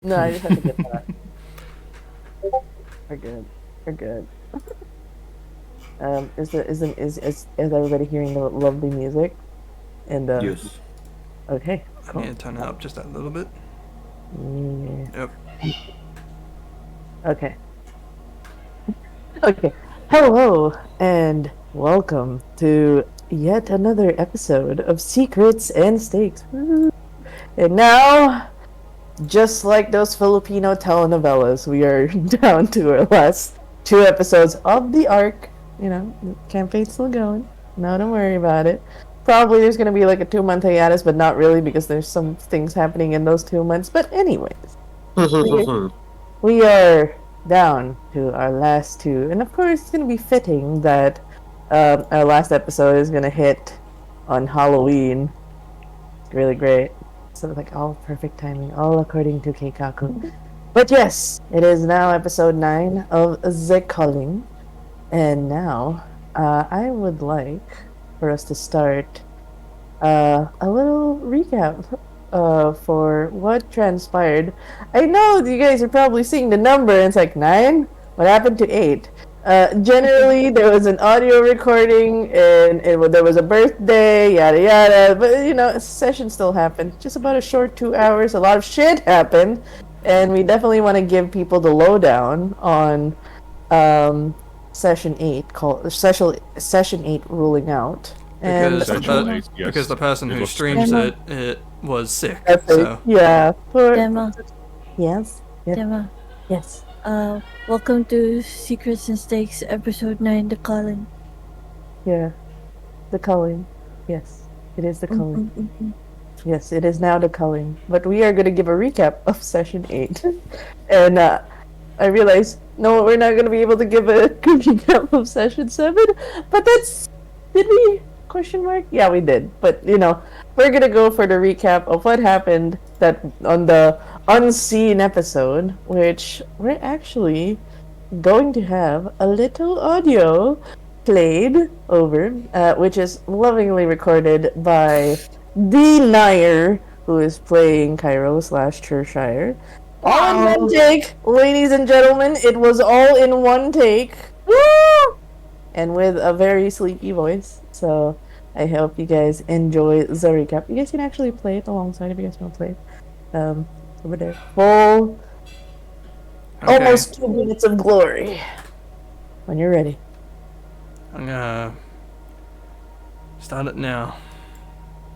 No, I just have to get that. We're good. We're good. Is everybody hearing the lovely music? And Yes. okay, I cool. need to turn it up just a little bit. Yeah. Yep. Okay. Okay. Hello and welcome to yet another episode of Secrets and Stakes. Woo. And now, just like those Filipino telenovelas, we are down to our last 2 episodes of the arc. You know, the campaign's still going. No, don't worry about it. Probably there's going to be like a 2 month hiatus, but not really because there's some things happening in those 2 months. But anyways, we are down to our last two. And of course, it's going to be fitting that our last episode is going to hit on Halloween. It's really great. So, like, all perfect timing, all according to Keikaku. But yes, it is now episode 9 of the CULLING. And now, I would like for us to start a little recap for what transpired. I know you guys are probably seeing the number and it's like 9. What happened to 8? Generally, there was an audio recording and there was a birthday, yada yada. But you know, a session still happened. Just about a short 2 hours. A lot of shit happened, and we definitely want to give people the lowdown on session 8 called session 8 ruling out. And Because the person who streams it was sick. So yeah. Dema, Yes. Yep. Dema, Yes. welcome to Secrets and Stakes, episode 9, The Calling. Yeah. The culling. Yes. It is the culling. Yes, it is now the culling. But we are going to give a recap of session 8. And I realize, no, we're not going to be able to give a recap of session 7. But that's... Did we? Question mark? Yeah, we did. But, you know, we're going to go for the recap of what happened that on the unseen episode, which we're actually going to have a little audio played over, which is lovingly recorded by Denier, who is playing Cairo / Cheshire. All in one take, ladies and gentlemen. It was all in one take. Woo! And with a very sleepy voice. So I hope you guys enjoy the recap. You guys can actually play it alongside if you guys want to play it. Over there. Full. okay. Almost 2 minutes of glory. When you're ready. I'm gonna start it now.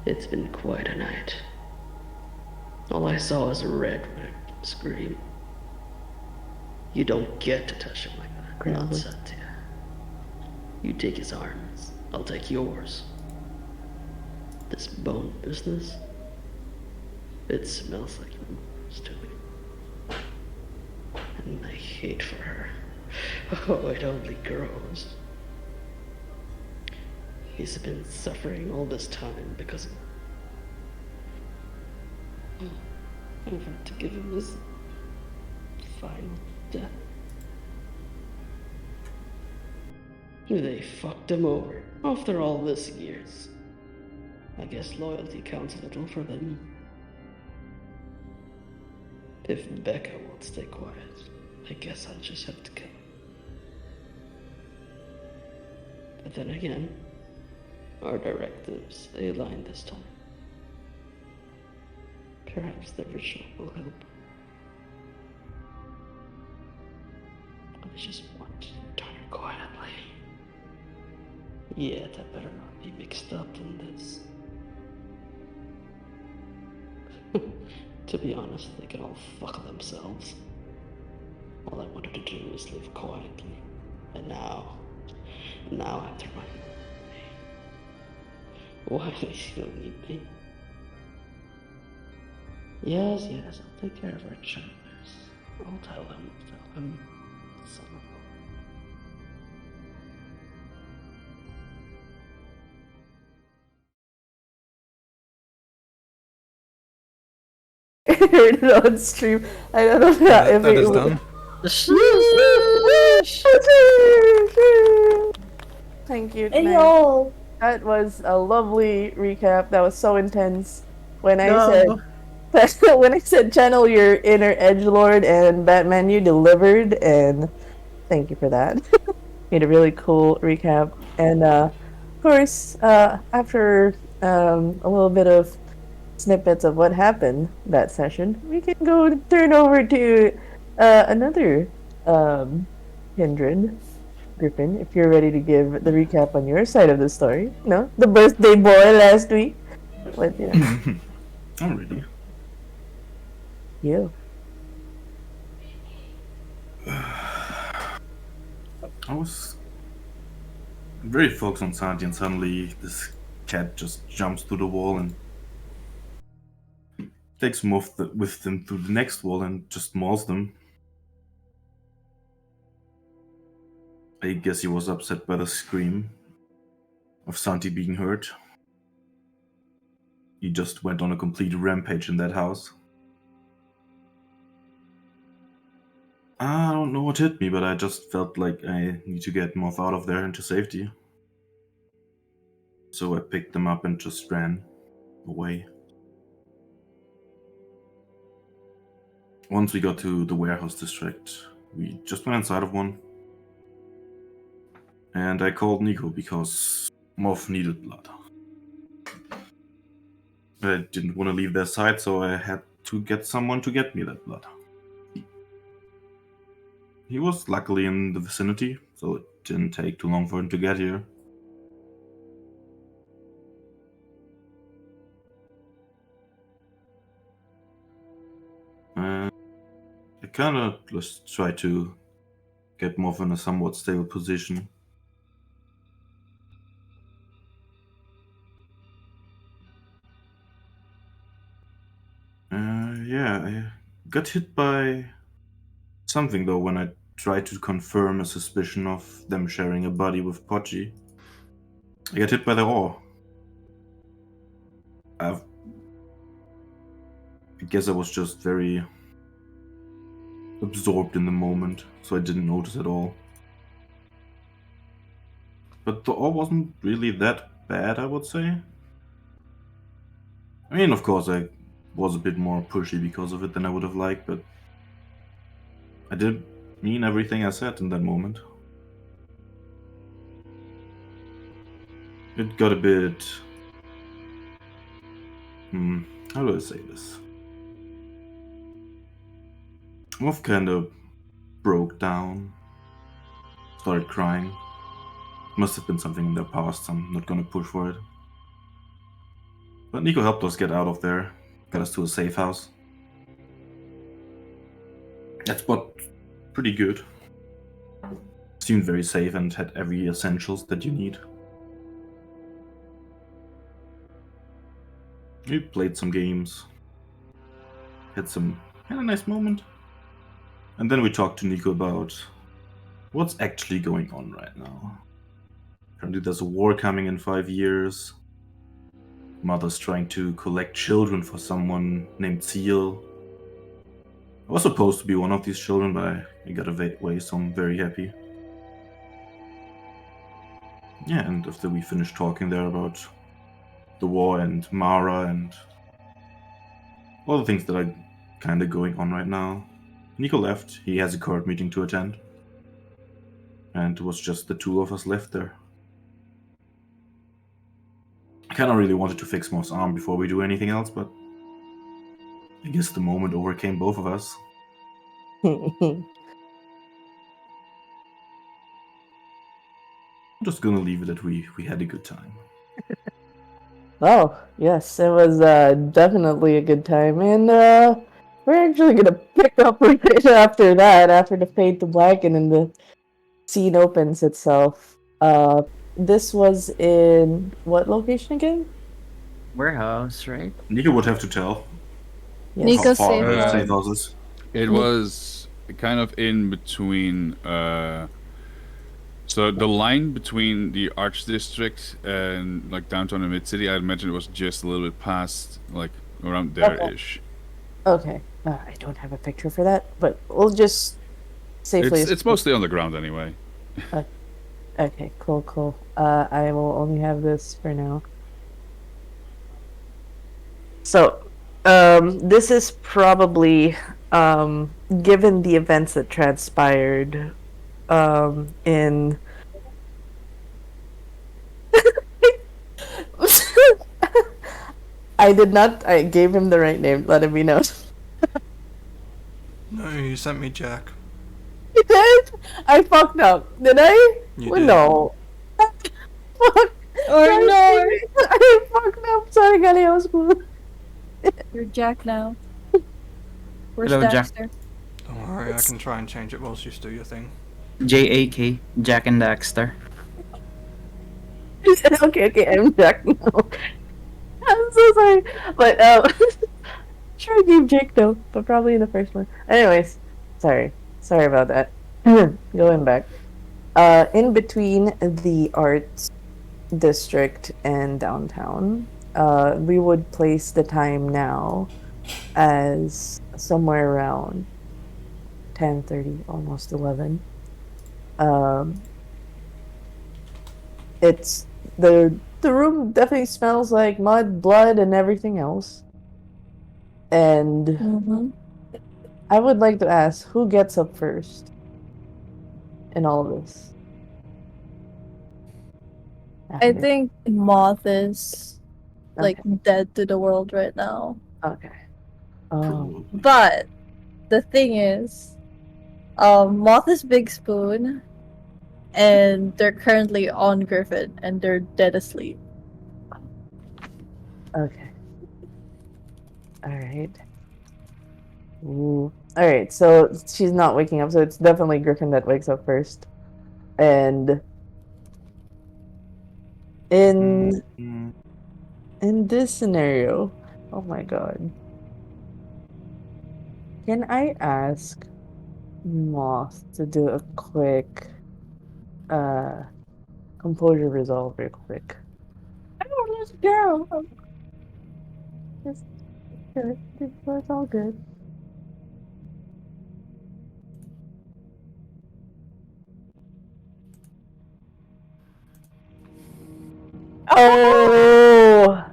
It's been quite a night. All I saw was a red scream. You don't get to touch him like that. Not Satya. You take his arms, I'll take yours. This bone business, it smells like remorse to me. And my hate for her, oh, it only grows. He's been suffering all this time because of... I've had to give him his final death. They fucked him over after all this years. I guess loyalty counts a little for them. If Becca won't stay quiet, I guess I'll just have to kill him. But then again, our directives, they aligned this time. Perhaps the ritual will help. I just want to turn quietly. Yeah, that better not be mixed up in this. To be honest, they can all fuck themselves. All I wanted to do was live quietly. And now after my... Why do they still need me? Yes, I'll take care of our chambers. I'll tell him, son of I heard it on stream. I don't know if That is done. Thank you. Hey yo! That was a lovely recap. That was so intense. When I said when I said channel your inner edgelord and Batman, you delivered, and thank you for that. Made a really cool recap, and of course, after a little bit of snippets of what happened that session, we can go turn over to another kindred. Griffin, if you're ready to give the recap on your side of the story. No, the birthday boy last week. But yeah, I'm ready. you. I was very focused on Santi, and suddenly this cat just jumps through the wall and takes them with them through the next wall and just mauls them. I guess he was upset by the scream of Santi being hurt. He just went on a complete rampage in that house. I don't know what hit me, but I just felt like I need to get Moth out of there into safety. So I picked them up and just ran away. Once we got to the warehouse district, we just went inside of one. And I called Nico because Moth needed blood. I didn't want to leave their side, so I had to get someone to get me that blood. He was luckily in the vicinity, so it didn't take too long for him to get here. I kinda just try to get Moth in a somewhat stable position. Yeah, I got hit by something though when I tried to confirm a suspicion of them sharing a body with Pochi. I got hit by the ore. I guess I was just very absorbed in the moment, so I didn't notice at all. But the ore wasn't really that bad, I would say. I mean, of course, I was a bit more pushy because of it than I would have liked, but I did mean everything I said in that moment. It got a bit... how do I say this? Wolf kind of broke down, started crying. Must have been something in their past, I'm not gonna push for it. But Nico helped us get out of there, got us to a safe house. That spot pretty good. Seemed very safe and had every essentials that you need. We played some games. Had a nice moment. And then we talked to Nico about what's actually going on right now. Apparently there's a war coming in 5 years. Mother's trying to collect children for someone named Seal. I was supposed to be one of these children, but I got away, so I'm very happy. Yeah, and after we finished talking there about the war and Mara and all the things that are kind of going on right now, Nico left. He has a court meeting to attend. And it was just the two of us left there. I kind of really wanted to fix Moth's arm before we do anything else, but I guess the moment overcame both of us. I'm just gonna leave it that we had a good time. Oh, yes, it was definitely a good time, and we're actually gonna pick up right after that, after the fade to blacken and the scene opens itself. This was in what location again? Warehouse, right? Nico would have to tell. Yes. Nico's how far safe house. safe house is. It was kind of in between. So the line between the Arch District and like downtown and Mid City, I imagine it was just a little bit past, like around there-ish. Okay. I don't have a picture for that, but we'll just safely. It's mostly on the ground anyway. Okay, cool. I will only have this for now. So, This is probably, given the events that transpired, in I did not. I gave him the right name. Let me know. No, you sent me Jack. You did? I fucked up. Did I? You Well, did. no. Fuck. Or Sorry, no. I fucked up. Sorry, Gali. I was cool. You're Jack now. Where's Hello, Jack. Dexter? Don't worry, I can try and change it whilst you do your thing. JAK, Jack and Daxter. Okay, I'm Jack now. I'm so sorry. But, sure I gave Jake though, but probably in the first one. Anyways, sorry. Sorry about that. Going back. In between the arts district and downtown, we would place the time now as somewhere around 10:30, almost 11. It's the room definitely smells like mud, blood, and everything else. And Mm-hmm. I would like to ask, who gets up first in all of this? I think Moth is like Okay. dead to the world right now. Okay. Oh. Probably. But the thing is, Moth is Big Spoon, and they're currently on Griffin, and they're dead asleep. Okay. Alright. Ooh. Alright, so she's not waking up, so it's definitely Griffin that wakes up first. And in this scenario, oh my god. Can I ask Moth to do a quick composure resolve real quick? I don't know this girl. It's good. It's all good. Oh,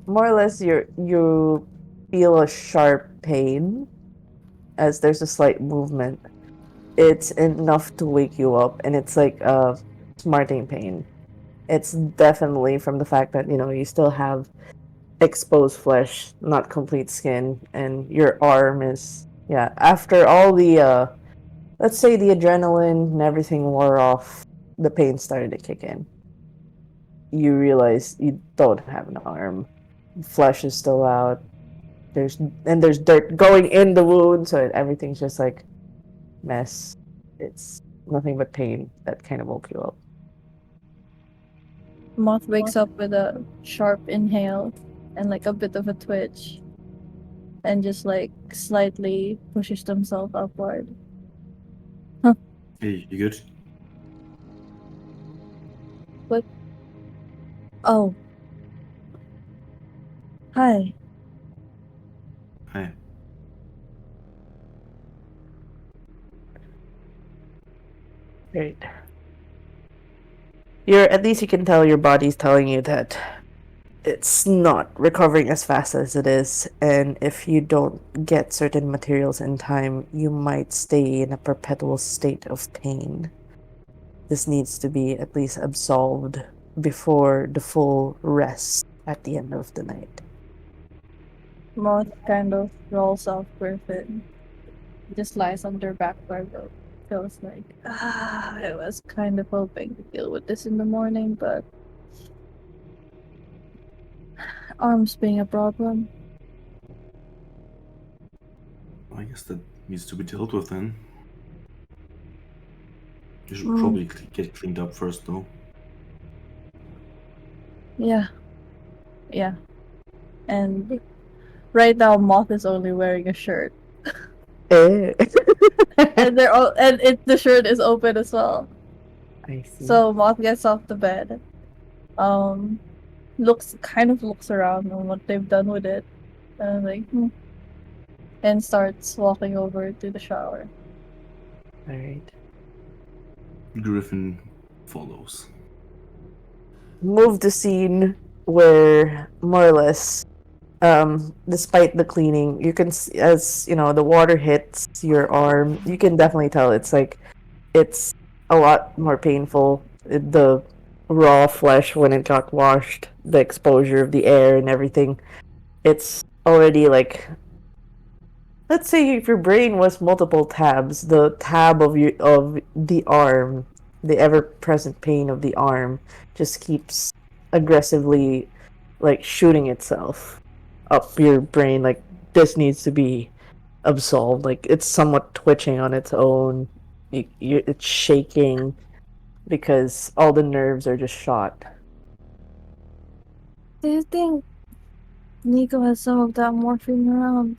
more or less, you feel a sharp pain as there's a slight movement. It's enough to wake you up, and it's like a smarting pain. It's definitely from the fact that you still have exposed flesh, not complete skin, and your arm is After all the let's say the adrenaline and everything wore off, the pain started to kick in. You realize you don't have an arm. Flesh is still out. There's dirt going in the wound, so everything's just like mess. It's nothing but pain that kind of woke you up. Moth wakes up with a sharp inhale and like a bit of a twitch, and just like slightly pushes themselves upward. Hey, you good? Oh. Hi. Hey. Great. At least you can tell your body's telling you that it's not recovering as fast as it is, and if you don't get certain materials in time, you might stay in a perpetual state of pain. This needs to be at least absolved before the full rest at the end of the night. Moth kind of rolls off Griffin. Just lies on their back burger. Feels like, I was kind of hoping to deal with this in the morning, but arms being a problem. I guess that needs to be dealt with then. You should probably get cleaned up first, though. Yeah. And right now, Moth is only wearing a shirt, Eh. and the shirt is open as well. I see. So Moth gets off the bed, looks around on what they've done with it, and like, and starts walking over to the shower. Alright. Griffin follows. Move the scene where more or less, despite the cleaning, you can as you know the water hits your arm, you can definitely tell it's a lot more painful. The raw flesh when it got washed, the exposure of the air and everything, it's already like, let's say if your brain was multiple tabs, the tab of the arm, the ever-present pain of the arm, just keeps aggressively, like, shooting itself up your brain. Like, this needs to be absolved. Like, it's somewhat twitching on its own. It's shaking because all the nerves are just shot. Do you think Nico has some of that morphine around?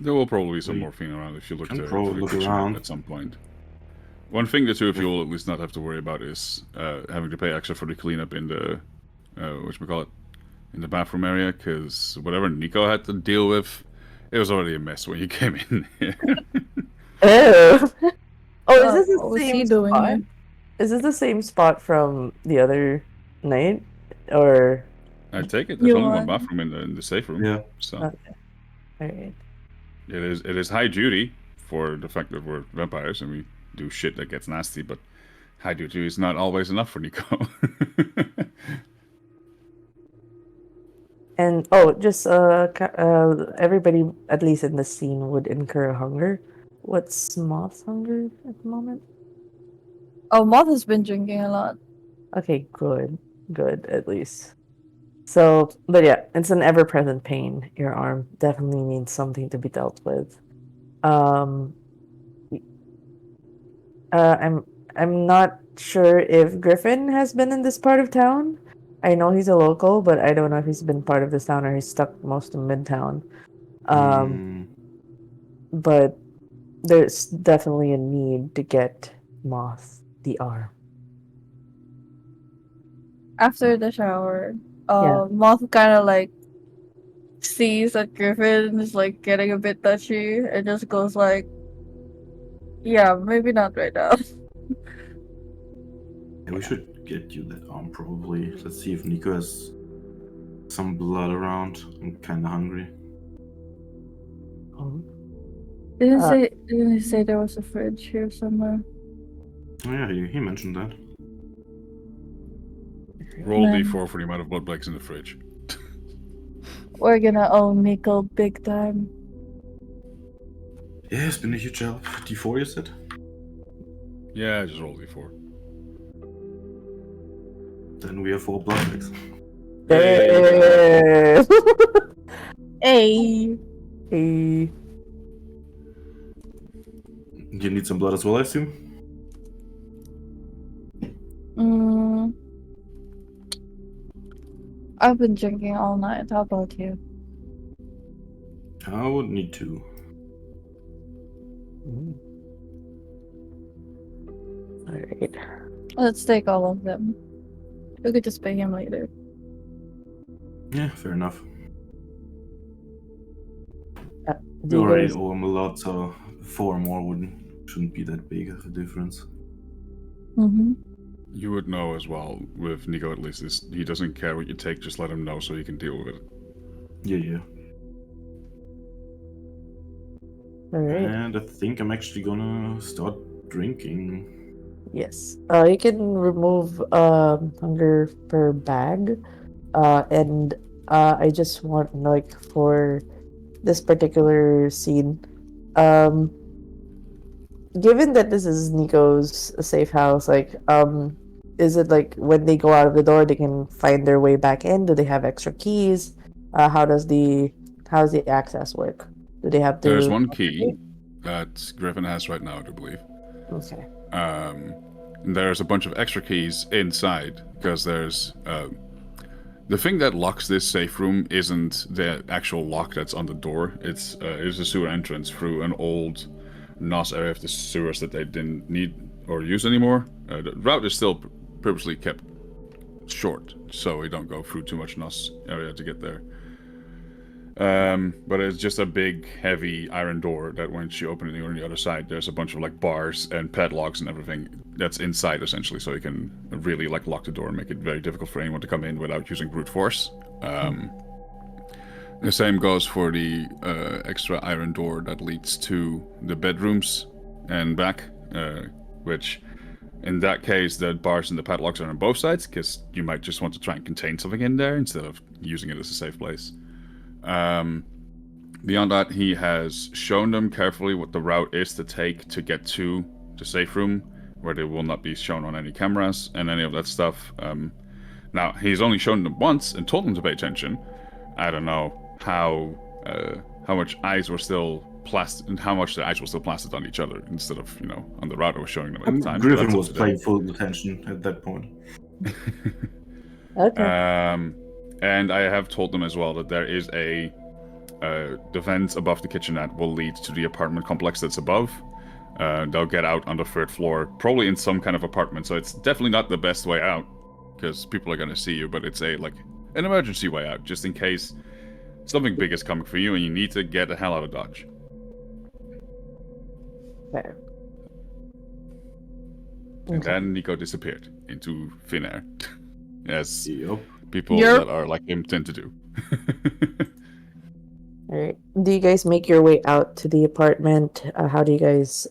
There will probably be some morphine around if you look Can to probably look kitchen around. at some point. One thing the two of you will at least not have to worry about is having to pay extra for the cleanup in the whatchamacallit, in the bathroom area, because whatever Nico had to deal with, it was already a mess when you came in here. Oh, is this What the was same he doing spot? here? Is this the same spot from the other night, or? I take it. There's You only one want- bathroom in the safe room. Yeah. So Okay. Alright. it is high duty for the fact that we're vampires and we do shit that gets nasty, but high duty is not always enough for Nico. And just everybody at least in the scene would incur hunger. What's Moth's hunger at the moment? Oh, Moth has been drinking a lot. Okay, good at least. So, but yeah, it's an ever-present pain. Your arm definitely needs something to be dealt with. I'm not sure if Griffin has been in this part of town. I know he's a local, but I don't know if he's been part of this town or he's stuck most of Midtown. But there's definitely a need to get Moth the arm. After the shower, Yeah. Moth kind of like sees that Griffin is like getting a bit touchy and just goes like, "Yeah, maybe not right now." Yeah, we should get you that arm probably. Let's see if Nico has some blood around. I'm kind of hungry. Didn't he say there was a fridge here somewhere? Oh yeah, he mentioned that. Roll Man. D4 for the amount of blood bags in the fridge. We're gonna own Nico big time. Yeah, it's been a huge help. D4, you said? Yeah, just roll D4. Then we have 4 blood bags. Hey. Hey. Hey. You need some blood as well, I assume? I've been drinking all night. How about you? I would need to. Alright. Let's take all of them. We could just pay him later. Yeah, fair enough. Do We you already guys- owe him a lot, so 4 more shouldn't be that big of a difference. Mm-hmm. You would know as well, with Nico at least, is he doesn't care what you take, just let him know so he can deal with it. Yeah. Alright. And I think I'm actually gonna start drinking. Yes. You can remove hunger per bag. And I just want, like, for this particular scene, given that this is Nico's safe house, like, is it like when they go out of the door they can find their way back in? Do they have extra keys? How does the access work? Do they have to? There's one key that Griffin has right now, I believe. Okay. There's a bunch of extra keys inside, because there's the thing that locks this safe room isn't the actual lock that's on the door. It's a sewer entrance through an old NOS area of the sewers that they didn't need or use anymore. The route is still purposely kept short, so we don't go through too much NOS area to get there. But it's just a big, heavy iron door that once you open it on the other side, there's a bunch of like bars and padlocks and everything that's inside essentially, so you can really like lock the door and make it very difficult for anyone to come in without using brute force. The same goes for the extra iron door that leads to the bedrooms and back, which in that case the bars and the padlocks are on both sides, because you might just want to try and contain something in there instead of using it as a safe place. Beyond that, he has shown them carefully what the route is to take to get to the safe room, where they will not be shown on any cameras and any of that stuff. Now, he's only shown them once and told them to pay attention. I don't know how much eyes were still plastered, and how much the eyes were still plastered on each other instead of, on the route I was showing them at the time. Griffin was paying full attention at that point. Okay. And I have told them as well that there is the vents above the kitchenette will lead to the apartment complex that's above. They'll get out on the 3rd floor, probably in some kind of apartment, so it's definitely not the best way out, because people are going to see you, but it's an emergency way out, just in case something big is coming for you and you need to get the hell out of Dodge. Okay. And then Nico disappeared into thin air, as Yep. people that are like him tend to do. Alright. Do you guys make your way out to the apartment? How do you guys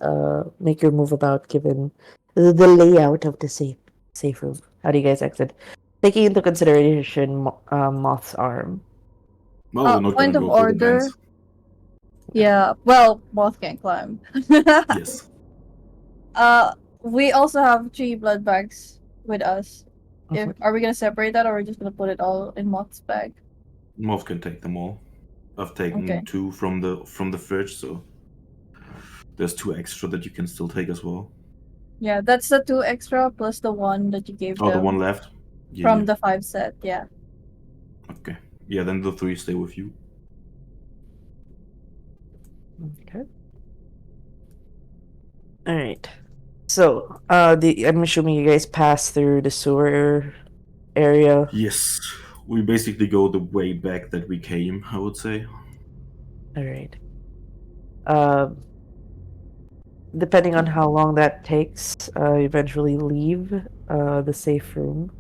make your move about, given the layout of the safe room? How do you guys exit? Taking into consideration Moth's arm. Well, we're not point gonna of go through the order. vents. Yeah, well, Moth can't climb. Yes. We also have 3 blood bags with us. Mhm. Are we gonna separate that, or are we just gonna put it all in Moth's bag? Moth can take them all. I've taken 2 from the fridge, so there's 2 extra that you can still take as well. Yeah, that's the 2 extra plus the 1 that you gave them. Oh, the 1 left? Yeah, from yeah. the 5 set, yeah. Okay. Yeah, then the 3 stay with you. Okay. Alright. So, I'm assuming you guys pass through the sewer area. Yes. We basically go the way back that we came, I would say. Alright. Depending on how long that takes, eventually leave the safe room.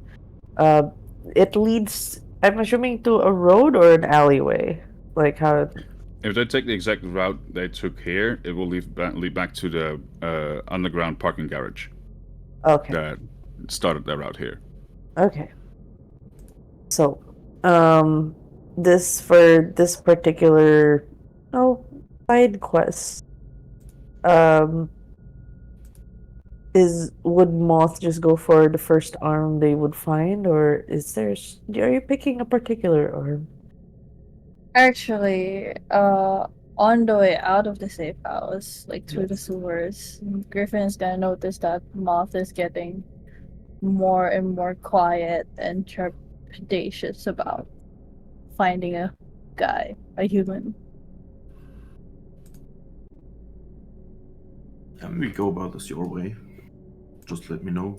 It leads, I'm assuming, to a road or an alleyway. Like how? If they take the exact route they took here, it will lead back to the underground parking garage Okay. that started their route here. Okay. So, this particular side quest, would Moth just go for the first arm they would find, or are you picking a particular arm? Actually, on the way out of the safe house, like through the sewers, Griffin is gonna notice that Moth is getting more and more quiet and trepidatious about finding a human. And we go about this your way. Just let me know.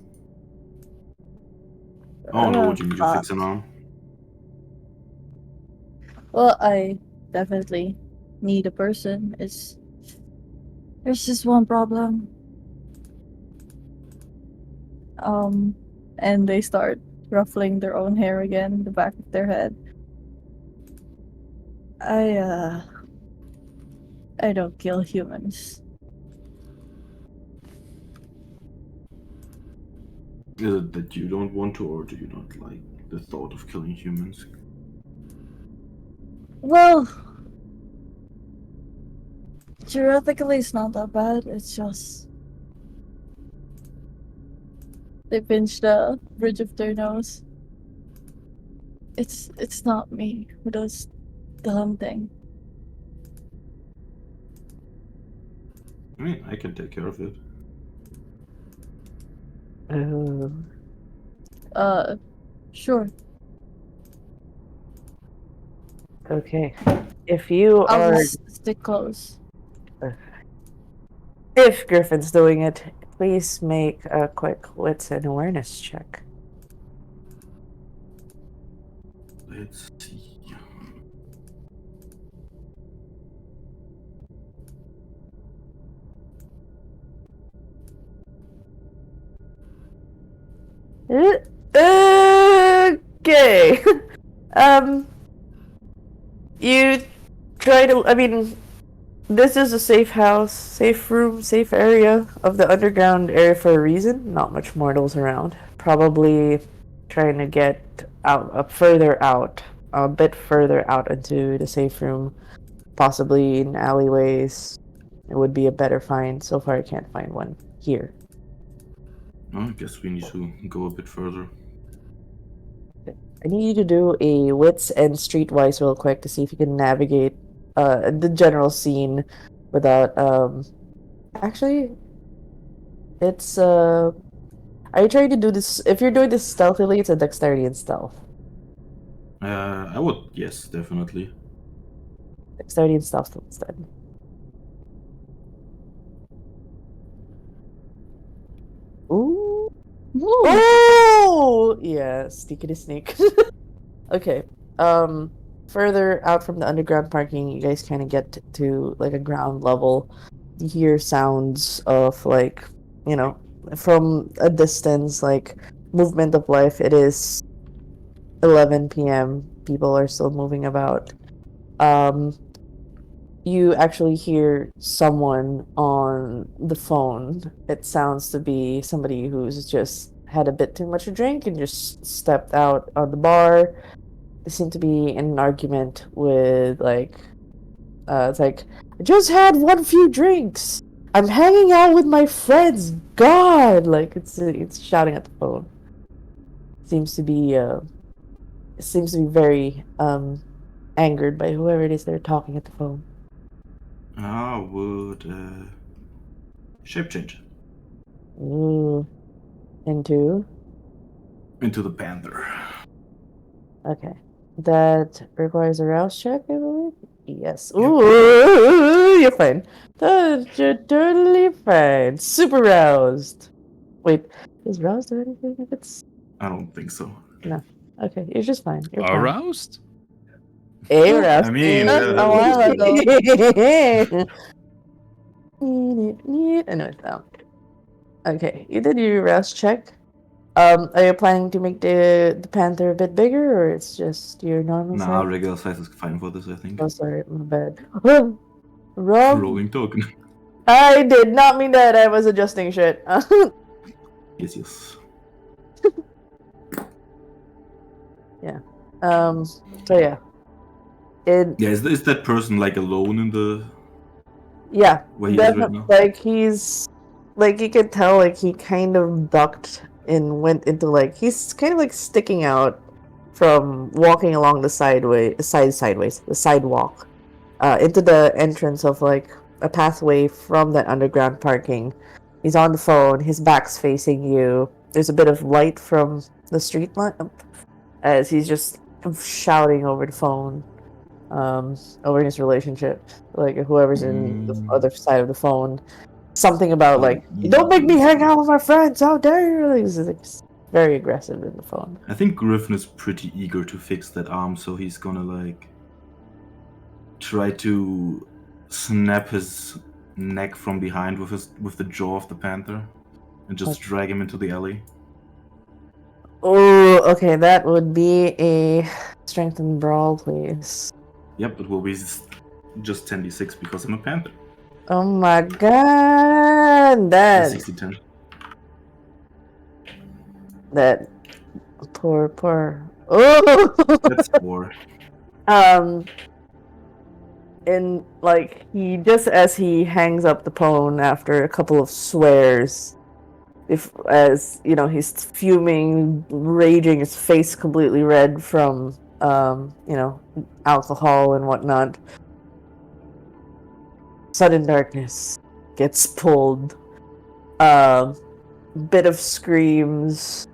Oh no, you need to fix an arm. Well, I definitely need a person. There's just one problem. And they start ruffling their own hair again, the back of their head. I don't kill humans. Is it that you don't want to, or do you not like the thought of killing humans? Well, theoretically it's not that bad, it's just they pinch the bridge of their nose. It's not me who does the hunting. I mean, I can take care of it. Sure. Okay. If you I'll are, just stick close. if Griffin's doing it, please make a quick wits and awareness check. Let's see. Okay. You try to. I mean, this is a safe house, safe room, safe area of the underground area for a reason. Not much mortals around. Probably trying to get out, a bit further out into the safe room. Possibly in alleyways. It would be a better find. So far, I can't find one here. Well, I guess we need to go a bit further. I need you to do a wits and streetwise real quick to see if you can navigate the general scene without actually it's are you trying to do this if you're doing this stealthily, it's a dexterity and stealth. I would, yes, definitely. Dexterity and stealth instead. Ooh. Oh yeah, sneaky sneak. Okay. Further out from the underground parking, you guys kind of get to like a ground level. You hear sounds of like, you know, from a distance, like movement of life. It is 11 p.m. People are still moving about. You actually hear someone on the phone. It sounds to be somebody who's just had a bit too much to drink and just stepped out on the bar. They seem to be in an argument with like it's like, I just had one few drinks. I'm hanging out with my friends. God, like it's shouting at the phone. Seems to be very angered by whoever it is they're talking at the phone. I would shape change Ooh. Into into the panther. okay. That requires a rouse check, I believe. Yes. Ooh, you're fine. You're totally fine. Super roused. Wait, is roused do anything if it's... I don't think so. No. Okay, you're just fine. You're fine. Aroused? Aroused. I mean, A while ago. I know it's down. Okay, you did your rouse check. Are you planning to make the panther a bit bigger, or it's just your normal Nah, size? regular size is fine for this, I think. Oh, sorry, my bad. Wrong. Rolling token. I did not mean that. I was adjusting shit. Yes. Yeah. So yeah. Yeah, is that person like alone in the... Yeah. Where he is right now? Like he's like you could tell like he kind of ducked and went into like he's kind of like sticking out from walking along the sidewalk into the entrance of like a pathway from that underground parking. He's on the phone, his back's facing you. There's a bit of light from the street lamp as he's just shouting over the phone, over his relationship. Like whoever's in the other side of the phone. Something about like, you don't make me hang out with my friends, how dare you! He's like, very aggressive in the phone. I think Griffin is pretty eager to fix that arm, so he's gonna like try to snap his neck from behind with the jaw of the panther and just drag him into the alley. Oh, okay, that would be a strength and brawl, please. Yep, it will be just 10d6 because I'm a panther. Oh my god, that 60-10. That poor. Oh, That's 4. And like he just as he hangs up the phone after a couple of swears, as you know he's fuming, raging, his face completely red from you know alcohol and whatnot. Sudden darkness gets pulled. Bit of screams.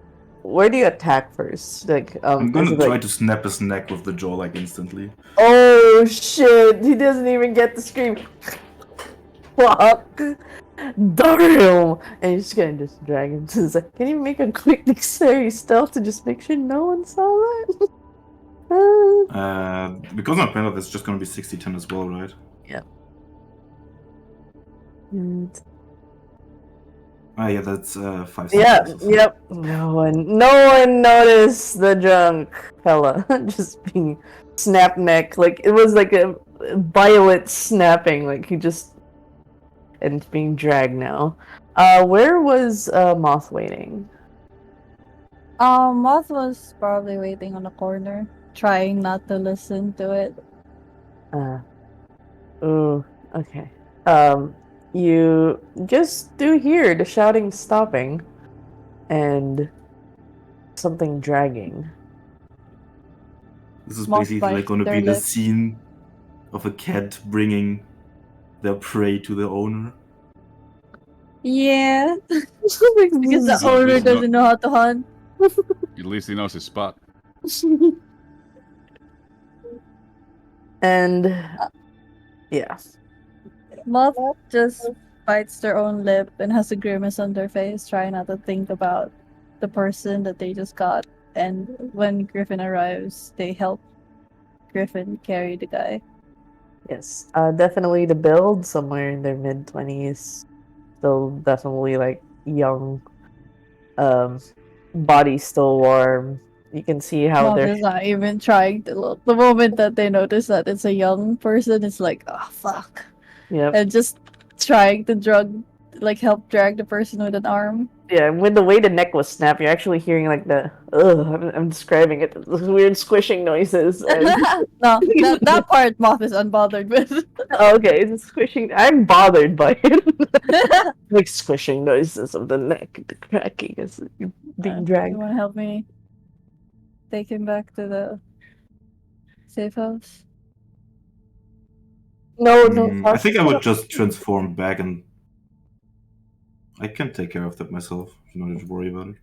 Where do you attack first? Like, I'm gonna try like... to snap his neck with the jaw like instantly. Oh shit! He doesn't even get to scream. Fuck! Damn! And you're just gonna just drag him to the side. Can you make a quick dexterity stealth to just make sure no one saw that? Because I'm a panther, that's just gonna be 60-10 as well, right? Yeah. And Ah, yeah, that's 5 Yeah, seconds. yep. No one noticed the drunk fella just being snap neck. Like it was like a violent snapping. Like he just and being dragged now. Where was Moth waiting? Moth was probably waiting on the corner, trying not to listen to it. Ooh, okay. You just do hear the shouting stopping and something dragging. This is Moth basically like bites gonna their be the lip. scene of a cat bringing their prey to the owner. Yeah, because the Well, at owner least no- doesn't know how to hunt. At least he knows his spot. And yeah. Moth just bites their own lip and has a grimace on their face, trying not to think about the person that they just got. And when Griffin arrives, they help Griffin carry the guy. Yes, definitely the build somewhere in their mid-20s. Still definitely like young. Body still warm. You can see how Moth they're is not even trying to look. The moment that they notice that it's a young person, it's like, oh fuck. yep. And just trying to help drag the person with an arm. Yeah, with the way the neck was snapped, you're actually hearing like the I'm describing it, those weird squishing noises. And No, that part Moth is unbothered with. okay, it's squishing. I'm bothered by it. Like squishing noises of the neck, the cracking as being You dragged. wanna help me take him back to the safe house? No, I think I would just transform back and I can take care of that myself. You don't need to worry about it.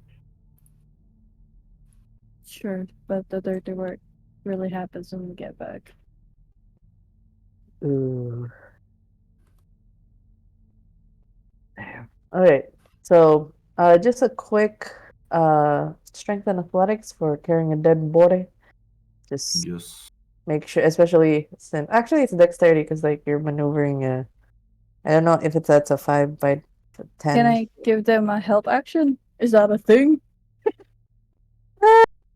Sure, but the dirty work really happens when we get back. Ooh. Damn. Okay, so just a quick strength and athletics for carrying a dead body. Just Yes. make sure, especially since actually it's dexterity because like you're maneuvering a. I don't know if that's a 5 by 10. Can I give them a help action? Is that a thing?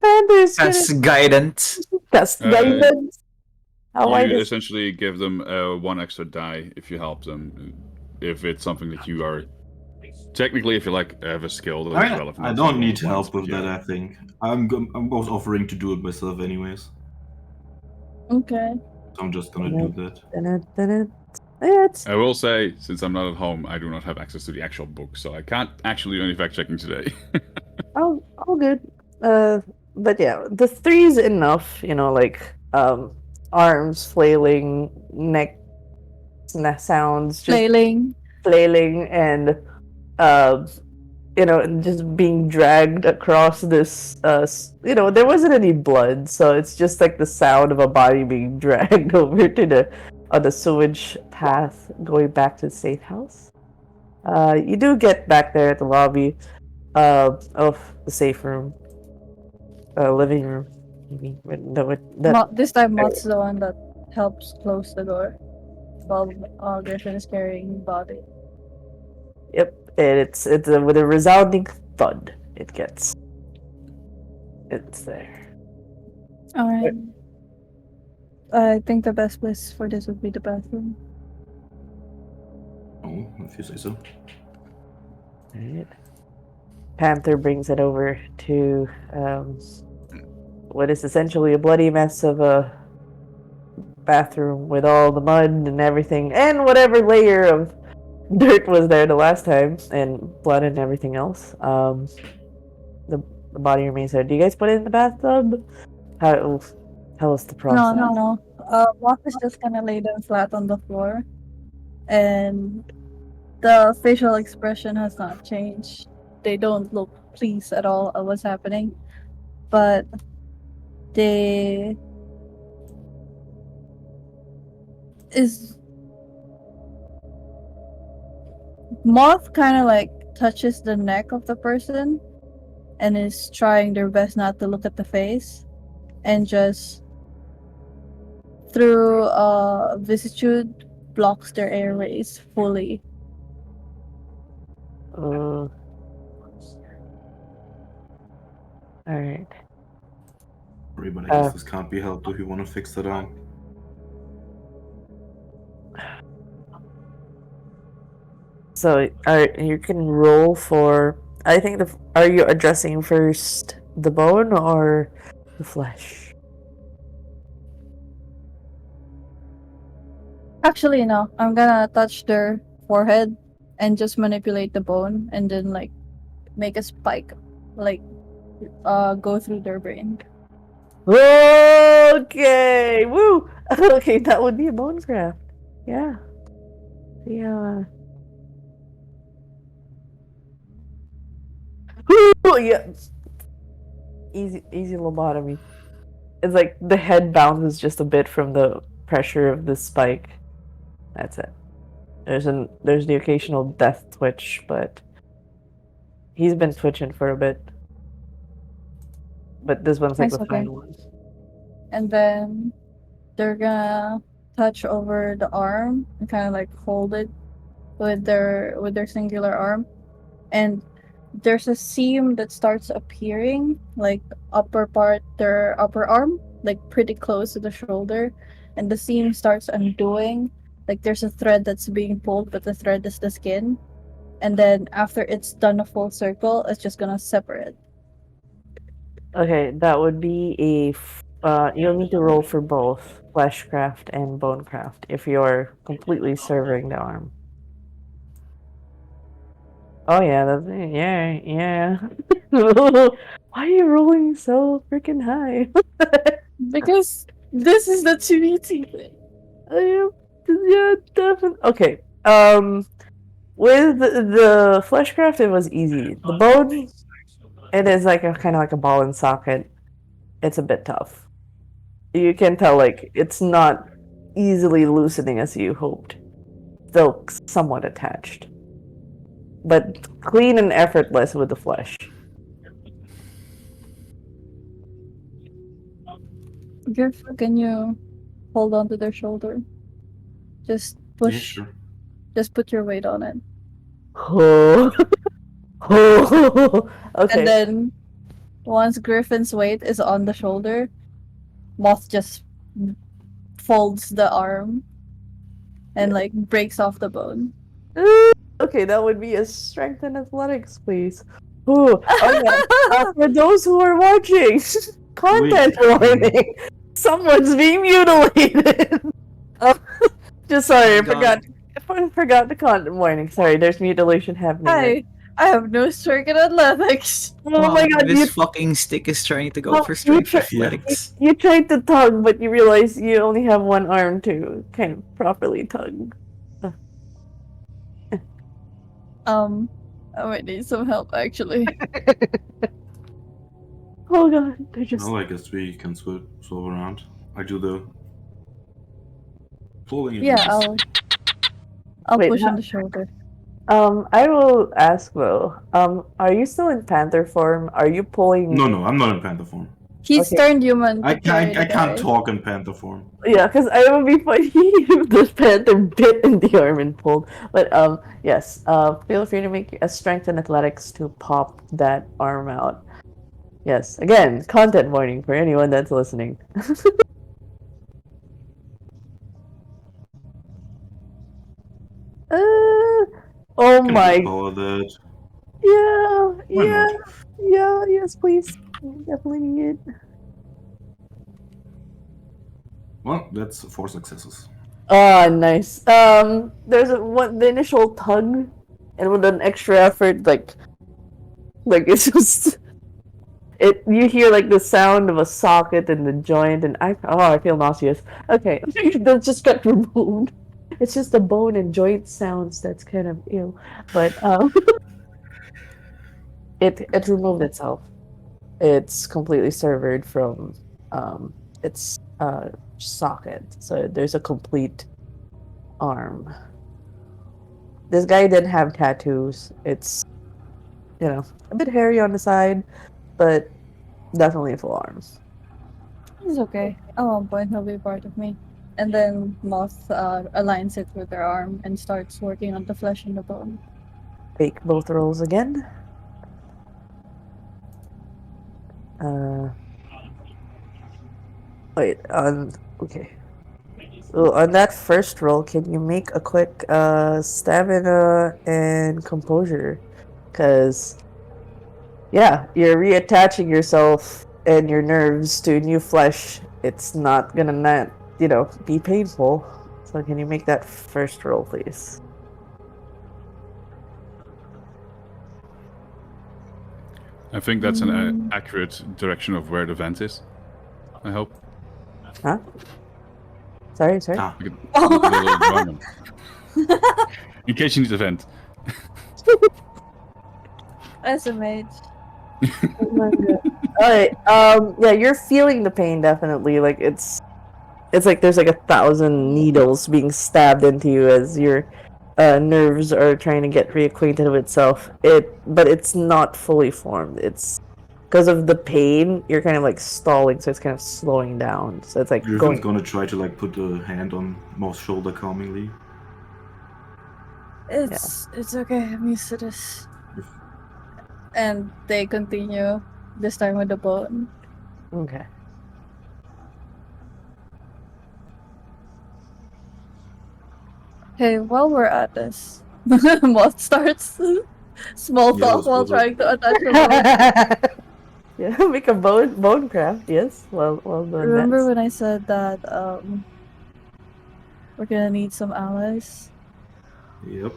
Panthers That's guidance. that's guidance. How I You just essentially give them 1 extra die if you help them. If it's something that you are technically, if you like, have a skill that is relevant. I that's don't the need ones, help but with yeah. that. I think I was offering to do it myself anyways. Okay. So I'm just gonna do that. yeah, it's I will say, since I'm not at home, I do not have access to the actual book, so I can't actually do any fact checking today. all good. But yeah, the 3's enough. You know, like arms flailing, neck sounds, just Flailing. flailing, and uh, you know, just being dragged across this. You know, there wasn't any blood, so it's just like the sound of a body being dragged over to the on the sewage path going back to the safe house. You do get back there at the lobby of the safe room, living room. Maybe This time Moth's the one that helps close the door while Griffin is carrying the body. Yep, and it's with a resounding thud. It's there. Alright. I think the best place for this would be the bathroom. Oh, if you say so. Alright. Panther brings it over to what is essentially a bloody mess of a bathroom with all the mud and everything, and whatever layer of dirt was there the last time, and blood and everything else. The body remains there. Do you guys put it in the bathtub? How is the process? No. Moth is just gonna lay them flat on the floor, and the facial expression has not changed. They don't look pleased at all at what's happening, but they is Moth kind of like touches the neck of the person and is trying their best not to look at the face, and just through vicissitude blocks their airways fully. Alright. Sorry, but I guess this can't be helped if you want to fix that arm. So, you can roll for. I think are you addressing first the bone or the flesh? Actually, no. I'm gonna touch their forehead and just manipulate the bone, and then like make a spike, like go through their brain. Okay, woo. Okay, that would be a bone craft. Yeah. Yeah. Woo! Yeah. Easy lobotomy. It's like the head bounces just a bit from the pressure of the spike. That's it. There's the occasional death twitch, but he's been twitching for a bit. But this one's like Nice, the okay. final one. And then they're gonna touch over the arm and kind of like hold it with their singular arm, and there's a seam that starts appearing like their upper arm, like pretty close to the shoulder, and the seam starts undoing. Like there's a thread that's being pulled, but the thread is the skin. And then after it's done a full circle, it's just gonna separate. Okay, that would be you'll need to roll for both fleshcraft and bonecraft if you're completely severing the arm. Oh yeah, yeah. Why are you rolling so freaking high? Because this is the 2ET thing. Yeah, definitely. Okay. With the fleshcraft, it was easy. The bone, it is like a kind of like a ball and socket. It's a bit tough. You can tell like it's not easily loosening as you hoped. Still somewhat attached, but clean and effortless with the flesh. Griff, can you hold on to their shoulder? Just push. Yeah, sure. Just put your weight on it. Oh. Oh. Okay. And then once Griffin's weight is on the shoulder, Moth just folds the arm and like breaks off the bone. Okay, that would be a strength and athletics, please. Ooh, okay. For those who are watching, content warning. Someone's being mutilated. Just sorry, I forgot the content warning. Sorry, there's mutilation happening. Hi, I have no strength in athletics. Oh my god, this fucking stick is trying to go for strength athletics. You tried to tug, but you realize you only have one arm to kind of properly tug. I might need some help actually. Oh god, they're just. Well, I guess we can swap around. I do the pulling. Yeah, I'll Wait, push on the shoulder. I will ask though. Are you still in panther form? Are you pulling? No, I'm not in panther form. He's turned human. I can't talk in panther form. Yeah, because I would be funny if the panther bit in the arm and pulled. But yes. Feel free to make a strength and athletics to pop that arm out. Yes. Again, content warning for anyone that's listening. Oh Can my. power that. Yeah. Yes, please. Definitely need it. Well, that's 4 successes. Ah, nice. There's the initial tug, and with an extra effort, like it's just you hear like the sound of a socket in the joint, and I feel nauseous. Okay, that just got removed. It's just the bone and joint sounds that's kind of ew, but it removed itself. It's completely severed from its socket, so there's a complete arm. This guy didn't have tattoos. It's a bit hairy on the side, but definitely full arms. It's okay. At one point he'll be part of me. And then Moth aligns it with their arm and starts working on the flesh and the bone. make both rolls again. Wait, okay. So on that first roll, can you make a quick stamina and composure? Because, yeah, you're reattaching yourself and your nerves to new flesh. It's not gonna not, be painful. So can you make that first roll, please? I think that's an accurate direction of where the vent is. I hope. Huh? Sorry? Ah, Look at the little drawing. In case you need a vent. As a mage. Oh my God. Alright, yeah, you're feeling the pain, definitely. Like, it's like there's like 1,000 needles being stabbed into you as your nerves are trying to get reacquainted with itself. But it's not fully formed. It's because of the pain, you're kind of like stalling, so it's kind of slowing down. So it's like Griffin's gonna try to like put a hand on Moth's shoulder calmingly. It's okay, I'm used to this. And they continue, this time with the bone. Okay. Hey, while we're at this, Moth starts small talk while trying to attach a bone. Yeah, make a bone craft, yes. Well done. Remember when I said that we're gonna need some allies? Yep.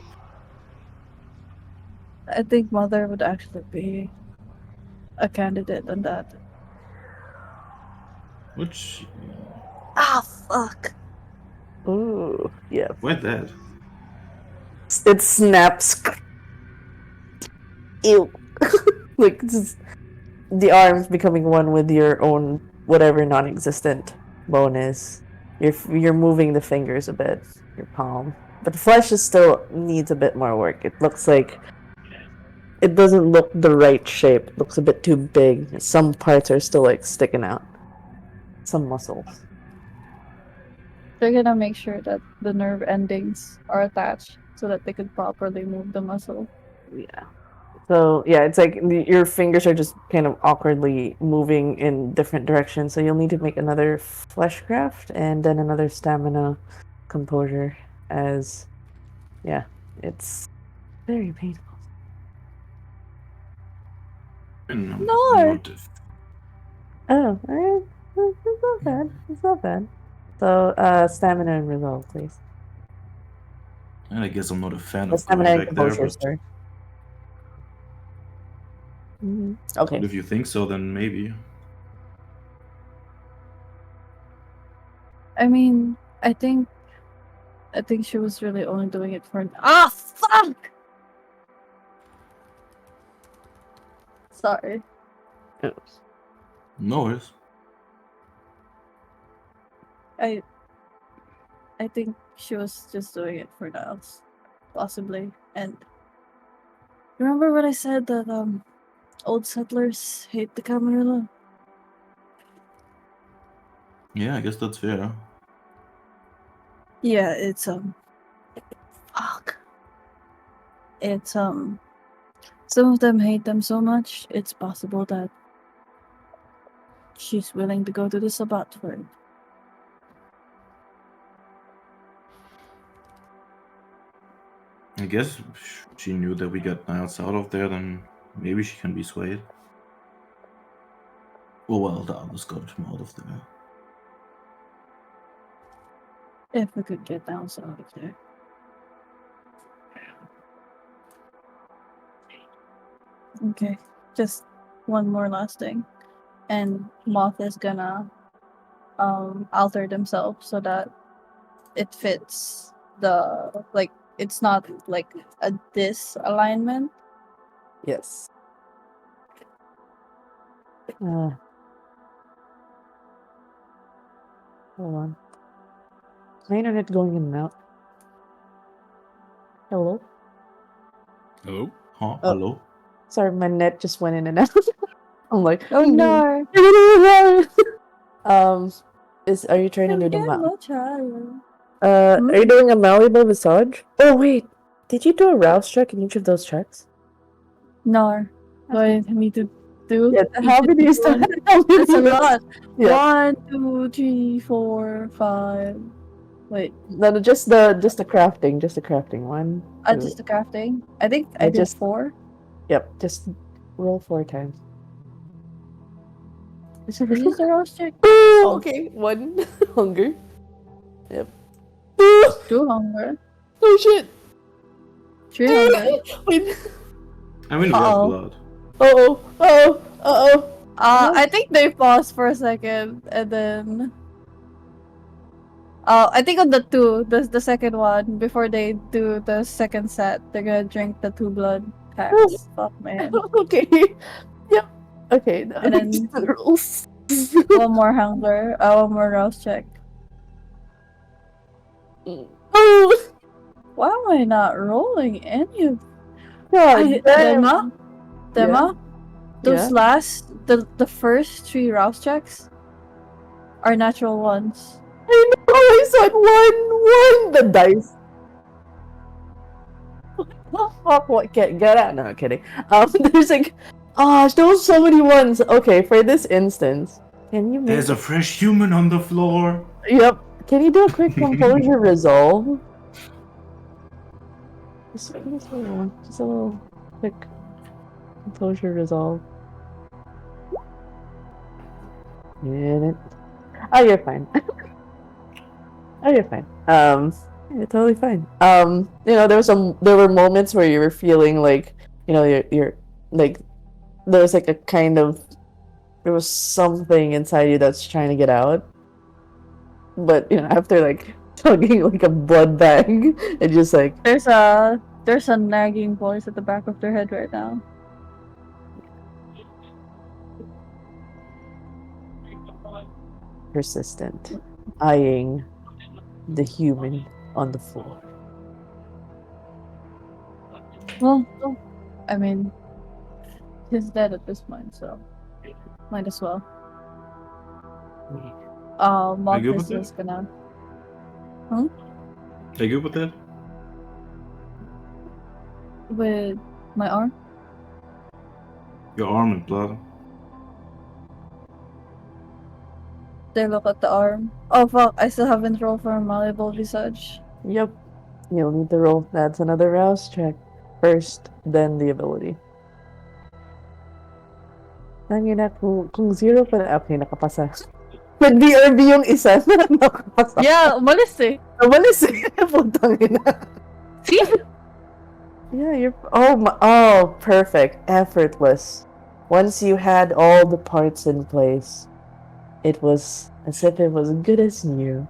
I think Mother would actually be a candidate on that. Which? Ah, fuck. Ooh, yeah. Why that? It snaps. Ew. Like, just the arms becoming one with your own whatever non-existent bone is. You're moving the fingers a bit, your palm, but the flesh is still needs a bit more work. It looks like it doesn't look the right shape. It looks a bit too big. Some parts are still like sticking out. Some muscles. They're gonna make sure that the nerve endings are attached so that they could properly move the muscle. Yeah. So yeah, it's like your fingers are just kind of awkwardly moving in different directions. So you'll need to make another fleshcraft and then another stamina composure. As yeah, it's very painful. No. Oh, alright. It's not bad. It's not bad. So stamina and resolve, please. And I guess I'm not a fan of Stamina going and back there, composure, but sorry. Okay. if you think so, then maybe. I mean, I think she was really only doing it for fuck! Sorry. Oops. No worries. I think she was just doing it for Niles. Possibly. And remember when I said that old settlers hate the Camarilla? Yeah, I guess that's fair. Yeah, it's fuck. It's some of them hate them so much, it's possible that she's willing to go to the Sabbat for it. I guess if she knew that we got Niles out of there, then maybe she can be swayed. Oh well, the others got him out of there. If we could get Niles out of there. Okay, just one more last thing. And Moth is gonna alter themselves so that it fits the it's not like a disalignment. Yes. Hold on. My internet going in and out. Hello? Hello? Huh? Oh. Hello? Sorry, my net just went in and out. I'm like, Oh no! Are you trying to do the No child. are you doing a malleable massage? Oh wait, Did you do a rouse check in each of those checks? No. Do I need to do? Yeah, how many is that? That's a lot. Yeah. 1, 2, 3, 4, 5. Wait, No, just the crafting, just the crafting. 1, 2. just the crafting. I think Yeah, I did just- 4. Yep, just roll 4 times. Is this the roast check? Oh, okay. 1 hunger. Yep. 2 hunger. Oh shit. 3 hunger. Wait. I'm in red Uh-oh. blood. Oh. I think they paused for a second and then. I think on the 2, the second one, before they do the second set, they're gonna drink the 2 blood packs. Fuck, man. Okay. Yep. Okay. Now And then- the rules. 1 more hunger. 1 more rouse check. Oh. Why am I not rolling any of God damn. Dema? Those Yeah. last, the first 3 rouse checks are natural ones. I know. I said 1. The dice. Oh, fuck, what? Get out. No, kidding. There's like, there's so many ones. Okay, for this instance, can you make? There's a fresh human on the floor. Yep. Can you do a quick composure resolve? Just a little quick composure resolve. Minute. Oh, you're fine. Oh, you're fine. You're totally fine. There were moments where you were feeling like, you're like, there was like a kind of, there was something inside you that's trying to get out. But, after like tugging like a blood bag, it just like, There's a nagging voice at the back of their head right now. persistent, eyeing the human on the floor. Well, I mean, he's dead at this point, so might as well. Are you good Marcus with is gonna. Are you good with that? With my arm? Your arm and blood. They look at the arm. Oh fuck, I still haven't rolled for a malleable visage. Yep. You'll need to roll. That's another rouse check. First, then the ability. Kung 0 pa na, okay, nakapasa. Nag-BRB yung isa na nakapasa. Yeah, umalis eh. Umalis eh. Putang ina. See? Yeah, oh, perfect. Effortless. Once you had all the parts in place, it was as if it was good as new.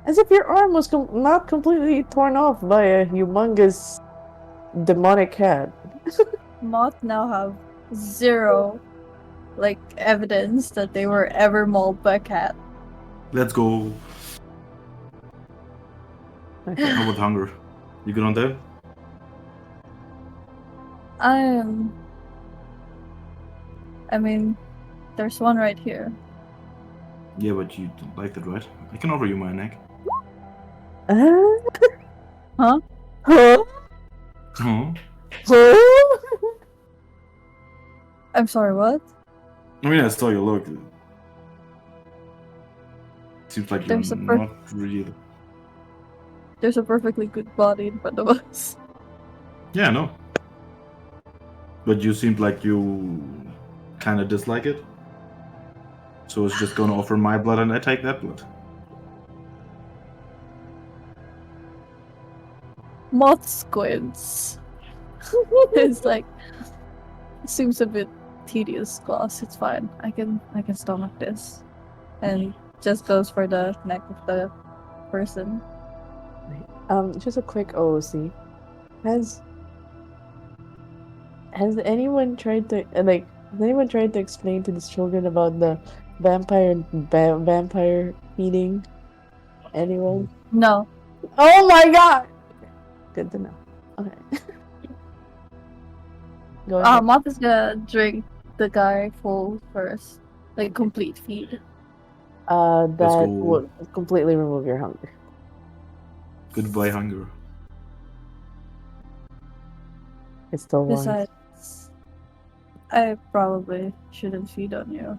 As if your arm was not completely torn off by a humongous demonic cat. Moth now have 0 evidence that they were ever mauled by a cat. Let's go. How about hunger? You good on that? I mean, there's one right here. Yeah, but you don't like that, right? I can offer you my neck. Huh? Huh? Huh? Huh? I'm sorry, what? I mean, I saw you look. Seems like you're There's a not real. There's a perfectly good body in front of us. Yeah, I know. But you seemed like you kind of dislike it. So it's just gonna offer my blood and I take that blood. Moth squints. It's like, seems a bit tedious, Claus. It's fine. I can stomach this. And just goes for the neck of the person. Just a quick OOC. Has anyone tried to explain to these children about the vampire feeding? Anyone? No. Oh my god! Good to know. Okay. Go ahead. Moth is gonna drink the guy full first. Complete feed. That go. would completely remove your hunger. Goodbye, hunger. It's still warm. Besides, I probably shouldn't feed on you.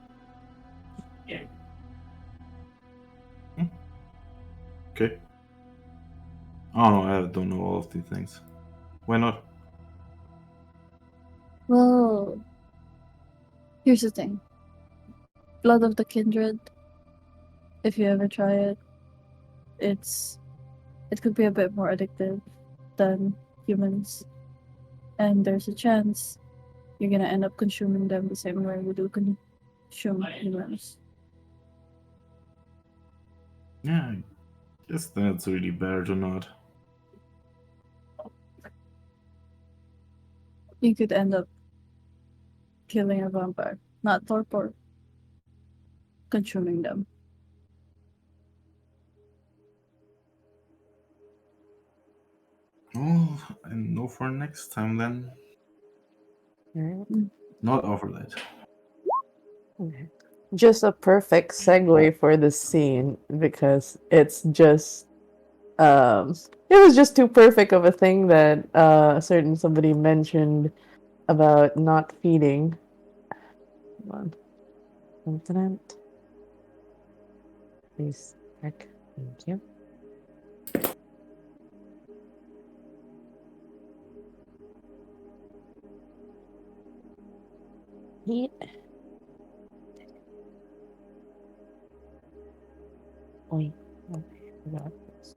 Okay. Oh no, I don't know all of these things. Why not? Well, here's the thing. Blood of the Kindred, if you ever try it, it could be a bit more addictive than humans. And there's a chance you're gonna end up consuming them the same way we do consume humans. Yeah, I guess that's really bad or not. You could end up killing a vampire, not torpor, consuming them. Oh, I know for next time then. Alright. Not offer that. Okay. Just a perfect segue for this scene because it's just it was just too perfect of a thing that a certain somebody mentioned about not feeding. Hold on. Incident. Please check. Thank you. Heat. Wait. Oh, I forgot this.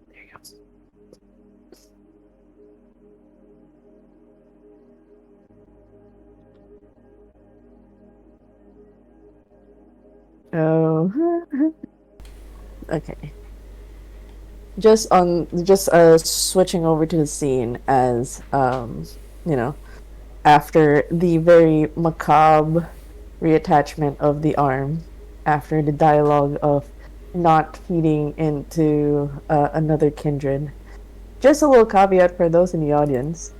There you go. Oh. Okay. Just switching over to the scene as you know, after the very macabre reattachment of the arm, after the dialogue of not feeding into another kindred. Just a little caveat for those in the audience.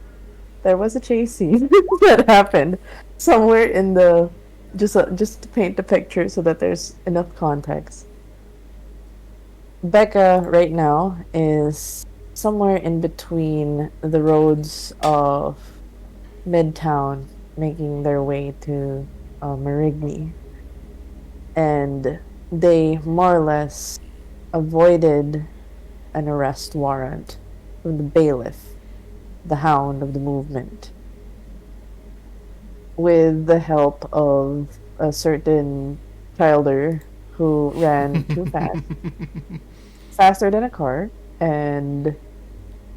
There was a chase scene that happened somewhere in the just to paint the picture so that there's enough context. Becca right now is somewhere in between the roads of Midtown, making their way to Marigny, and they more or less avoided an arrest warrant from the bailiff, the hound of the movement, with the help of a certain childer who ran too fast, faster than a car, and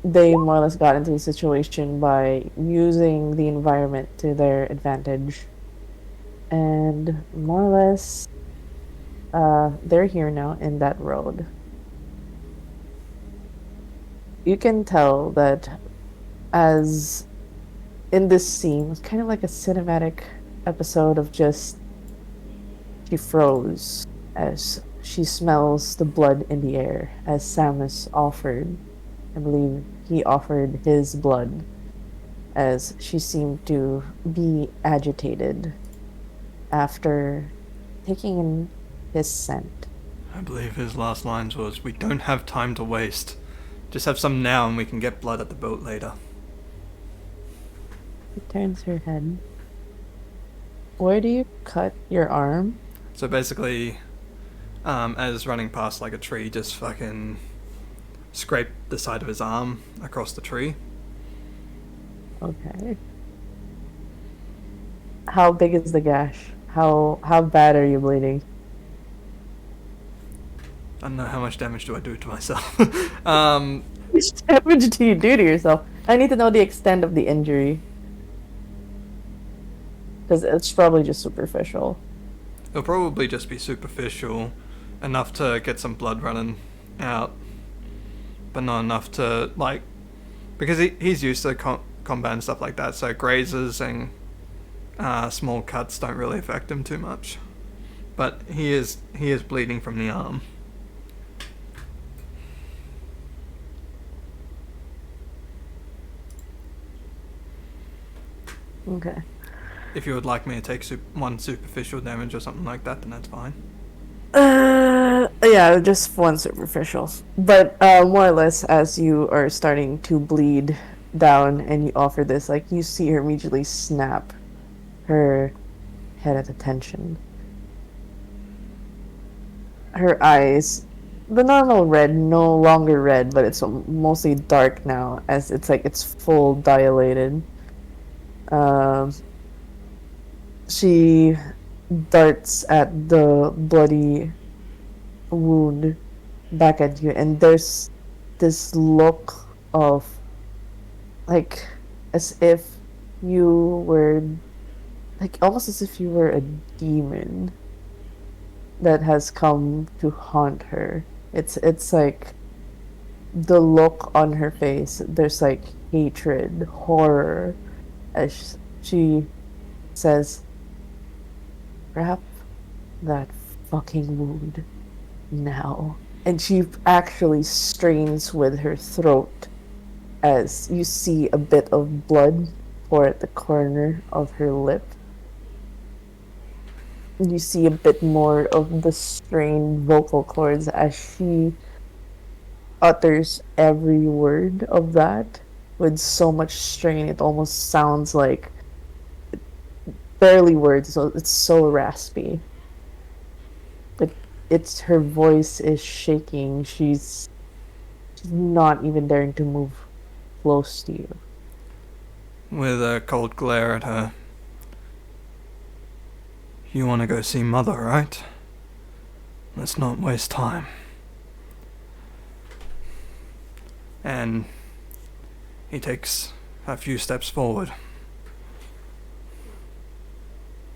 they more or less got into the situation by using the environment to their advantage. And more or less, they're here now in that road. You can tell that as in this scene, it's kind of like a cinematic episode of just she froze as she smells the blood in the air as Samus offered. I believe he offered his blood as she seemed to be agitated after taking in his scent. I believe his last lines was, "We don't have time to waste. Just have some now and we can get blood at the boat later." She turns her head. Where do you cut your arm? So basically, as running past like a tree, just fucking scraped the side of his arm across the tree. Okay. How big is the gash? How bad are you bleeding? I don't know, how much damage do I do to myself? How much damage do you do to yourself? I need to know the extent of the injury. Because it's probably just superficial. It'll probably just be superficial, enough to get some blood running out, but not enough to, like, because he's used to combat and stuff like that, so grazes and small cuts don't really affect him too much. But he is bleeding from the arm. Okay. If you would like me to take one superficial damage or something like that, then that's fine. Yeah, just one superficial. But more or less, as you are starting to bleed down and you offer this, like, you see her immediately snap her head at attention. Her eyes, the normal red, no longer red, but it's mostly dark now, as it's like it's full dilated. She darts at the bloody wound back at you, and there's this look of, like, as if you were, like, almost as if you were a demon that has come to haunt her. It's like the look on her face, there's like hatred, horror, as she says, "Wrap that fucking wound now." And she actually strains with her throat as you see a bit of blood pour at the corner of her lip. You see a bit more of the strained vocal cords as she utters every word of that with so much strain it almost sounds like barely words, so it's so raspy. But it's her voice is shaking. She's not even daring to move close to you. With a cold glare at her. You want to go see Mother, right? Let's not waste time. And he takes a few steps forward.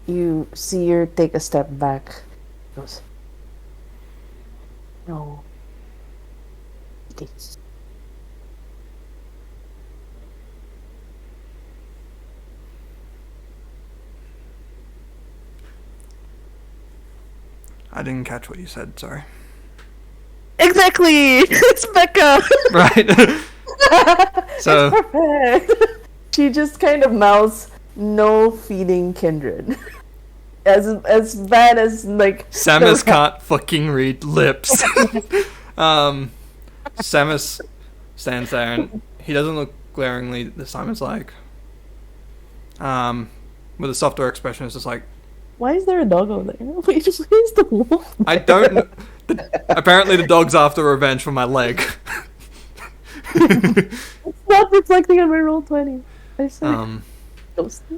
You see her take a step back. Goes, "No, please." I didn't catch what you said, sorry. Exactly! It's Becca! Right. So it's perfect. She just kind of mouths, "No feeding kindred." As bad as, like, Samus can't fucking read lips. Samus stands there and he doesn't look glaringly this time. It's like, with a softer expression, it's just like, why is there a dog over there? Wait, where's the wolf? I don't know. Apparently the dog's after revenge for my leg. It's not reflecting on my roll 20. I said,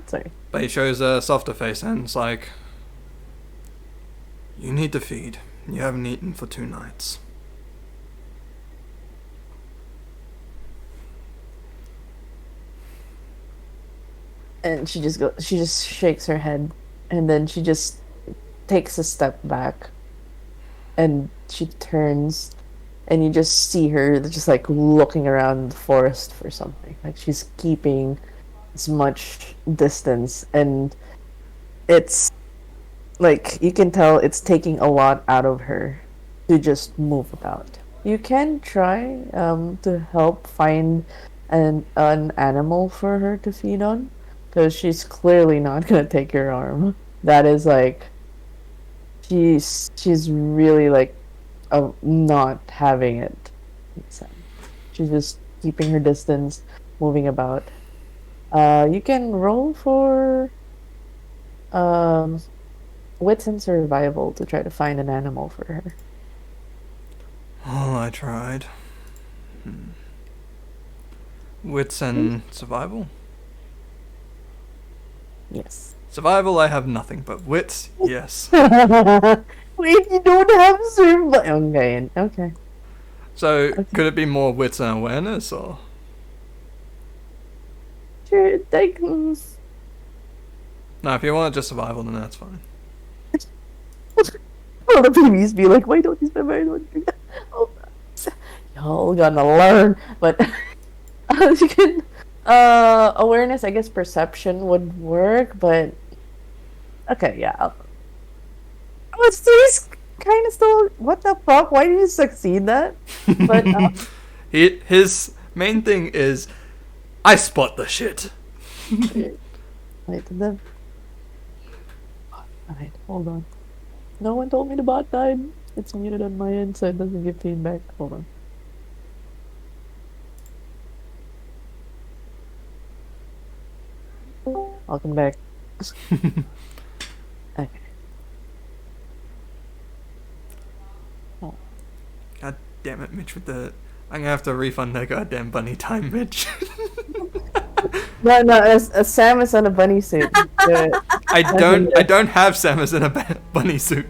sorry. But he shows a softer face and it's like, you need to feed. You haven't eaten for 2 nights. And she just shakes her head, and then she just takes a step back, and she turns, and you just see her just like looking around the forest for something. Like she's keeping as much distance, and it's like you can tell it's taking a lot out of her to just move about. You can try to help find an animal for her to feed on, because she's clearly not gonna take your arm. That is like she's really like not having it. She's just keeping her distance, moving about. You can roll for wits and survival to try to find an animal for her. Oh, I tried. Wits and survival? Yes. Survival, I have nothing, but wits, yes. Wait, you don't have survival. Okay. So, could it be more wits and awareness, or? Sure, like... No, if you want just survival, then that's fine. Well, the babies be like, why don't you spend money on that? Oh, y'all gonna learn. But you can awareness, I guess perception would work, but okay, yeah. But he's kind of still, what the fuck? Why did you succeed that? But his main thing is, I spot the shit. Wait, alright, hold on. No one told me the bot died. It's muted on my end, so it doesn't give feedback. Hold on. I'll come back. Okay. Oh. God damn it, Mitch, with the... I'm gonna have to refund that goddamn bunny time, Mitch. No, Sam is on a bunny suit. I don't have Samus in a bunny suit.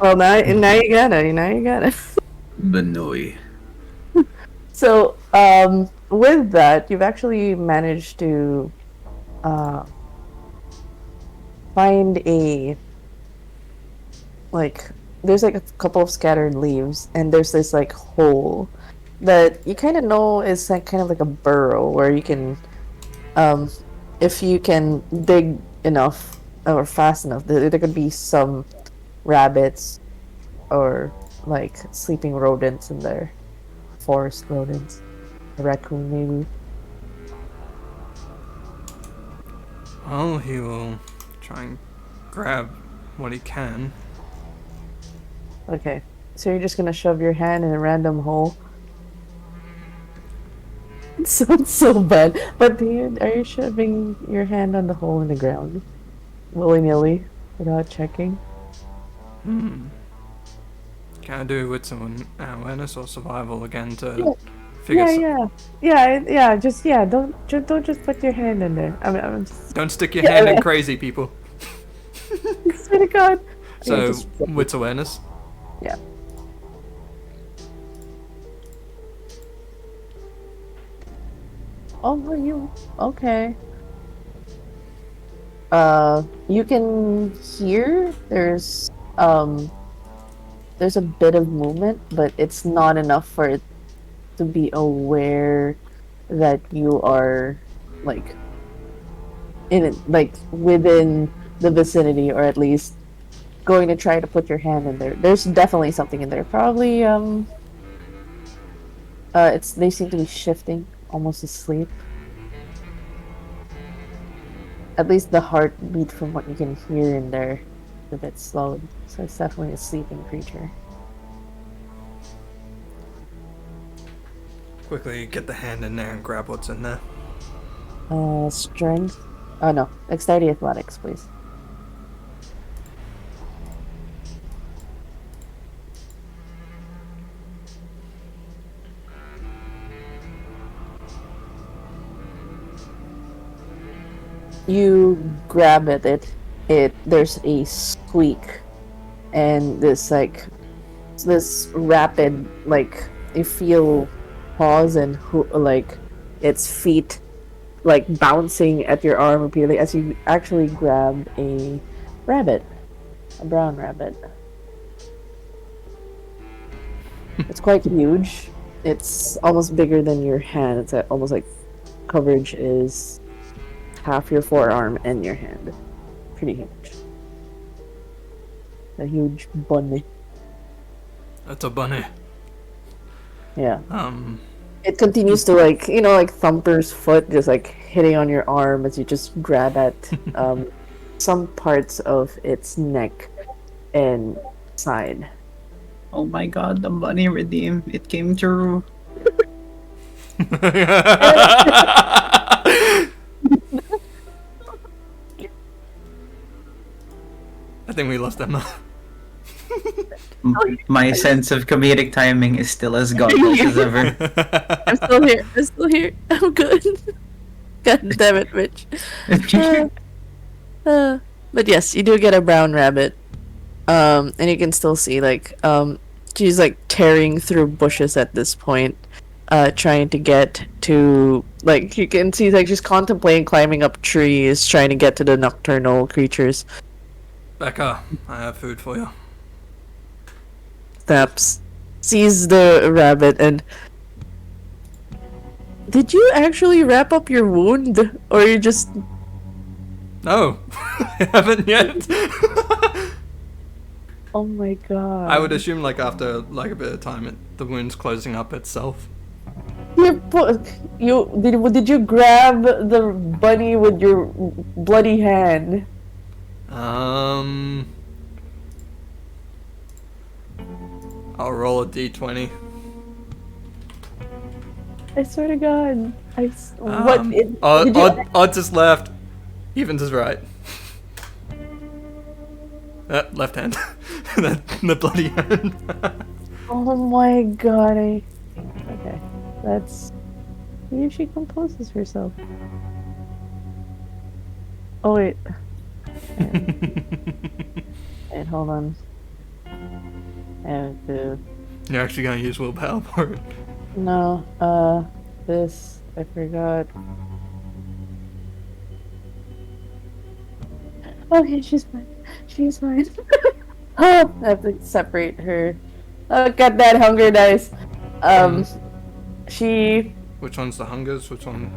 Well, now you gotta. Benoy. So, with that, you've actually managed to find a, like, there's like a couple of scattered leaves, and there's this like hole that you kind of know is like kind of like a burrow where you can, if you can dig enough or fast enough, there could be some rabbits or like sleeping rodents in there, forest rodents, a raccoon maybe. Well, he will try and grab what he can. Okay, so you're just gonna shove your hand in a random hole. It sounds so bad, but are you shoving your hand on the hole in the ground, willy-nilly, without checking? Can I do with some awareness or survival again to figure? Yeah. Don't just put your hand in there. I'm just. Don't stick your hand in crazy people. I swear to God. So, Yeah, wits awareness. Yeah. Oh, are you okay? You can hear there's a bit of movement, but it's not enough for it to be aware that you are like in it, like within the vicinity, or at least going to try to put your hand in there. There's definitely something in there. Probably they seem to be shifting, almost asleep. At least the heartbeat from what you can hear in there is a bit slowed. So it's definitely a sleeping creature. Quickly get the hand in there and grab what's in there. Strength. Oh no, dexterity athletics, please. You grab at it. There's a squeak, and this rapid, like, you feel paws and like its feet like bouncing at your arm repeatedly as you actually grab a rabbit, a brown rabbit. It's quite huge. It's almost bigger than your hand. It's almost like coverage is half your forearm and your hand. Pretty huge. A huge bunny. That's a bunny. Yeah. It continues to like Thumper's foot, just like hitting on your arm as you just grab at some parts of its neck and side. Oh my god, the bunny redeem. It came true. I think we lost Emma. My sense of comedic timing is still as godless as ever. I'm still here. I'm good. God damn it, Mitch. But yes, you do get a brown rabbit. And you can still see she's like tearing through bushes at this point, trying to get to, like, you can see like she's contemplating climbing up trees, trying to get to the nocturnal creatures. Becca, I have food for you. Snaps, sees the rabbit, and did you actually wrap up your wound, or you just? No, I haven't yet. Oh my god! I would assume like after like a bit of time, the wound's closing up itself. Did you grab the bunny with your bloody hand? I'll roll a d20. I swear to God. What? Did you... Odds is left. Evens is right. Left hand. the bloody hand. Oh my God. Okay. That's... See if she composes herself. Oh, wait. And hold on. I have to... You're actually gonna use willpower for it. No, this... I forgot. Okay, she's fine. She's fine. Oh, I have to separate her. Oh, got that hunger dice. She... Which one's the hungers? Which one?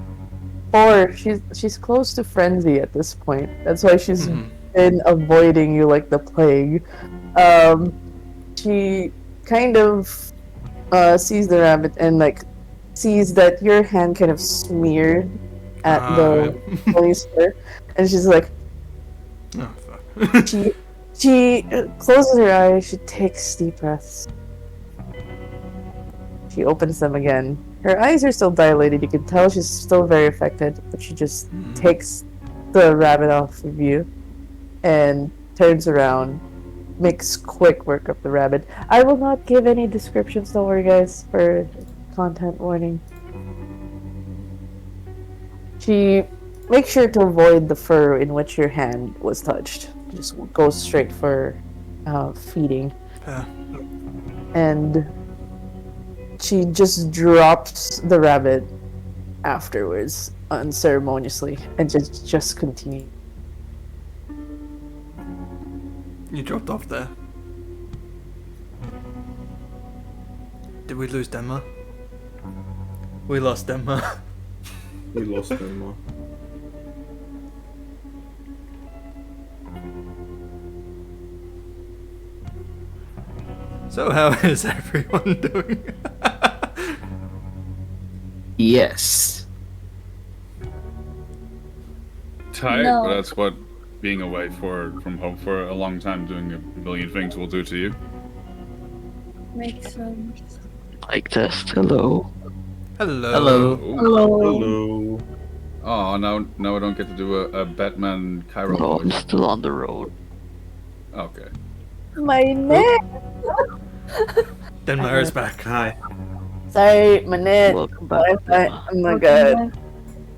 4. She's close to frenzy at this point. That's why she's been avoiding you like the plague. She kind of sees the rabbit and like sees that your hand kind of smeared at the police fur, and she's like, oh fuck. she closes her eyes. She takes deep breaths. She opens them again. Her eyes are still dilated. You can tell she's still very affected, but she just takes the rabbit off of you and turns around, makes quick work of the rabbit. I will not give any descriptions, don't worry guys, for content warning. She makes sure to avoid the fur in which your hand was touched. Just goes straight for feeding. And she just drops the rabbit afterwards, unceremoniously, and just continue. You dropped off there. Did we lose Denma? We lost Denma. We lost them. So how is everyone doing? Yes. Tired, No. but that's what being away from home for a long time doing a million things will do to you. Makes sense. Mic test. Hello. Hello. Hello. Hello. Hello. Oh, now I don't get to do a Batman Cairo No, I'm voice. still on the road. Okay. My neck! Denma is back. Hi. Sorry, my neck. Welcome back. Oh my God.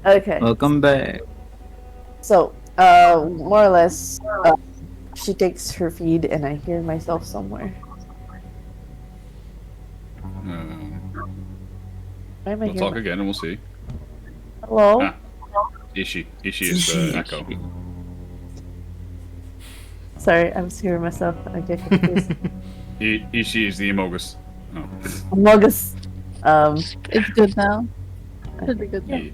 Okay. Welcome back. So, more or less, she takes her feed and I hear myself somewhere. Why am I We'll here? talk again and we'll see. Hello? Ah. Ishi is the echo. Sorry, I'm hearing myself. I get confused. Ishi is the Amogus. Oh. Amogus. It's good now. Should be good now. Yeah.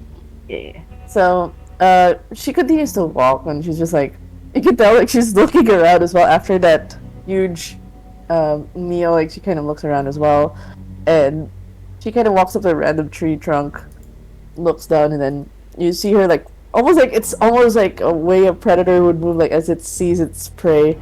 Yeah. So, she continues to walk and she's just like, you can tell like she's looking around as well after that huge meal. Like she kind of looks around as well, and she kind of walks up to a random tree trunk, looks down, and then you see her like it's almost like a way a predator would move, like as it sees its prey,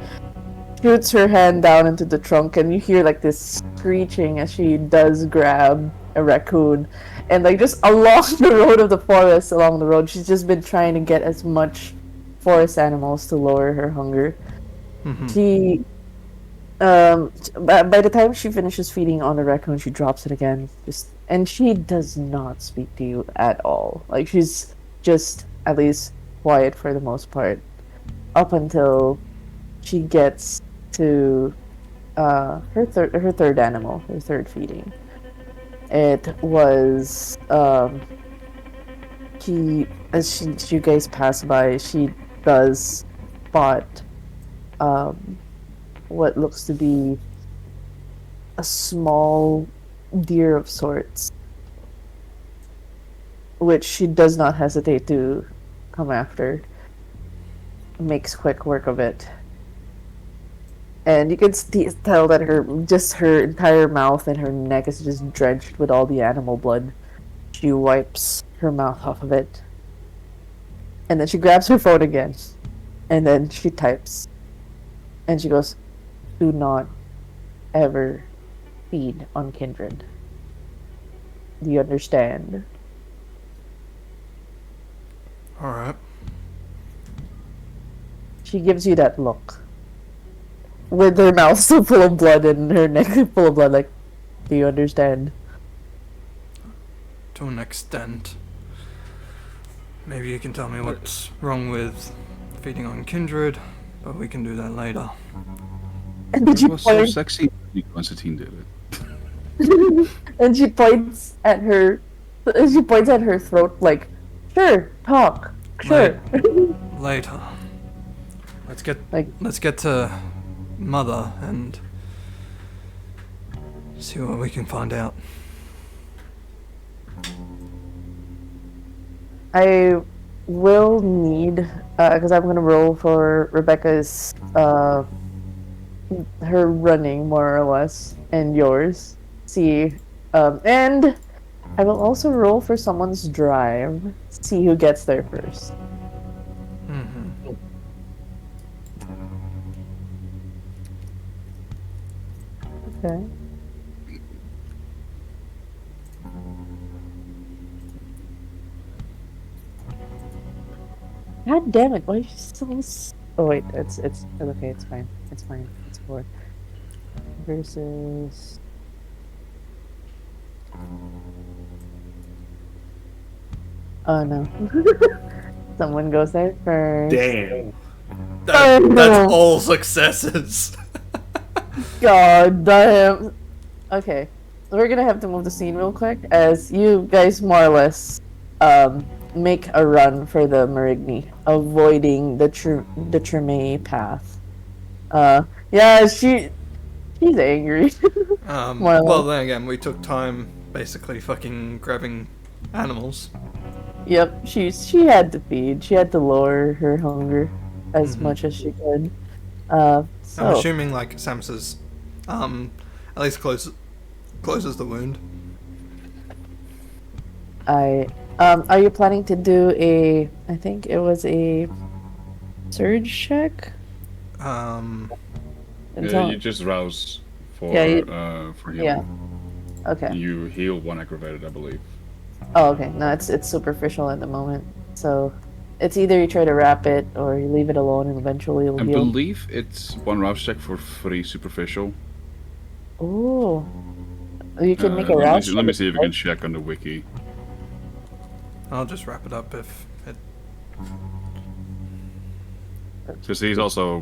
shoots her hand down into the trunk, and you hear like this screeching as she does grab a raccoon. And like just along the road of the forest, along the road, she's just been trying to get as much forest animals to lower her hunger. She, by the time she finishes feeding on the raccoon, she drops it again. And she does not speak to you at all. Like she's just at least quiet for the most part, up until she gets to her third animal, her third feeding. It was as you guys pass by, she does spot what looks to be a small deer of sorts, which she does not hesitate to come after. Makes quick work of it. And you can tell that her entire mouth and her neck is just drenched with all the animal blood. She wipes her mouth off of it. And then she grabs her phone again. And then she types. And she goes, "Do not ever feed on Kindred. Do you understand? Alright. She gives you that look. With her mouth still full of blood and her neck full of blood, like, do you understand? To an extent. Maybe you can tell me what's wrong with feeding on Kindred, but we can do that later. And then It she was so points, sexy when Constantine did it. and she points at her, throat, like, sure, talk, sure. Later. Like- Let's get to Mother and see what we can find out. I will need, because I'm gonna roll for Rebecca's, her running more or less, and yours. See, and I will also roll for someone's drive. See who gets there first. Mm-hmm. Okay. God damn it! Why are you so? Oh wait, it's okay. It's fine. It's fine. It's 4 versus. Oh no! Someone goes there first. Damn. That's all successes. God damn. Okay, we're gonna have to move the scene real quick as you guys more or less make a run for the Marigny, avoiding the Treme path. Yeah, she's angry. More or Well, less. then again, we took time basically fucking grabbing animals. Yep, she had to feed. She had to lower her hunger as much as she could. I'm So assuming like Samus's at least closes the wound. are you planning to do a? I think it was a surge check. Yeah, you just rouse for for healing. Yeah. Okay. You heal 1 aggravated, I believe. Oh, okay. No, it's superficial at the moment. So it's either you try to wrap it or you leave it alone and eventually it'll I heal. believe it's 1 rouse check for 3 superficial. Oh. You can make a let me rouse see- Let me check, see if I right? can check on the wiki. I'll just wrap it up if it. Because he's also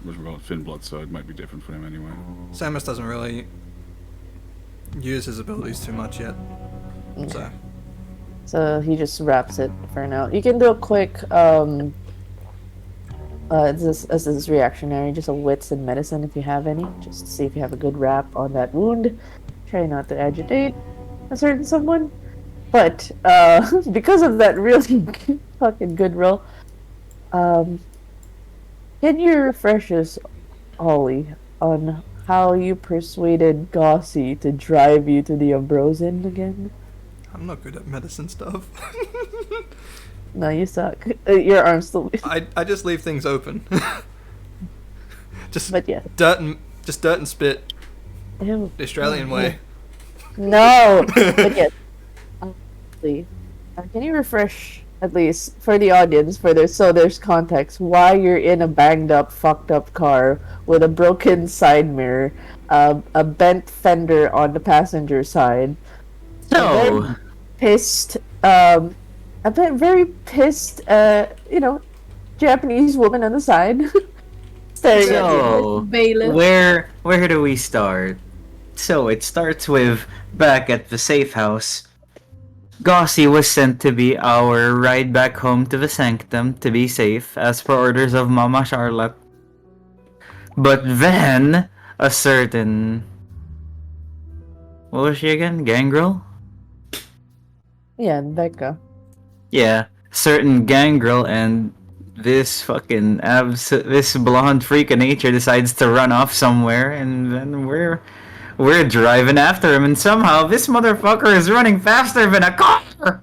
what's it called, Fin Blood, so it might be different for him anyway. Samus doesn't really use his abilities too much yet. So So he just wraps it for now. You can do a quick this is reactionary, just a wits and medicine if you have any, just to see if you have a good wrap on that wound. Try not to agitate a certain someone. But because of that really fucking good roll, can you refresh us, Ollie, on how you persuaded Gossie to drive you to the Ambrosian again? I'm not good at medicine stuff. No, you suck. Your arm's still. I just leave things open. just But yeah. dirt and spit. Ew. The Australian way. No. But yes. Please. Can you refresh, at least for the audience, so there's context, why you're in a banged up, fucked up car with a broken side mirror, a bent fender on the passenger side, So, pissed, a bit very pissed, Japanese woman on the side, staring at you. so Bailiff. where do we start? So it starts with back at the safe house. Gossie was sent to be our ride back home to the sanctum to be safe, as per orders of Mama Charlotte. But then, a certain... What was she again? Gangrel? Yeah, Becca. Yeah, certain gangrel and this fucking this blonde freak of nature decides to run off somewhere, and then we're driving after him, and somehow this motherfucker is running faster than a car.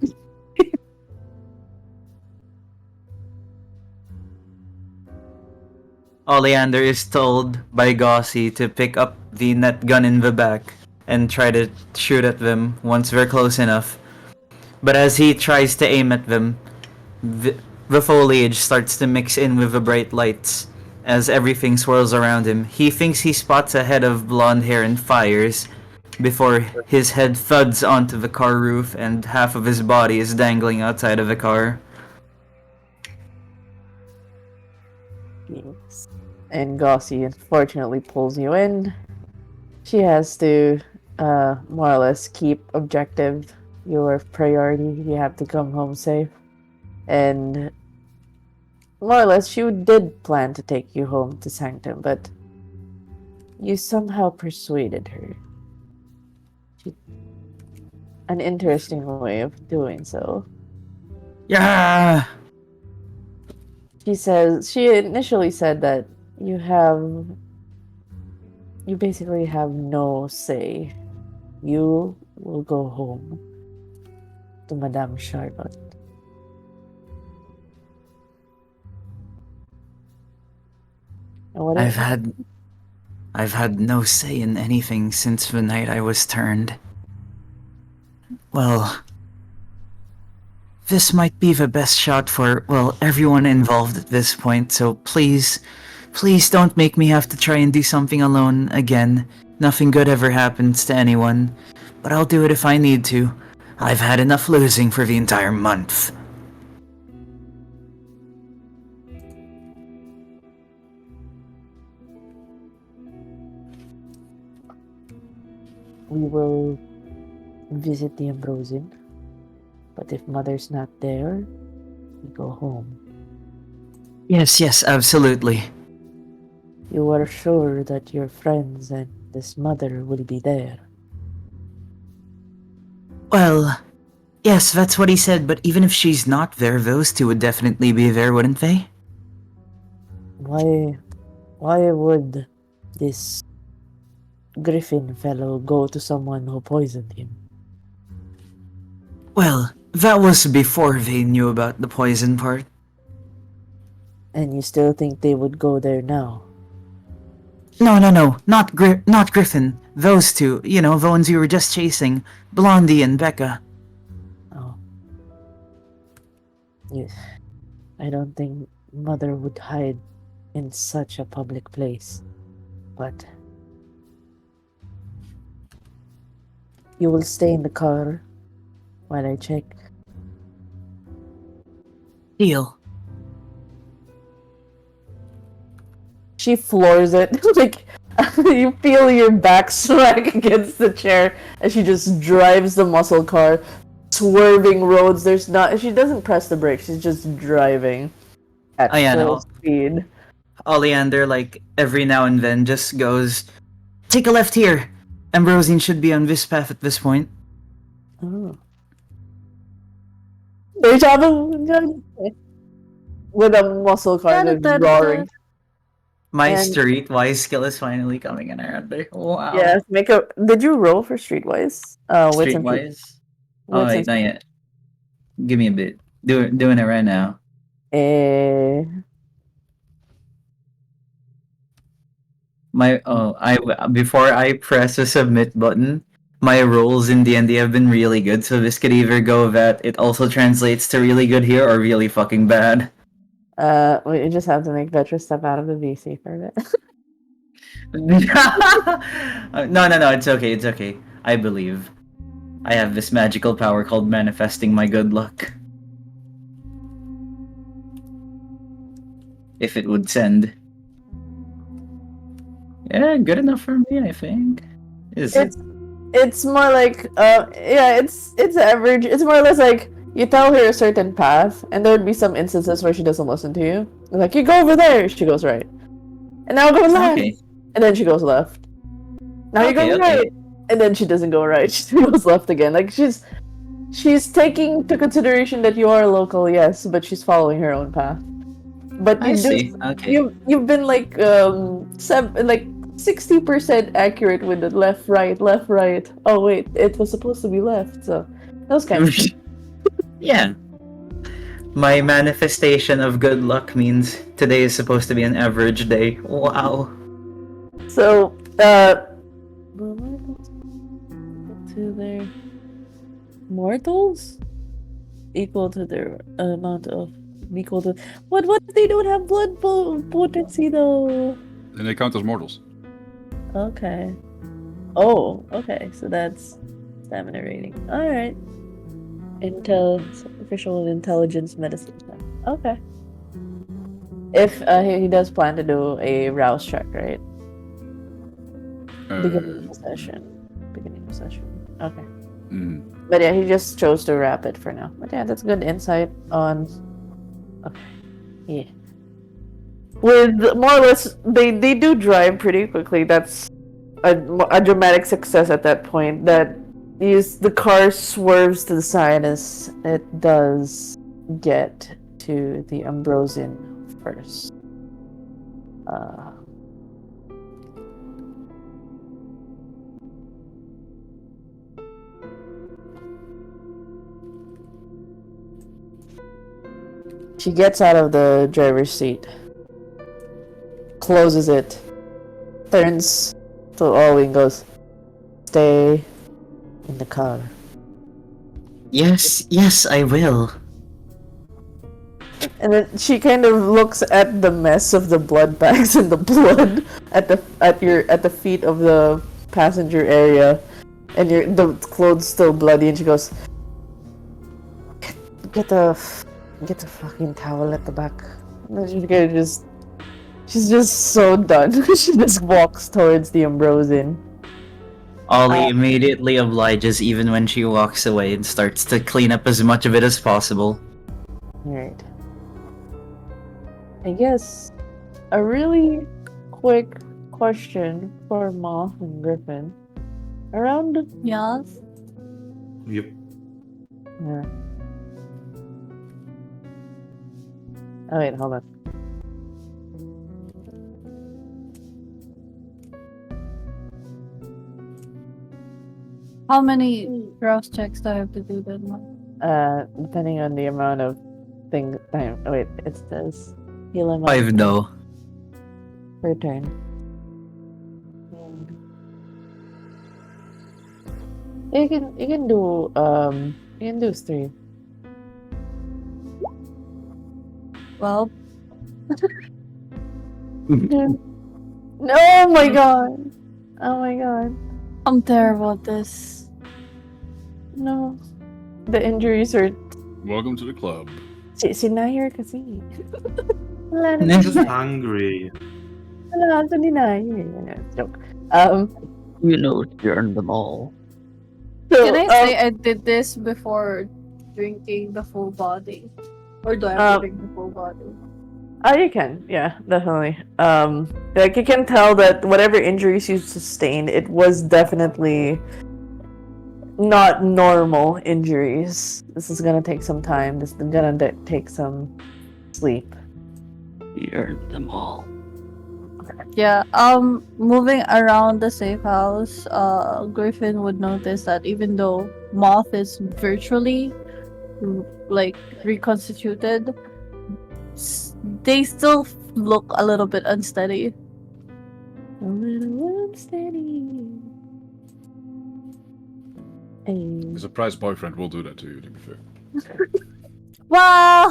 Oleander is told by Gossi to pick up the net gun in the back and try to shoot at them once they're close enough. But as he tries to aim at them, the foliage starts to mix in with the bright lights as everything swirls around him. He thinks he spots a head of blonde hair and fires before his head thuds onto the car roof and half of his body is dangling outside of the car. Yes. And Gossi unfortunately pulls you in. She has to more or less keep objective your priority. You have to come home safe. And more or less, she did plan to take you home to Sanctum, but you somehow persuaded her. An interesting way of doing so. Yeah! She initially said that you basically have no say. You will go home to Madame Charlotte. And what I've had no say in anything since the night I was turned. Well, this might be the best shot for, well, everyone involved at this point, so please don't make me have to try and do something alone again. Nothing good ever happens to anyone, but I'll do it if I need to. I've had enough losing for the entire month. we will visit the Ambrosian, but if Mother's not there, we go home. Yes, absolutely. You are sure that your friends and this mother will be there? Well, yes, that's what he said, but even if she's not there, those two would definitely be there, wouldn't they? Why would this Griffin fellow go to someone who poisoned him? Well, that was before they knew about the poison part. And you still think they would go there now? No, not Griffin. Those two, the ones you were just chasing, Blondie and Becca. Oh. Yes. I don't think Mother would hide in such a public place. But you will stay in the car while I check. Deal. She floors it. Like, you feel your back smack against the chair as she just drives the muscle car, swerving roads. She doesn't press the brakes, she's just driving at full speed. Oleander, every now and then, just goes, "Take a left here." Ambrosian should be on this path at this point. Oh. With a muscle car that's roaring. My streetwise skill is finally coming in handy. Wow. Yes, did you roll for streetwise? Streetwise? Oh, wait, not yet. Give me a bit. Doing it right now. Before I press the submit button, my rolls in D&D have been really good, so this could either go that it also translates to really good here or really fucking bad. You just have to make Vetra step out of the VC for a bit. No, it's okay. I believe. I have this magical power called manifesting my good luck. If it would send. Yeah, good enough for me, I think. It's more like, it's average. It's more or less like, you tell her a certain path, and there would be some instances where she doesn't listen to you. It's like, you go over there, she goes right. And now go left, and then she goes left. Now you go right, and then she doesn't go right, she goes left again. Like, she's taking into consideration that you are local, yes, but she's following her own path. But you've been 60% accurate with the left, right. Oh wait, it was supposed to be left, so that was kind of Yeah. My manifestation of good luck means today is supposed to be an average day. Wow. So, to their mortals equal to their amount of equal to what if they don't have blood potency though? And they count as mortals. Okay. Oh, okay. So that's stamina rating. All right. Official intelligence medicine. Okay. If he does plan to do a rouse check, right? Beginning of session. Okay. But yeah, he just chose to wrap it for now. But yeah, that's good insight on. Okay. Yeah. With more or less, they do drive pretty quickly. That's a dramatic success at that point. That the car swerves to the side as it does get to the Ambrosian first. She gets out of the driver's seat, closes it, turns to Ollie and goes, "Stay in the car." Yes, I will. And then she kind of looks at the mess of the blood bags and the blood at the feet of the passenger area, and the clothes still bloody, and she goes, Get the fucking towel at the back." And then she's just so done. She just walks towards the Ambrosian. Ollie immediately obliges even when she walks away and starts to clean up as much of it as possible. Alright. I guess a really quick question for Moth and Griffin. Around Yes. Yep. yeah. Oh wait, hold on. How many rouse checks do I have to do then? Depending on the amount of thing time. Oh wait, it says heal him up 5 though. per turn. You can do 3. Well, No, oh my god. Oh my god. I'm terrible at this. No. The injuries are Welcome to the club. si Nair kasi. Wala I'm na just hungry. wala sa ni Nair. Joke. You know, you earned them all. So, Can I say I did this before drinking the full body? Or do I have to drink the full body? you can, yeah, definitely. Like you can tell that whatever injuries you sustained, it was definitely not normal injuries. This is gonna take some time. This is gonna take some sleep. You earned them all. Yeah, moving around the safe house, Griffin would notice that even though Moth is virtually like reconstituted, they still look a little bit unsteady. A little unsteady. A surprise boyfriend will do that to you, to be fair. Well,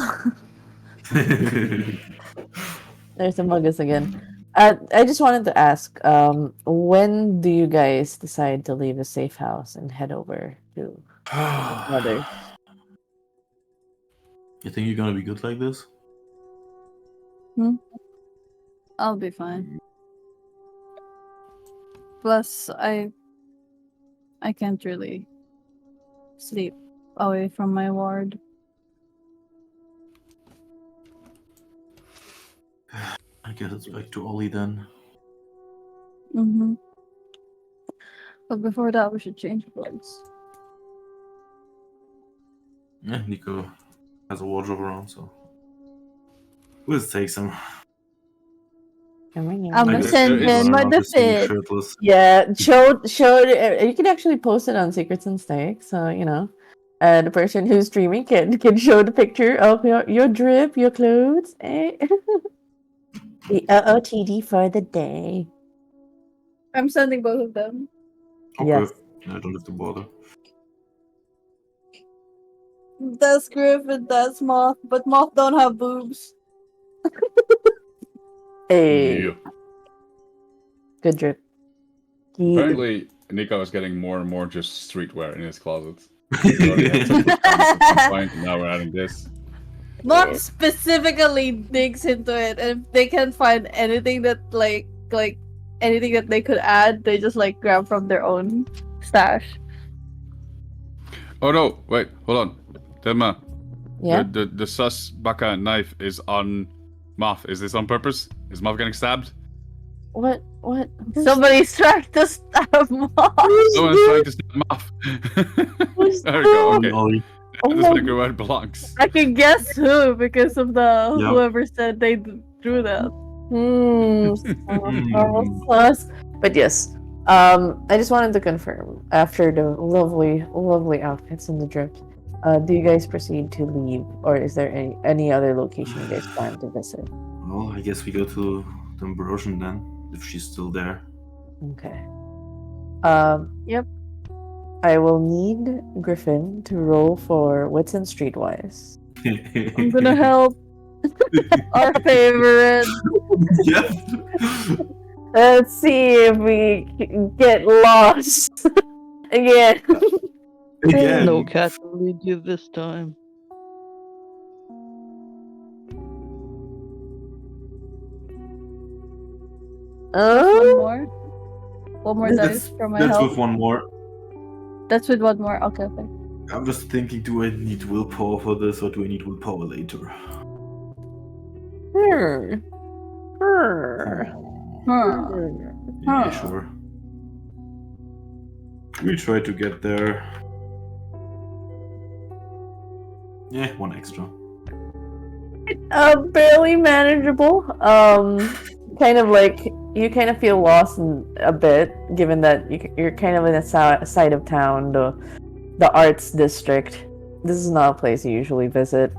There's the Muggus again. I just wanted to ask, when do you guys decide to leave the safe house and head over to Mother? You think you're gonna be good like this? I'll be fine. Plus, I can't really sleep away from my ward. I guess it's back to Ollie then. Mm-hmm. But before that, we should change clothes. Yeah, Nico has a wardrobe around, so we'll just take some. I'm I gonna guess send there is in my around this thing defeat. shirtless. Yeah, showed. You can actually post it on Secrets and Stakes, so you know. the person who's streaming can show the picture of your drip, your clothes, eh? The OOTD for the day. I'm sending both of them. Okay. Yes. I don't have to bother. That's Griffin, that's Moth, but Moth don't have boobs. Hey, Yeah. good drip. Apparently, Nico is getting more and more just streetwear in his closet. We already had some at some point, and now we're adding this. Moth specifically digs into it, and if they can find anything that like anything that they could add, they just like grab from their own stash. Oh no! Wait, hold on. Demma, Yeah. the sus baka knife is on Moth. Is this on purpose? Is Moth getting stabbed? What? Somebody's trying to stab Moth. Someone's trying to stab Moth. There we go. Okay, Ollie. Oh this my- is where it belongs. I can guess who because of the Yeah. whoever said they drew that. Sus. But yes, I just wanted to confirm after the lovely outfits and the drip. Do you guys proceed to leave, or is there any other location you guys plan to visit? Well, I guess we go to the Ambrosian then, if she's still there. Okay. Yep. I will need Griffin to roll for wits and streetwise. I'm gonna help our favorite. Yep. Let's see if we can get lost again. Again. No cat will lead you this time. One more That's- dice for my That's help. with one more. That's with one more. Okay. I'm just thinking, do I need willpower for this, or do I need willpower later? Hmm. Yeah, sure. We try to get there. Yeah, one extra. Barely manageable. Kind of like you kind of feel lost a bit, given that you're kind of in a side of town, the arts district. This is not a place you usually visit.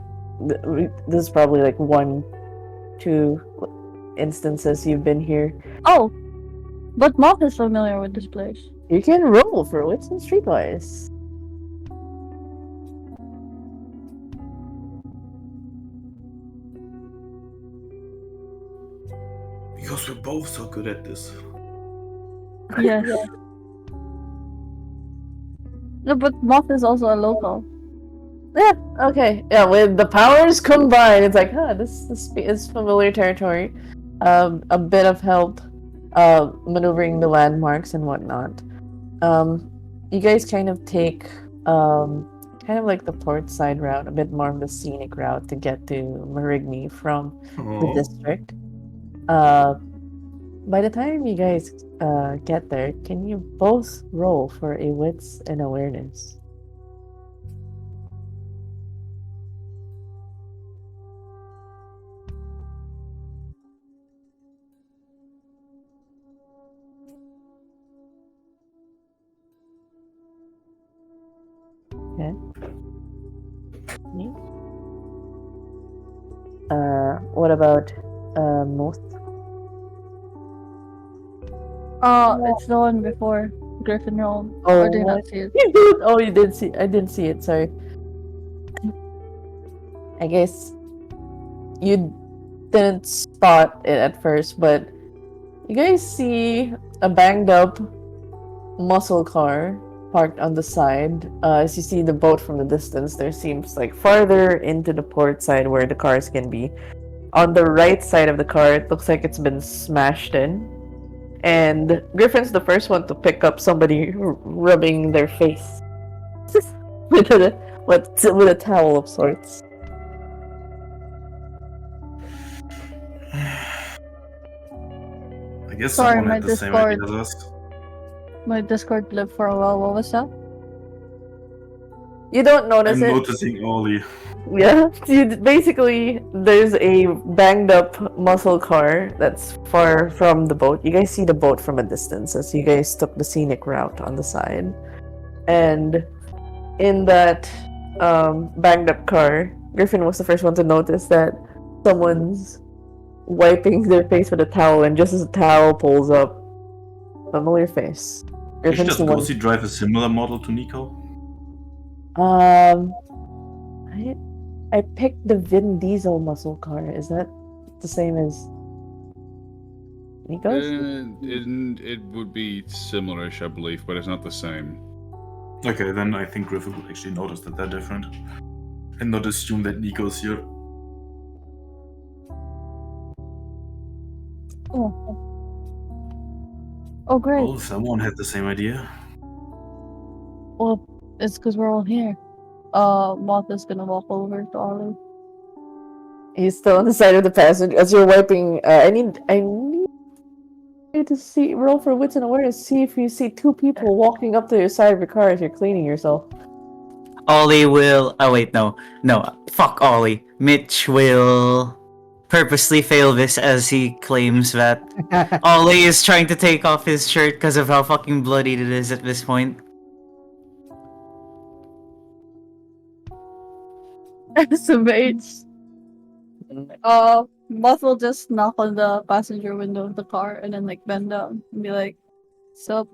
This is probably like 1-2 instances you've been here. Oh, but Moth is familiar with this place. You can roll for wits and streetwise. Because we're both so good at this. Yes. No, but Moth is also a local. Yeah. Okay. Yeah. With the powers combined, it's like, this is familiar territory. A bit of help, maneuvering the landmarks and whatnot. You guys kind of take, kind of like the port side route, a bit more of the scenic route to get to Marigny from the district. By the time you guys get there, can you both roll for a wits and awareness? Okay. What about most? It's the one before Griffin rolled. Oh, Or did you what? not see it? You did. Oh, you did see. I didn't see it. Sorry. I guess you didn't spot it at first, but you guys see a banged up muscle car parked on the side. As you see the boat from the distance, there seems like farther into the port side where the cars can be. On the right side of the car, it looks like it's been smashed in. And Griffin's the first one to pick up somebody rubbing their face with a towel of sorts. I guess Sorry, someone my had the same Discord. idea as us. My Discord lived for a while. What was that? You don't notice I'm it. noticing Ollie. Yeah, basically, there's a banged up muscle car that's far from the boat. You guys see the boat from a distance as you guys took the scenic route on the side. And in that banged up car, Griffin was the first one to notice that someone's wiping their face with a towel, and just as the towel pulls up, familiar face. Griffin's Does the one. Gosi drive a similar model to Nico? I picked the Vin Diesel muscle car. Is that the same as Nico's? It would be similar-ish, I believe, but it's not the same. Okay, then I think Griffin would actually notice that they're different. And not assume that Nico's here. Oh, great. Well, someone had the same idea. Well, it's because we're all here. Moth is gonna walk over to Olive. He's still on the side of the passenger as you're wiping. I need you to see roll for wits and awareness. See if you see two people walking up to your side of your car as you're cleaning yourself. Ollie will. Oh wait, no. Fuck Ollie. Mitch will purposely fail this as he claims that Ollie is trying to take off his shirt because of how fucking bloodied it is at this point. SMH. Moth will just knock on the passenger window of the car and then like bend down and be like, "Sup?"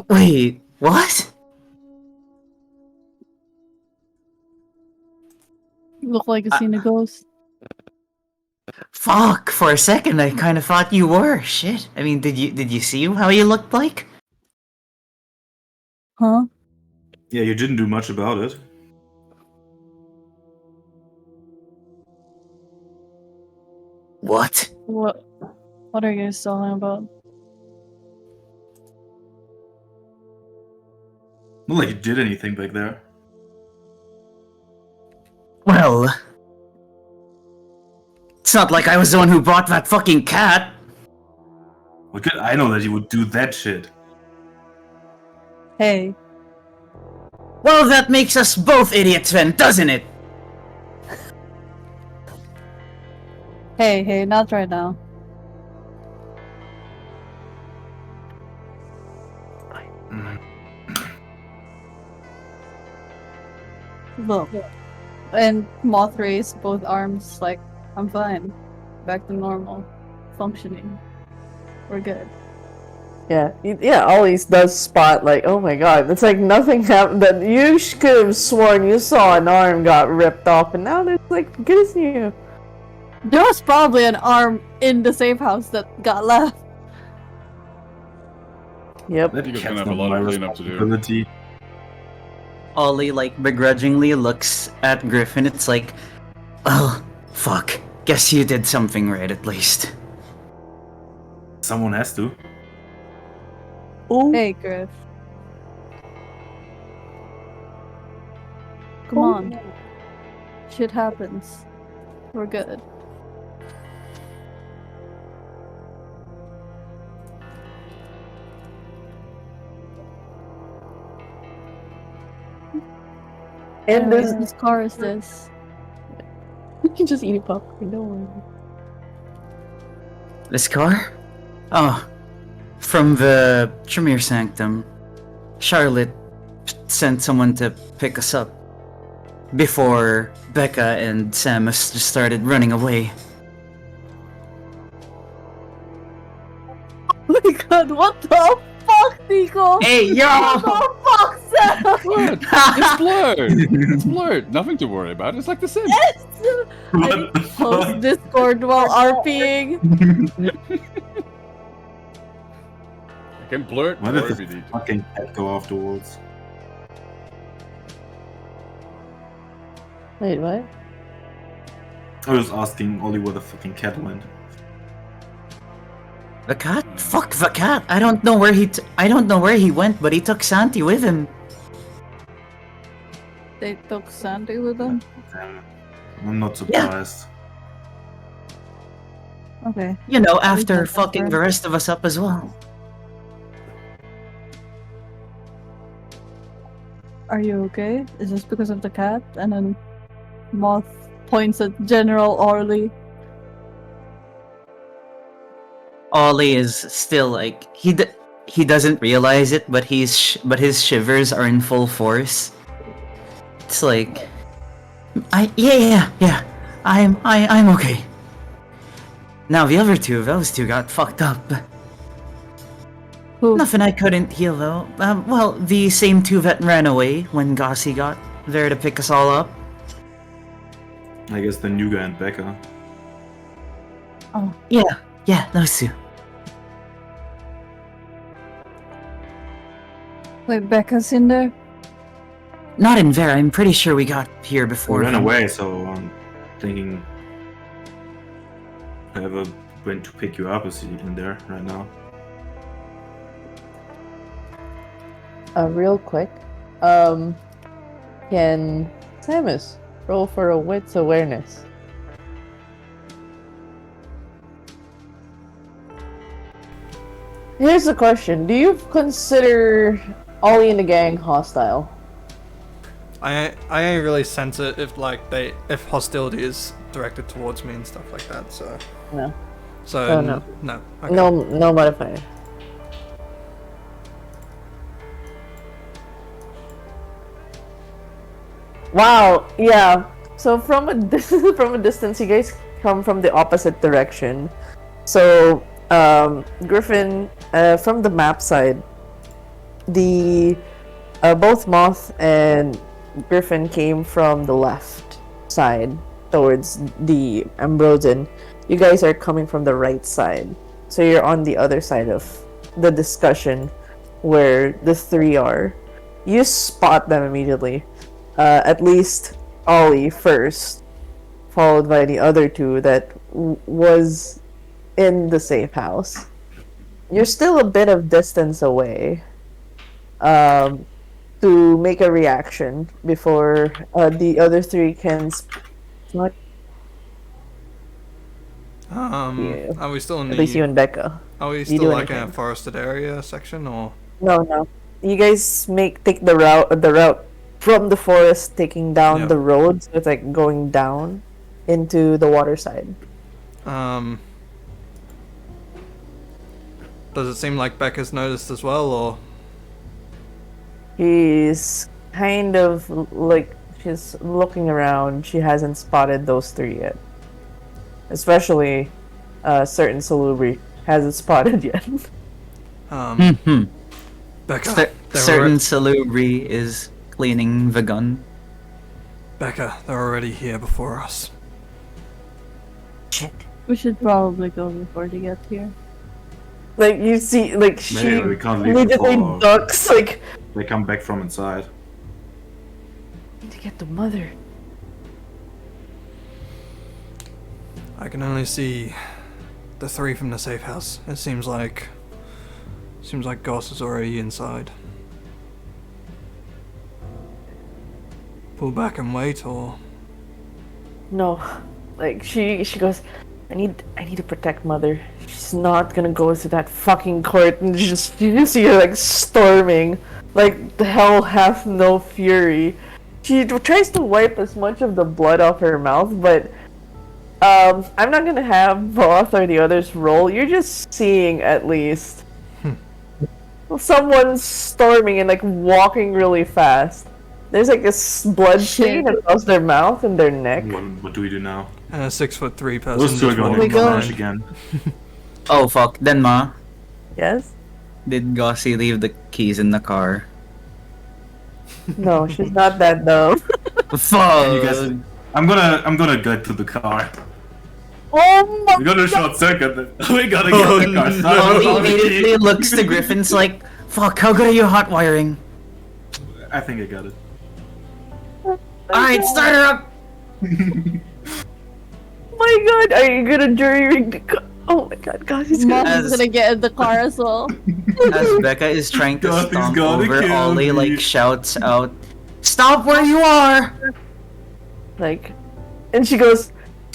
Wait, what? Look like a seen a ghost. Fuck! For a second, I kind of thought you were. Shit. I mean, did you see how you looked like? Huh? Yeah, you didn't do much about it. What? What are you guys talking about? Not like you did anything back there. Well, it's not like I was the one who brought that fucking cat. What did I know that you would do that shit? Hey. Well, that makes us both idiots then, doesn't it? Hey, not right now. Look. And Moth raised both arms like, I'm fine. Back to normal. Functioning. We're good. Yeah, Ollie's does spot like, oh my god, it's like nothing happened. That you could have sworn you saw an arm got ripped off, and now there's like, good as new. There was probably an arm in the safe house that got left. Yep. That You cat's can have a not lot my of cleanup to do. responsibility. Ollie, like, begrudgingly looks at Griffin. It's like, well, fuck. Guess you did something right, at least. Someone has to. Ooh. Hey, Griff. Come on. Shit happens. We're good. And Anyways, this whose car is this? you can just eat popcorn, don't worry. This car? Oh, from the Tremere Sanctum. Charlotte sent someone to pick us up before Becca and Samus just started running away. Oh my god, what the fuck, Nico? Hey, yo! What the fuck, Sam? What? It's blurred. It's blurred. Nothing to worry about. It's like the Sims. What the Post fuck? Discord while RPing. I can blur it Why did wherever you the need to. fucking cat go afterwards? Wait, what? I was asking Ollie where the fucking cat went. The cat? Fuck the cat! I don't know where he went, but he took Santi with him. They took Sandy with them? Damn. I'm not surprised. Okay. You know, not after that fucking the bad. rest of us up as well. Are you okay? Is this because of the cat? And then Moth points at General Orly. Ollie is still like he doesn't realize it, but his shivers are in full force. It's like, yeah. I'm okay. Now those two got fucked up. Who? Nothing I couldn't heal though. Well, the same two that ran away when Gossi got there to pick us all up. I guess the Nuga and Becca. Oh, Yeah, those two. wait, Becca's in there? Not in there. I'm pretty sure we got here We before. ran them. away, so I'm thinking whoever went to pick you up is in there right now. Real quick, can Samus roll for a wits awareness? Here's the question: do you consider Ollie and the gang hostile? I ain't really sense it if if hostility is directed towards me and stuff like that. So No. So Oh, no. no. Okay. No modifier. Wow, yeah. So from a from a distance, you guys come from the opposite direction. So Griffin, from the map side, the both Moth and Griffin came from the left side towards the Ambrosen. You guys are coming from the right side, so you're on the other side of the discussion where the three are. You spot them immediately. At least Ollie first, followed by the other two that was in the safe house. You're still a bit of distance away to make a reaction before the other three can. What? Yeah. Are we still in At least you the? and Becca. Are we You still do like in a anything. forested area section or? No. You guys take the route from the forest, taking down Yeah. the road. So it's like going down into the water side. Does it seem like Becca's noticed as well, or? She's kind of like she's looking around. She hasn't spotted those three yet. Especially certain Salubri hasn't spotted yet. Becca, Certain Salubri is cleaning the gun. Becca, they're already here before us. Shit. We should probably go before they get here. Like you see, like she Maybe we can't leave immediately before ducks. Like they come back from inside. need to get the mother. I can only see the three from the safe house. It seems like Goss is already inside. Pull back and wait, or No, like she goes. I need to protect mother. She's not gonna go to that fucking court and you just see her like storming, like the hell hath no fury. She tries to wipe as much of the blood off her mouth, but I'm not gonna have Both or the others roll. You're just seeing at least someone storming and like walking really fast. There's like a blood stain across their mouth and their neck. What do we do now? and a 6'3" person. Those two are just going walking to go. crash behind. again. Oh fuck, Denma. Yes? Did Gossi leave the keys in the car? No, she's not that dumb. Fuck! You guys, I'm gonna get to the car. Oh my We're gonna short circuit it. We gotta Oh, get the car no. started. Ollie immediately looks to Griffin's like, fuck, how good are you hot wiring? I think I got it. Alright, start her up! Oh my god, are you gonna jury rig the car? Oh my god, God, he's Mom gonna. is gonna get in the car as well. As Becca is trying to God, he's stomp gonna over, kill Ollie me. like shouts out, "Stop where you are!" Like, and she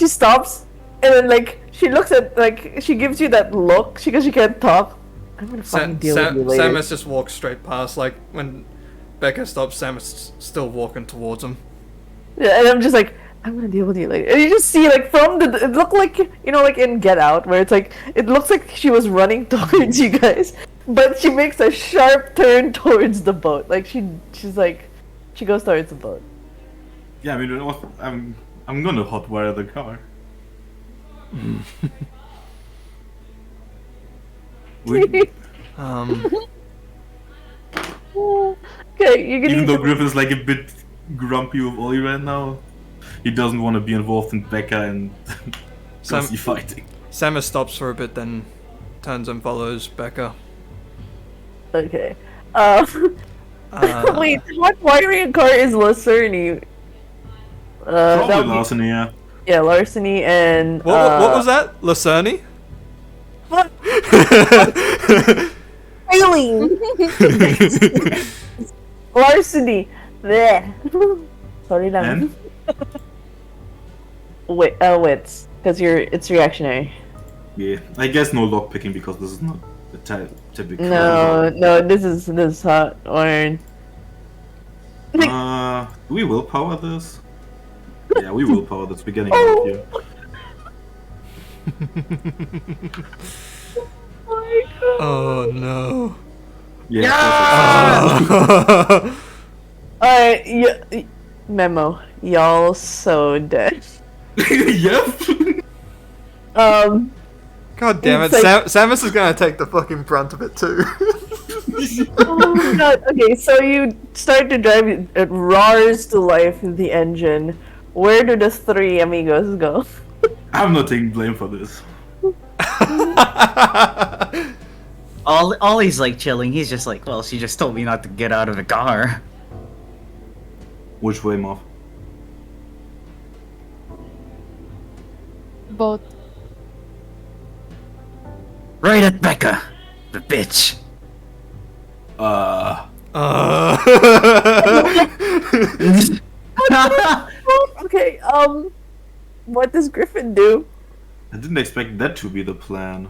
stops, and then like, she looks at, like, she gives you that look, she goes, she can't talk. I'm gonna fucking deal with you later. Samus just walks straight past. Like when Becca stops, Samus still walking towards him. Yeah, and I'm just like, I'm gonna deal with you later. And you just see, like, from the, it looked like, you know, like in Get Out, where it's like, it looks like she was running towards you guys. but she makes a sharp turn towards the boat. Like she's like, she goes towards the boat. Yeah, I mean, I'm gonna hotwire the car. We, Okay, you're gonna even need though to- Griffin's like a bit grumpy with Ollie right now, he doesn't want to be involved in Becca and Gussie fighting. Samus stops for a bit, then turns and follows Becca. Okay. Uh, Wait, what wiring a car is Lacerni? Probably that would be- larceny, yeah. Yeah, larceny and what was that? Lacerni? Failing. Larceny. Bleh. Sorry, lang. And? Wait, wits, because it's reactionary. Yeah, I guess no lockpicking because this is not the typical. No, this is hot iron. Do we willpower this? Yeah, we willpower this. We're getting out of here. Oh my god. Oh no. Yeah. Alright, memo. Y'all so dead. Yep. God damn it, It's like- Samus is gonna take the fucking brunt of it too. Oh my god. Okay, so you start to drive, it roars to life in the engine. Where do the three amigos go? I'm not taking blame for this. Ollie's like chilling. He's just like, well, she just told me not to get out of the car. Which way, Moff? Both. Right at Becca, the bitch. Okay, what does Griffin do? I didn't expect that to be the plan.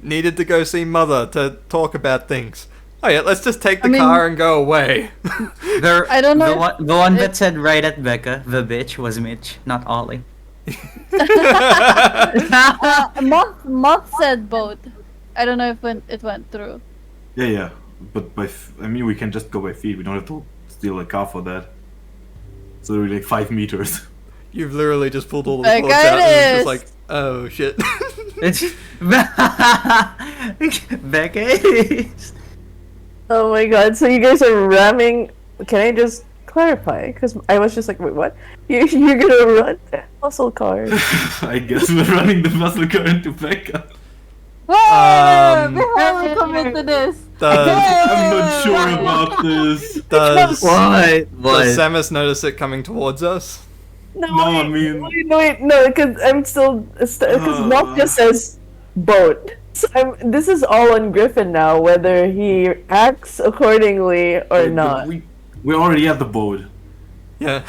Needed to go see Mother to talk about things. Oh yeah, let's just take the I mean- car and go away. I don't know The one that said right at Becca, the bitch, was Mitch, not Ollie. Moth said both. I don't know if it went through. Yeah. But I mean, we can just go by feet. We don't have to steal a car for that. So we're like 5 meters. You've literally just pulled all the Like cords out and it's it just like, oh shit. It's Becca is. Oh my god, so you guys are ramming. Can I just clarify? Because I was just like, wait, what? You're gonna run the muscle car? I guess we're running the muscle car into Becca. Before we commit to this. I'm not sure about this. Does What? does Samus notice it coming towards us? No, I mean- no, because I'm still because Moth just says boat. So this is all on Griffin now, whether he acts accordingly or not. We're already at the boat. Yeah.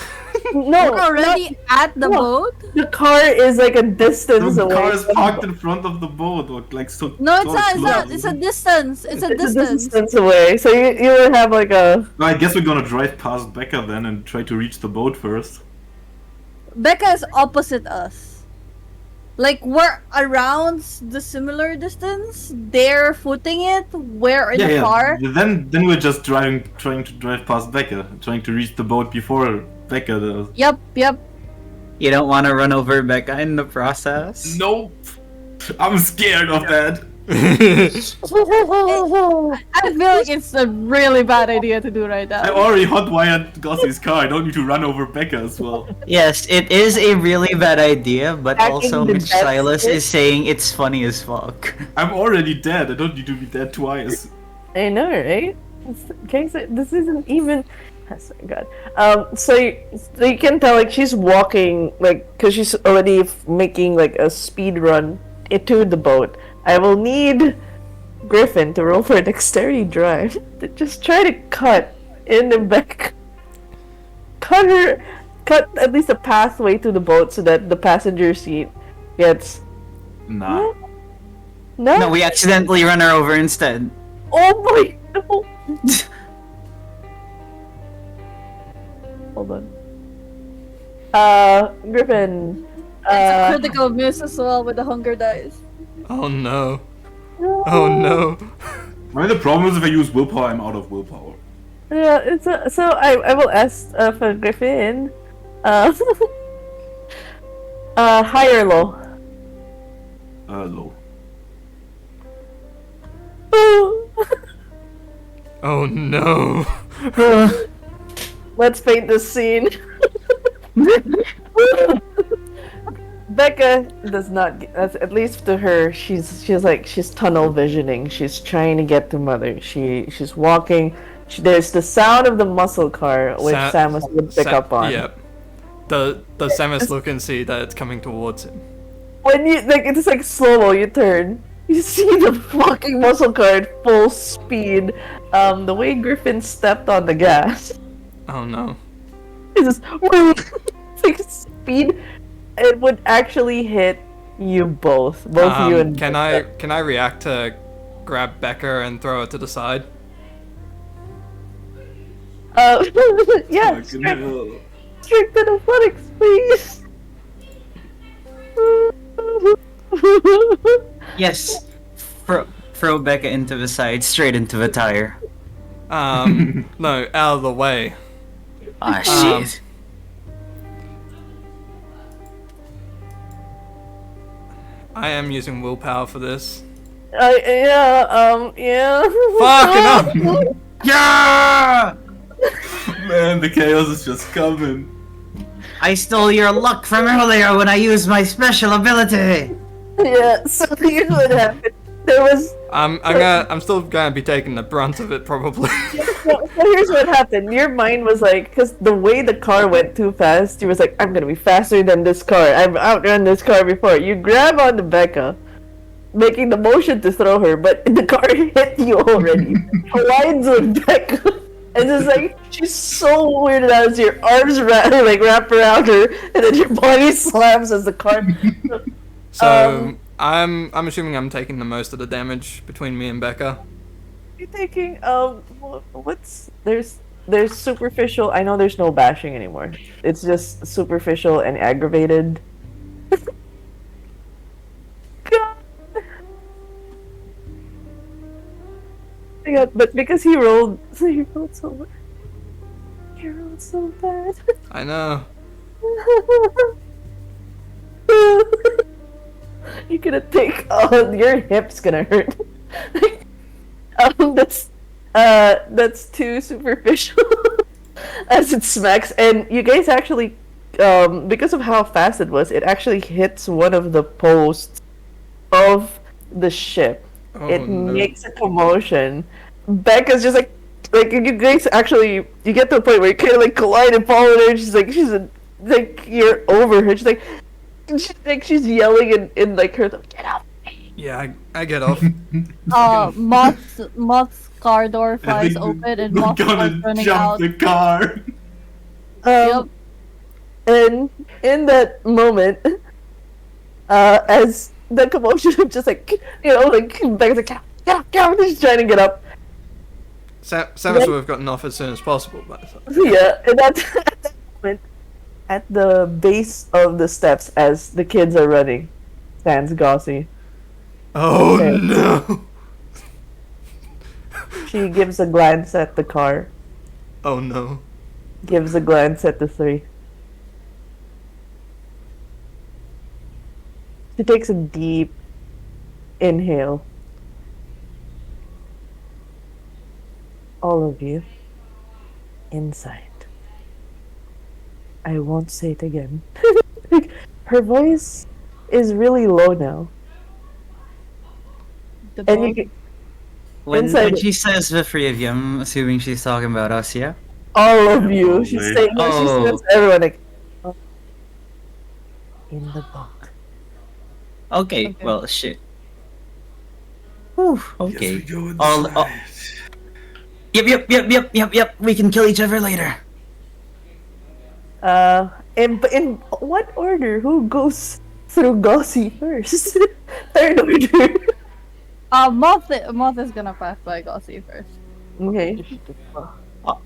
No, We're already at the boat? the car is like a distance The away. car is from parked in front of the boat, or like so. No, it's so not. close. It's a distance. It's a It's a distance. distance away, so you would have like a. No, I guess we're gonna drive past Becca then and try to reach the boat first. Becca is opposite us. Like, we're around the similar distance. They're footing it. We're in the car. Then we're just trying to drive past Becca, trying to reach the boat before Becca does. Yep. You don't want to run over Becca in the process? Nope. I'm scared of that. I feel like it's a really bad idea to do right I now. already hotwired Gossie's car. I don't need to run over Becca as well. Yes, it is a really bad idea, but Hacking also the Mitch death Silas stick? is saying it's funny as fuck. I'm already dead. I don't need to be dead twice. I know, right? Okay, so this isn't even. Oh my god. So you can tell like she's walking like because she's already making like a speed run into the boat. I will need Griffin to roll for a dexterity drive to just try to cut in the back. Cut at least a pathway to the boat so that the passenger seat gets. Nah. No. No, we accidentally run her over instead. Oh my no. Hold on. Griffin. It's a critical miss as well with the hunger dice. Oh no. Oh no. I mean, the problem is if I use willpower, I'm out of willpower. Yeah, so I will ask for Griffin. Uh, high or low? Low. Oh no. Let's paint this scene. Becca does not, at least to her, she's tunnel visioning. She's trying to get to Mother. She's walking. There's the sound of the muscle car, which Samus would pick up on. Yep. Does Samus look and see that it's coming towards him? When you it's like slow-mo, you turn. You see the fucking muscle car at full speed. The way Griffin stepped on the gas. Oh no. It's just it's like speed. It would actually hit you both you and. Can I react to grab Becca and throw her to the side? Yeah. Fucking hell. Strict athletics, please. Yes. Throw Becca into the side, straight into the tire. No, out of the way. Ah, shit. I am using willpower for this. Yeah. Fucking up! Yeah! Man, the chaos is just coming. I stole your luck from earlier when I used my special ability. Yeah. So here's what happened. There was. I'm still gonna be taking the brunt of it probably. So here's what happened. Your mind was like, because the way the car went too fast, you was like, I'm gonna be faster than this car. I've outrun this car before. You grab onto Becca, making the motion to throw her, but the car hit you already. Collides with Becca. And it's like, she's so weirded out as your arms wrap around her, and then your body slams as the car. So I'm assuming I'm taking the most of the damage between me and Becca. You're taking there's superficial. I know there's no bashing anymore. It's just superficial and aggravated. God. Yeah, but because he rolled so much. He rolled so bad. I know. You're gonna take your hip's gonna hurt. That's too superficial. As it smacks, and you guys actually, because of how fast it was, it actually hits one of the posts of the ship. Oh, It no. makes a commotion. Becca's just like you guys actually, you get to a point where you kind of like collide and fall in her. And like you're over her. She's yelling in like her, get up. Yeah, I get off. Moth's car door I flies think open and we're Moth gonna starts running jump out. the car. Yep. And in that moment, as the commotion of just like, like Becca's like, get up, she's trying to get up. Samus would have gotten off as soon as possible, but Yeah, and at that moment, at the base of the steps, as the kids are running, stands Gossie. oh Okay. no! She gives a glance at the car, Oh no! gives a glance at the three. She takes a deep inhale. All of you, inside. I won't say it again. Her voice is really low now. The And dog. you can, When Inside- she says the three of you, I'm assuming she's talking about us, yeah? all of you, she's Probably. saying, Oh. she says everyone like, "Oh, in the book. Okay, Okay. well, shit. Whew, okay. Yes, we go All- inside. Yep. We can kill each other later. In what order? Who goes through Gossie first? Third order. Moth is gonna pass by Gossie first. Okay.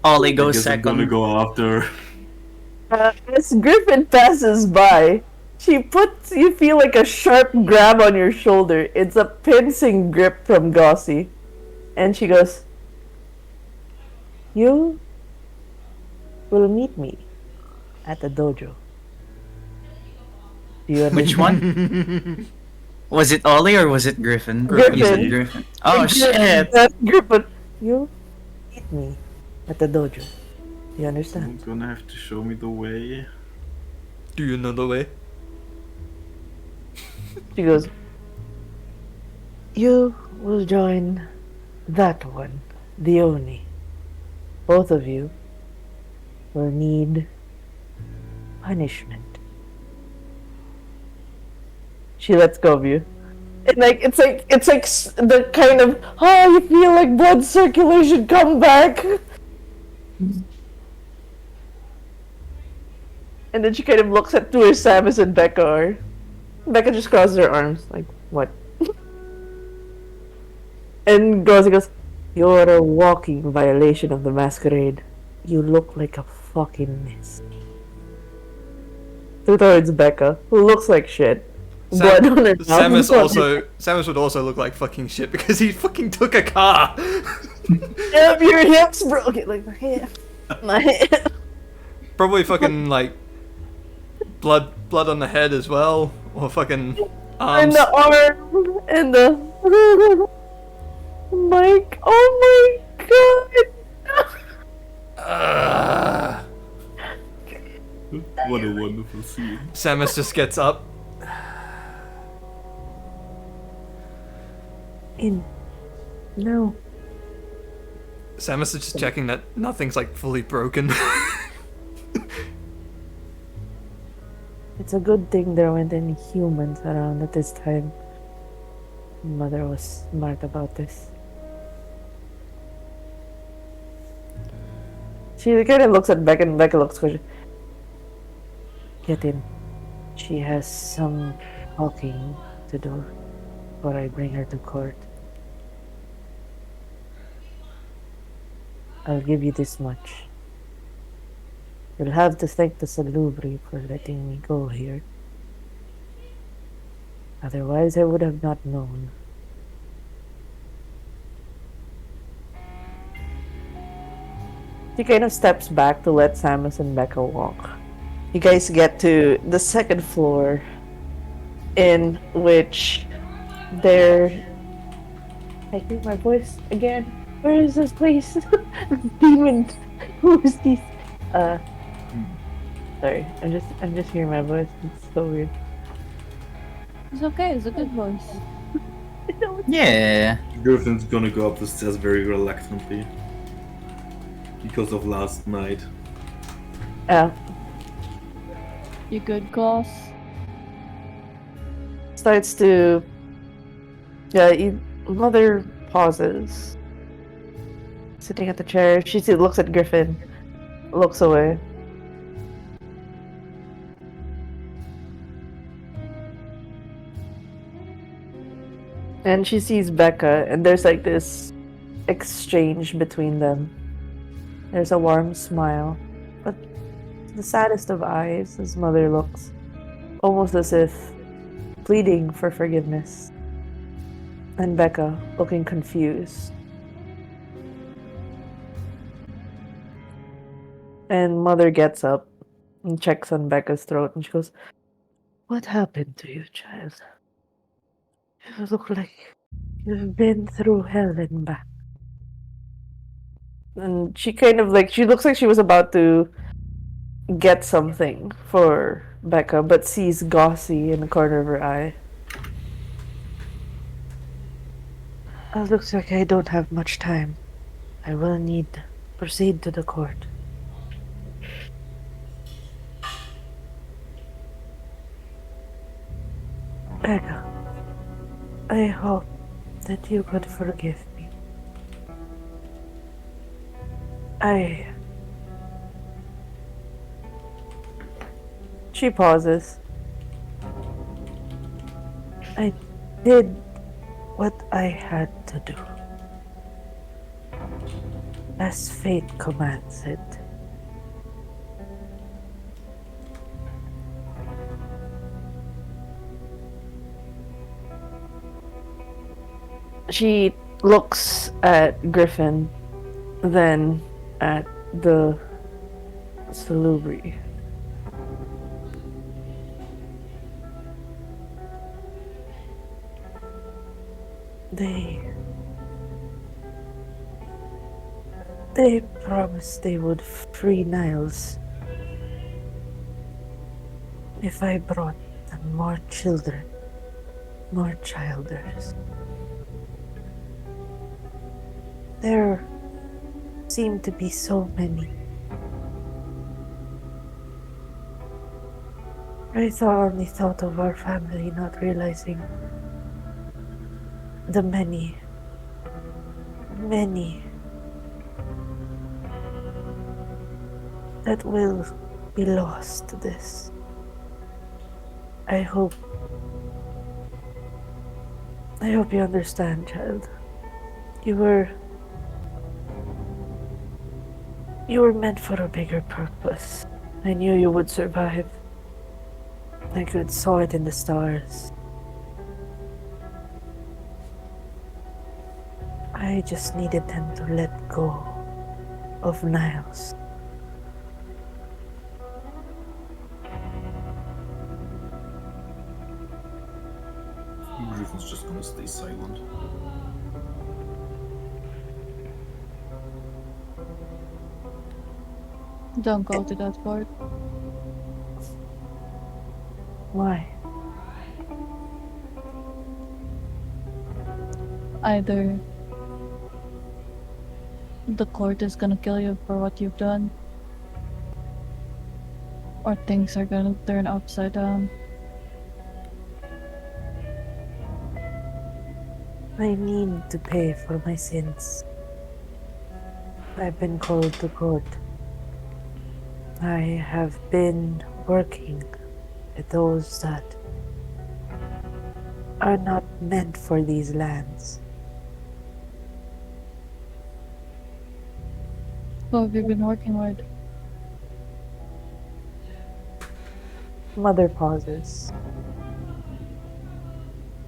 Ollie I goes guess I'm gonna second. go after. As Griffin passes by, You feel like a sharp grab on your shoulder. It's a pincing grip from Gossi. And she goes, "You will meet me at the dojo." Do you understand? Which one? Was it Ollie or was it Griffin? Griffin. You said Griffin. Oh shit! That's Griffin. You meet me at the dojo. You understand? You're gonna have to show me the way. Do you know the way? She goes, "You will join that one, the Oni. Both of you will need punishment." She lets go of you. And it's like the kind of, oh, you feel like blood circulation come back. And then she kind of looks at where Samus and Becca are. Becca just crosses her arms, like, what? And Gauzy goes, "You're a walking violation of the masquerade. You look like a fucking mess." Towards Becca, who looks like shit. Blood on her mouth. Samus would also look like fucking shit because he fucking took a car. Yep, your hips broke. Okay, like my hip. Probably fucking like blood on the head as well, or fucking arms. And the arm, and the Mike. Oh my god. What a wonderful scene. Samus just gets up. No. Samus is just checking that nothing's like fully broken. It's a good thing there weren't any humans around at this time. Mother was smart about this. She kind of looks at Becca, and Becca looks question. Get in. She has some talking to do before I bring her to court. I'll give you this much. You'll have to thank the Salubri for letting me go here. Otherwise, I would have not known. She kind of steps back to let Samus and Becca walk. You guys get to the second floor, in which there... I hear my voice again. Where is this place? Demon. Who is this? Sorry, I'm just hearing my voice. It's so weird. It's okay, it's a good voice. Yeah. Griffin's gonna go up the stairs very reluctantly. Because of last night. You good, Goss? Starts to... Mother pauses. Sitting at the chair, she looks at Griffin. Looks away. And she sees Becca, and there's like this exchange between them. There's a warm smile, but the saddest of eyes as Mother looks, almost as if pleading for forgiveness. And Becca looking confused. And Mother gets up and checks on Becca's throat, and she goes, "What happened to you, child? You look like you've been through hell and back." And she kind of like, she looks like she was about to get something for Becca, but sees Gossi in the corner of her eye. It looks like I don't have much time. I will need to proceed to the court. Becca, I hope that you could forgive me. She pauses. I did what I had to do, as fate commands it. She looks at Griffin, then at the Salubri. They promised they would free Niles if I brought them more children, more childers. There seem to be so many. I only thought of our family, not realizing the many that will be lost to this. I hope you understand, child. You were meant for a bigger purpose. I knew you would survive. I could saw it in the stars. I just needed them to let go of Niles. Griffin's just gonna stay silent. Don't go to that fort. Why? Either the court is gonna kill you for what you've done, or things are gonna turn upside down. I need to pay for my sins. I've been called to court. I have been working with those that are not meant for these lands. Who have you been working with? Mother pauses.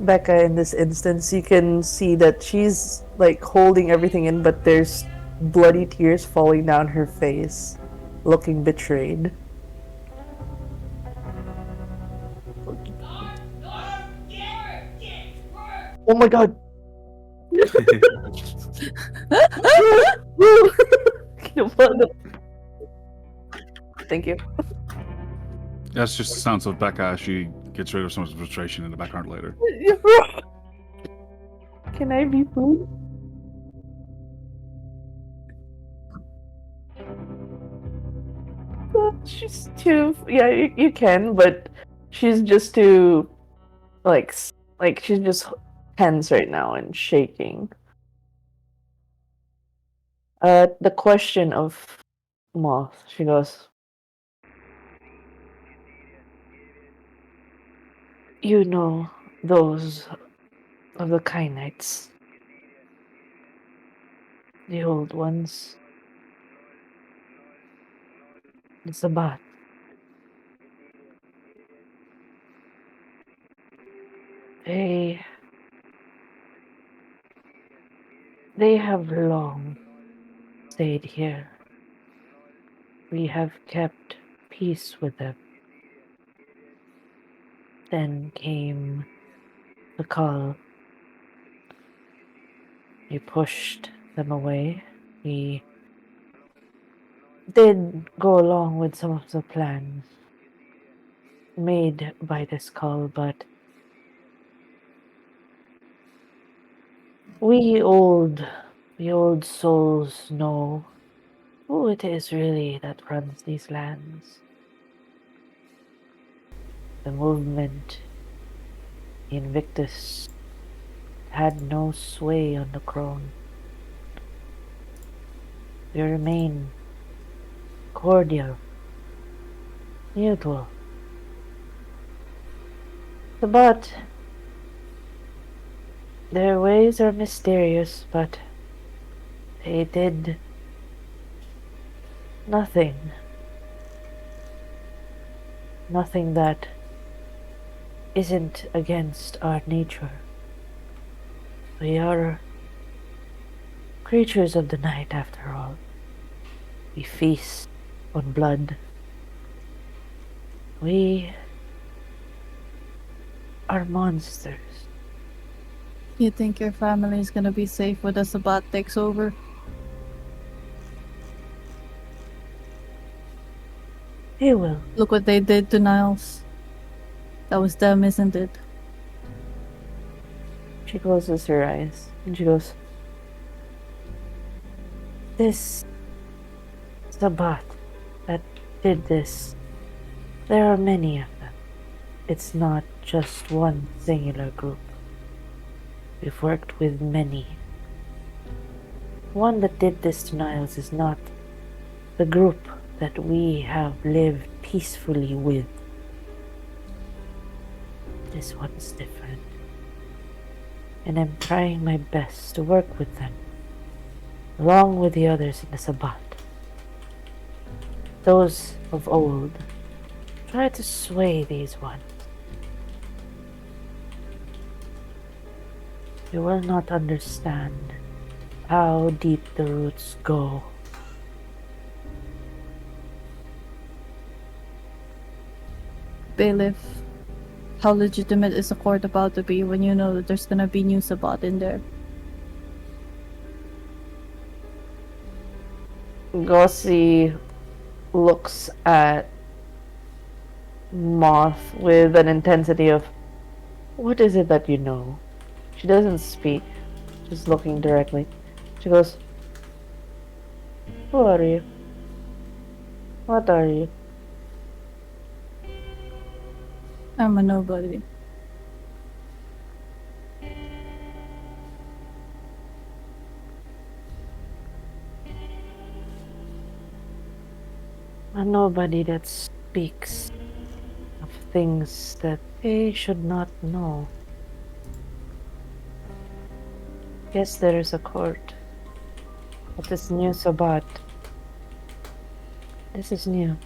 Becca, in this instance, you can see that she's like holding everything in, but there's bloody tears falling down her face, looking betrayed. Oh my god! Thank you. That's just the sounds of Becca as she gets rid of some of the frustration in the background later. Can I be food? She's too. Yeah, you can, but she's just too. Like she's just tense right now and shaking. The question of Moth, she goes, you know those of the Kynites, the old ones. It's a bot. They have long stayed here. We have kept peace with them. Then came the call. We pushed them away. We did go along with some of the plans made by this call, but we old souls know who it is really that runs these lands. The movement, Invictus, had no sway on the crown. We remain cordial, neutral. But their ways are mysterious, but they did nothing. Nothing that isn't against our nature. We are creatures of the night, after all. We feast on blood. We are monsters. You think your family is gonna be safe when the Sabbat takes over? He will. Look what they did to Niles. That was them, isn't it? She closes her eyes and she goes, this Sabbat that did this, there are many of them. It's not just one singular group. We've worked with many. One that did this to Niles is not the group that we have lived peacefully with. This one's different. And I'm trying my best to work with them, along with the others in the Sabbat. Those of old try to sway these ones. You will not understand how deep the roots go. Bailiff, how legitimate is the court about to be when you know that there's gonna be new Sabbat in there? Gossi looks at Moth with an intensity of, what is it that you know? She doesn't speak, just looking directly. She goes, who are you? What are you? I'm a nobody. A nobody that speaks of things that they should not know. Yes, there is a court. But this new Sabbat, this is new.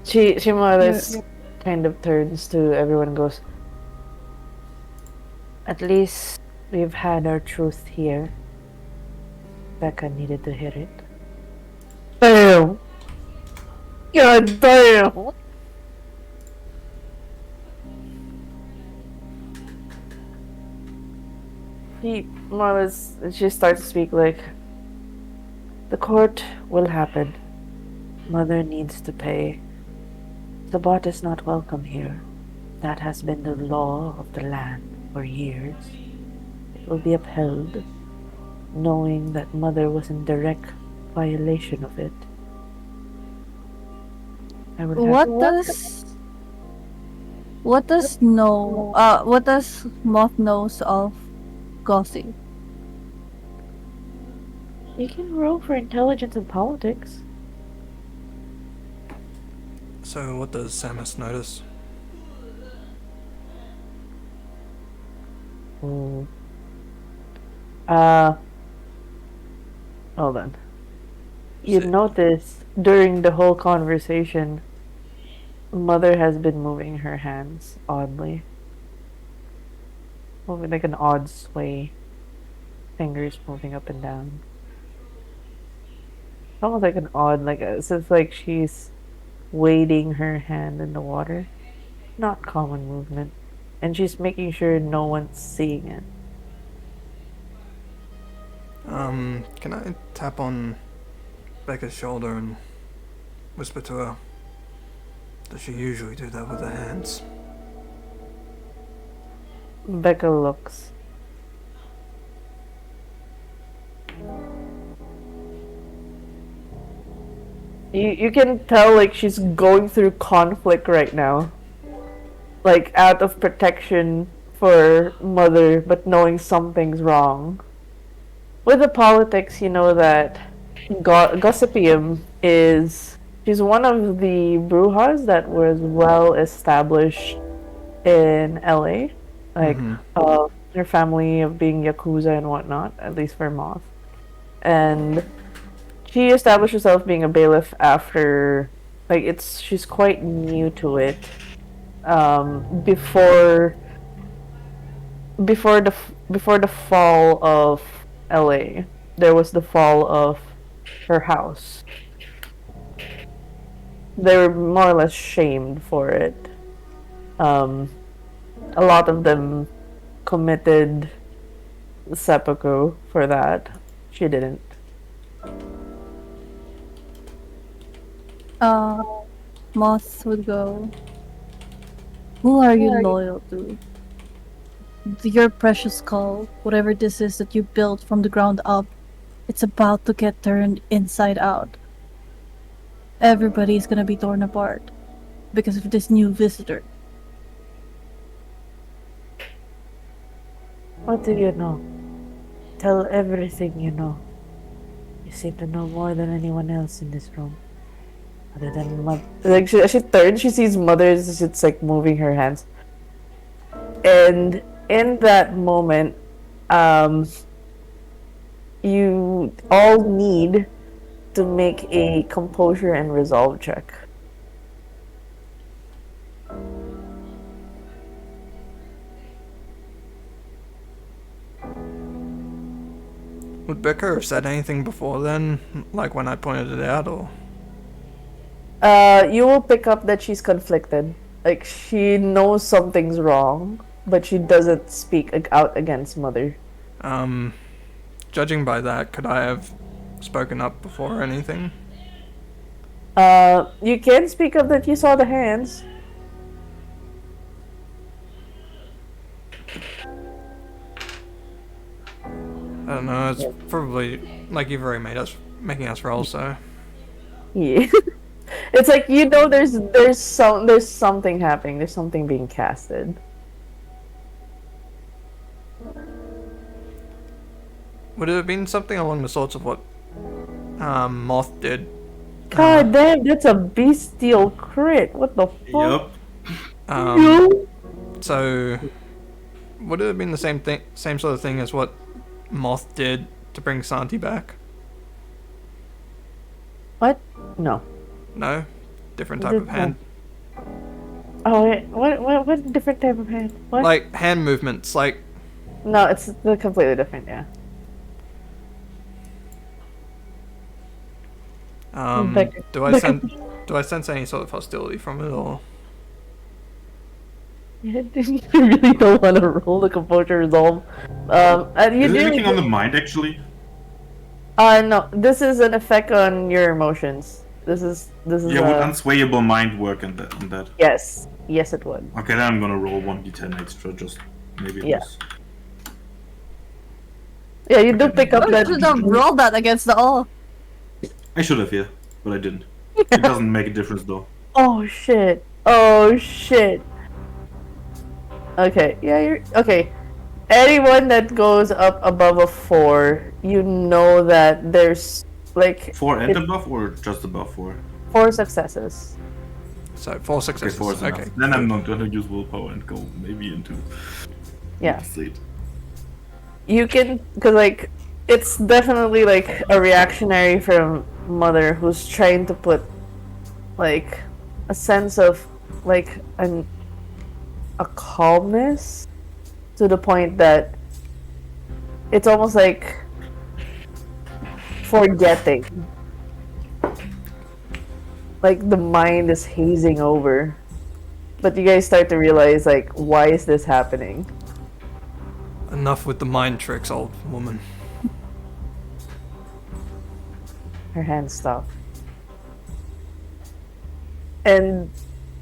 She more or less kind of turns to everyone and goes, at least we've had our truth here. Becca needed to hear it. Damn! God damn! He more or less, she starts to speak like, the court will happen. Mother needs to pay. Sabbat is not welcome here. That has been the law of the land for years. It will be upheld, knowing that Mother was in direct violation of it. I would have What does Moth knows of Gossi? You can roll for intelligence and politics. So what does Samus notice? Hold on. You notice during the whole conversation, Mother has been moving her hands oddly. Moving like an odd sway. Fingers moving up and down. It's almost like an odd, it's like she's wading her hand in the water. Not common movement. And she's making sure no one's seeing it. Can I tap on Becca's shoulder and whisper to her? Does she usually do that with her hands? Becca looks. You can tell like she's going through conflict right now. Like out of protection for Mother, but knowing something's wrong. With the politics, you know that Gossipium she's one of the Brujas that was well established in LA. Like her family of being Yakuza and whatnot, at least for Moth. And she established herself being a bailiff after, like, she's quite new to it. Before the fall of LA, there was the fall of her house. They were more or less shamed for it. A lot of them committed seppuku for that. She didn't. Moth would go, who are you loyal to? Your precious skull, whatever this is that you built from the ground up, it's about to get turned inside out. Everybody's gonna be torn apart because of this new visitor. What do you know? Tell everything you know. You seem to know more than anyone else in this room. Other than like she turns, she sees Mother's just like moving her hands. And in that moment, you all need to make a composure and resolve check. Would Becca have said anything before then, like when I pointed it out, or? You will pick up that she's conflicted. Like, she knows something's wrong, but she doesn't speak out against Mother. Judging by that, could I have spoken up before or anything? You can speak up that you saw the hands. I don't know, it's probably, like, you've already making us roll, so... Yeah. It's like, you know, there's something happening. There's something being casted. Would it have been something along the sorts of what Moth did? God damn, that's a bestial crit. What the fuck? Yup. So, would it have been the same sort of thing as what Moth did to bring Santi back? What? No. No? Different type of hand? Oh, wait, what different type of hand? What? Like, hand movements, like... No, it's completely different, yeah. Do I sense any sort of hostility from it, or? You really don't want to roll the composure resolve. And you Is it do anything on the mind, actually? no. This is an effect on your emotions. This is. Yeah, would unswayable mind work on that? Yes, it would. Okay, then I'm gonna roll 1d10 extra, just maybe Yeah. this. Yeah, you do pick up I that. should have rolled that against the all. I should have, yeah, but I didn't. It doesn't make a difference, though. Oh shit! Oh shit! Okay, yeah, you're okay. Anyone that goes up above a 4, you know that there's like 4 and above, or just above 4? 4 successes. So, 4 Okay, successes. 4 is enough. Okay. Then I'm not gonna use willpower and go maybe into Yeah. sleep. You can, cause like it's definitely like a reactionary from Mother who's trying to put like a sense of like a calmness to the point that it's almost like forgetting. Like the mind is hazing over. But you guys start to realize like, why is this happening? Enough with the mind tricks, old woman. Her hands stop. And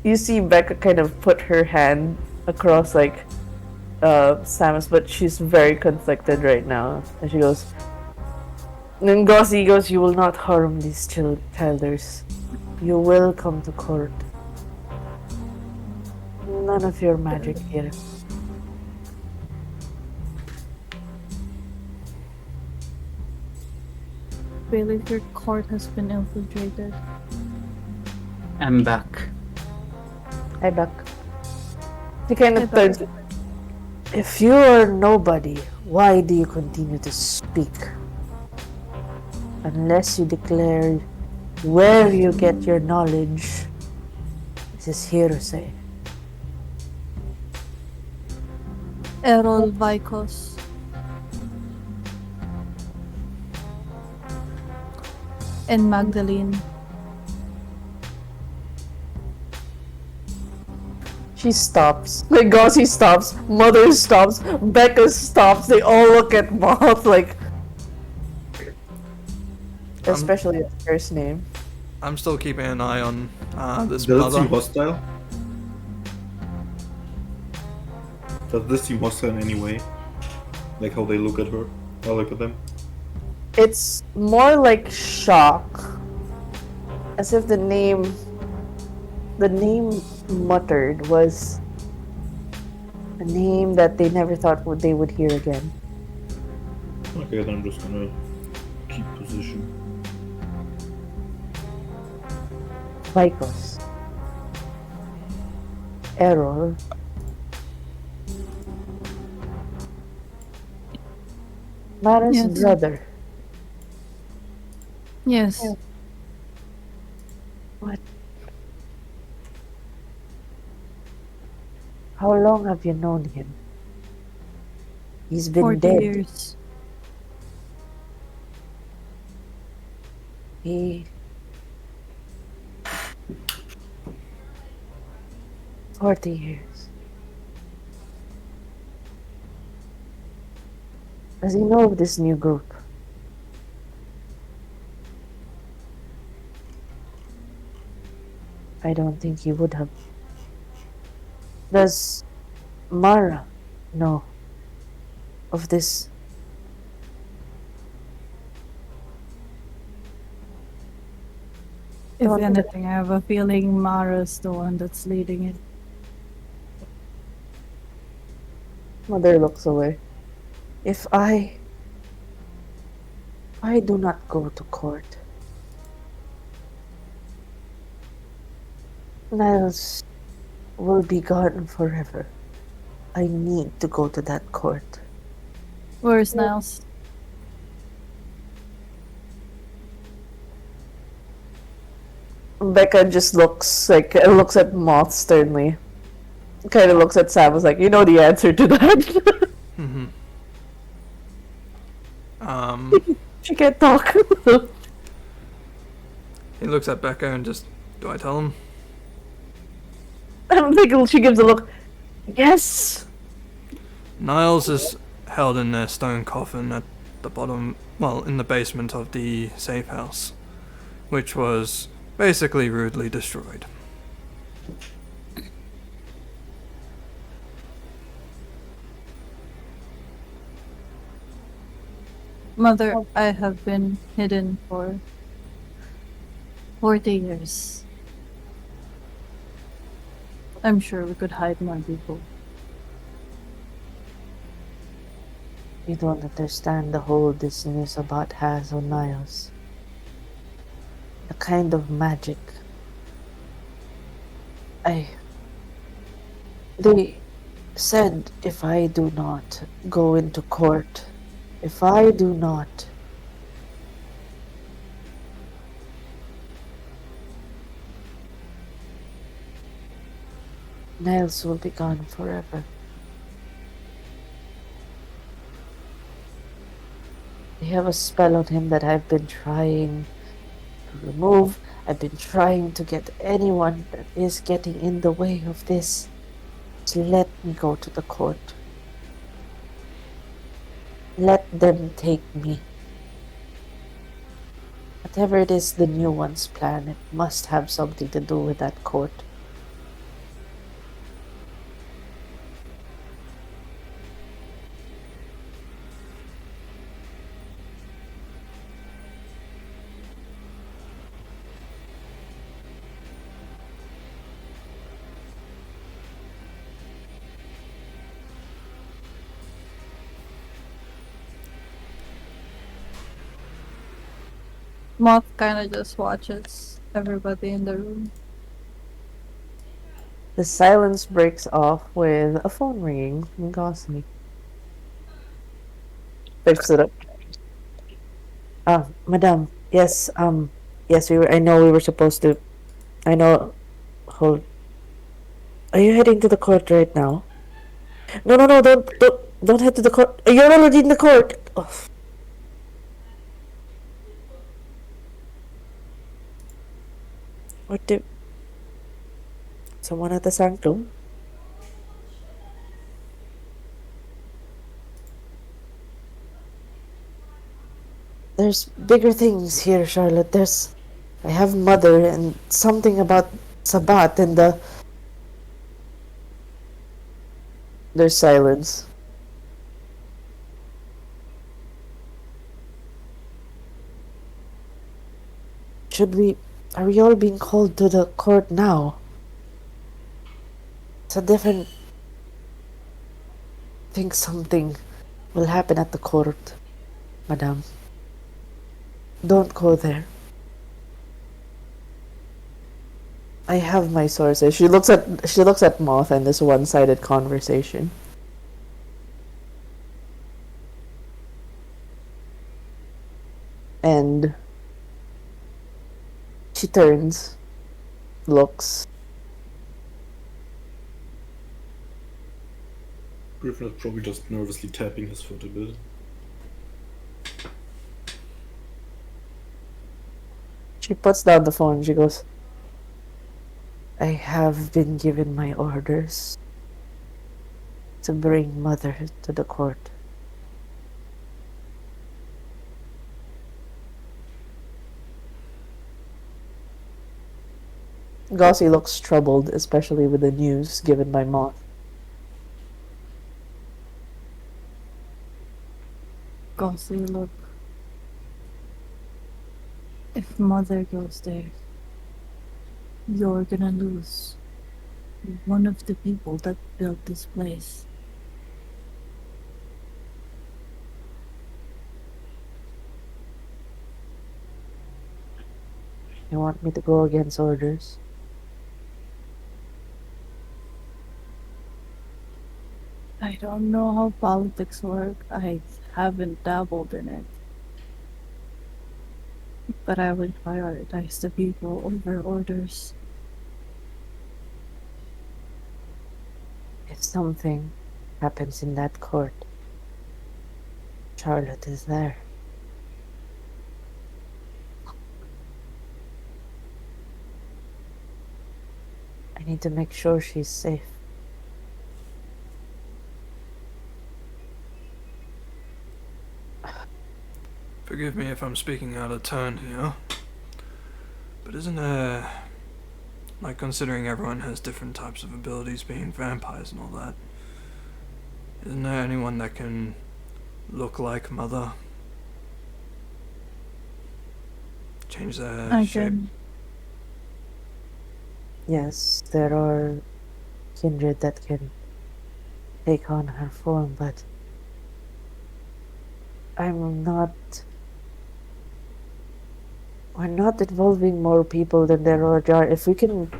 you see Becca kind of put her hand across like Samus, but she's very conflicted right now. And she goes, and then Gossi goes, you will not harm these childers. You will come to court. None of your magic here. Bailey, your court has been infiltrated. I'm back. Hi, Buck. He kind of Hi, turns. If you are nobody, why do you continue to speak? unless you declare where you get your knowledge. This is hearsay. Errol Vicos. And Magdalene. She stops. Like, Gossie stops. Mother stops. Becca stops. They all look at Moth like... Especially its first name. I'm still keeping an eye on this Does it seem mother. hostile? Does this seem hostile in any way? Like how they look at her? I look at them. It's more like shock. As if the name muttered was a name that they never thought they would hear again. Okay, then I'm just gonna keep position. Vicos. Error. Mara's Yes. brother. Yes. What? How long have you known him? He's been 40 dead. years. He... 40 years. Does he know of this new group? I don't think he would have. Does Mara know of this? If Don't- anything, I have a feeling Mara's the one that's leading it. Mother looks away. If I do not go to court, Niles will be gone forever. I need to go to that court. Where's Niles? Becca just looks at Moth sternly. Kind of looks at Sam, was like, you know the answer to that. Mm-hmm. She can't talk. He looks at Becca and just, do I tell him? I don't think she gives a look. Yes. Niles is held in a stone coffin at the bottom, well, in the basement of the safe house, which was basically rudely destroyed. Mother, I have been hidden for 40 years. I'm sure we could hide more people. You don't understand the hold this news about has on Niles. The kind of magic. They said if I do not go into court, if I do not Niles will be gone forever. They have a spell on him that I've been trying to remove. I've been trying to get anyone that is getting in the way of this to let me go to the court. Let them take me. Whatever it is the new one's plan, it must have something to do with that court. Moth kinda just watches everybody in the room. The silence breaks off with a phone ringing from Gosney. Picks it up. Ah, Madame, Yes, yes, we were. I know we were supposed to. I know. Hold. Are you heading to the court right now? No, no, no! Don't head to the court. You're already in the court. Oh. What did someone at the sanctum? There's bigger things here, Charlotte. I have mother and something about Sabat and the. There's silence. Are we all being called to the court now? It's a different. Think something will happen at the court, madame. Don't go there. I have my sources. She looks at Moth and this one-sided conversation. And she turns, looks. Griffin is probably just nervously tapping his foot a bit. She puts down the phone. She goes, I have been given my orders to bring mother to the court. Gossie looks troubled, especially with the news given by Moth. Gossie, look. If mother goes there, you're gonna lose one of the people that built this place. You want me to go against orders? I don't know how politics work. I haven't dabbled in it. But I would prioritize the people over orders. If something happens in that court, Charlotte is there. I need to make sure she's safe. Forgive me if I'm speaking out of turn here, but isn't there, like, considering everyone has different types of abilities, being vampires and all that, isn't there anyone that can look like Mother? Change their I shape? can. Yes, there are kindred that can take on her form, but we're not involving more people than there are. If we can...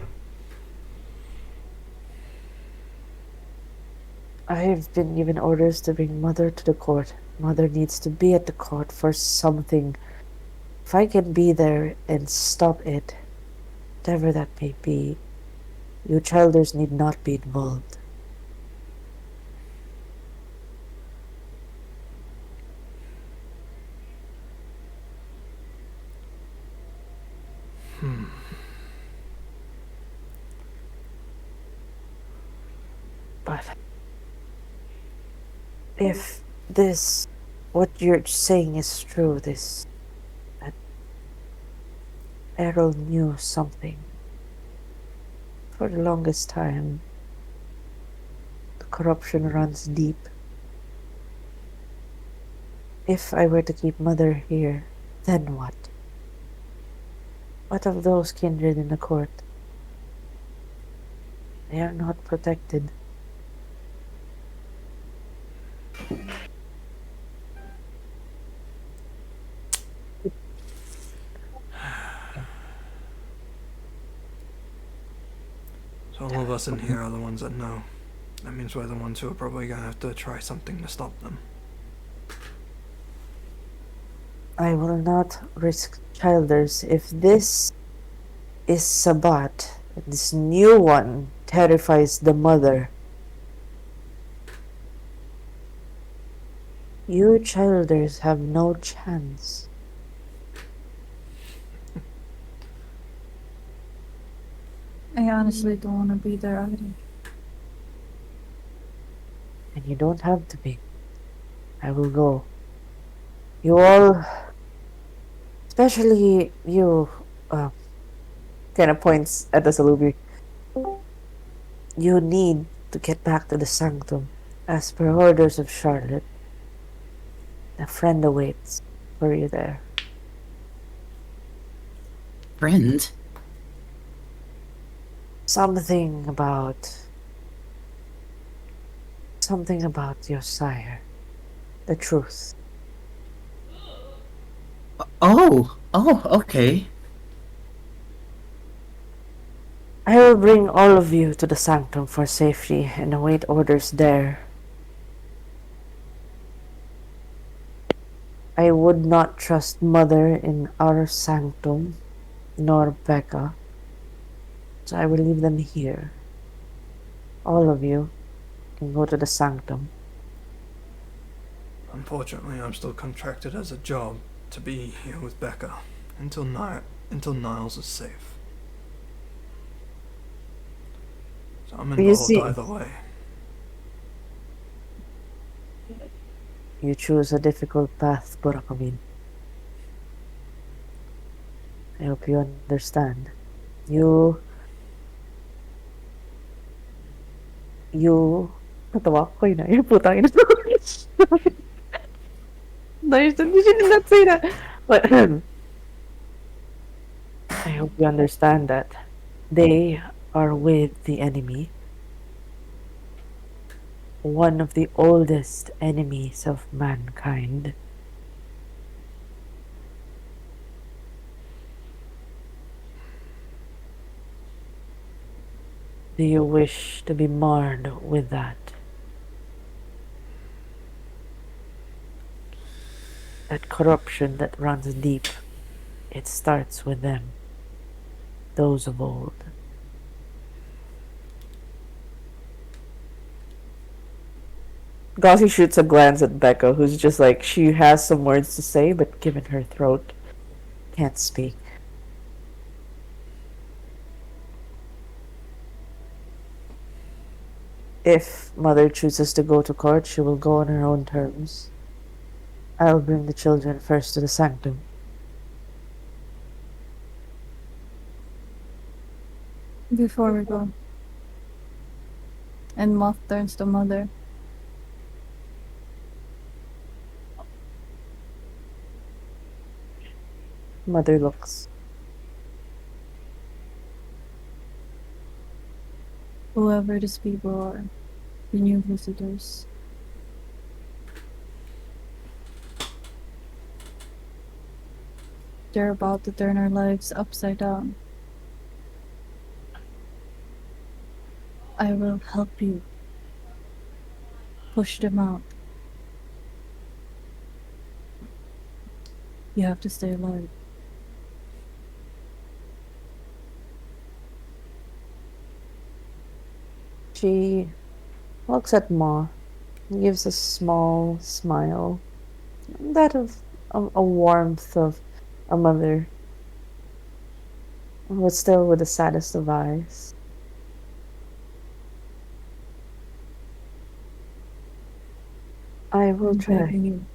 I have been given orders to bring Mother to the court. Mother needs to be at the court for something. If I can be there and stop it, whatever that may be, you childers need not be involved. But if what you're saying is true, that Errol knew something. For the longest time, the corruption runs deep. If I were to keep Mother here, then what? What of those kindred in the court? They are not protected. So all of us in here are the ones that know. That means we're the ones who are probably gonna have to try something to stop them. I will not risk childers. If this is Sabat, this new one terrifies the mother, you childers have no chance. I honestly don't want to be there either. And you don't have to be. I will go. You all, especially you, kind of points at the Salubi. You need to get back to the sanctum. As per orders of Charlotte, a friend awaits for you there. Friend? Something about your sire. The truth. Oh, okay. I will bring all of you to the sanctum for safety and await orders there. I would not trust Mother in our sanctum, nor Becca, so I will leave them here. All of you can go to the sanctum. Unfortunately, I'm still contracted as a job to be here with Becca until Niles is safe. So I'm You involved see- either way. You choose a difficult path, Burakumin. I hope you understand. You... Natawa ko yun na. Putang ina. No, you did not say that. But I hope you understand that they are with the enemy. One of the oldest enemies of mankind. Do you wish to be marred with that? That corruption that runs deep, it starts with them. Those of old. Gossie shoots a glance at Becca, who's just like, she has some words to say, but given her throat, can't speak. If Mother chooses to go to court, she will go on her own terms. I'll bring the children first to the sanctum. Before we go. And Moth turns to Mother. Mother looks. Whoever these people are, the new visitors. They're about to turn our lives upside down. I will help you push them out. You have to stay alive. She looks at Ma and gives a small smile. That of a warmth of a mother. But still with the saddest of eyes. I will I'm try. begging you.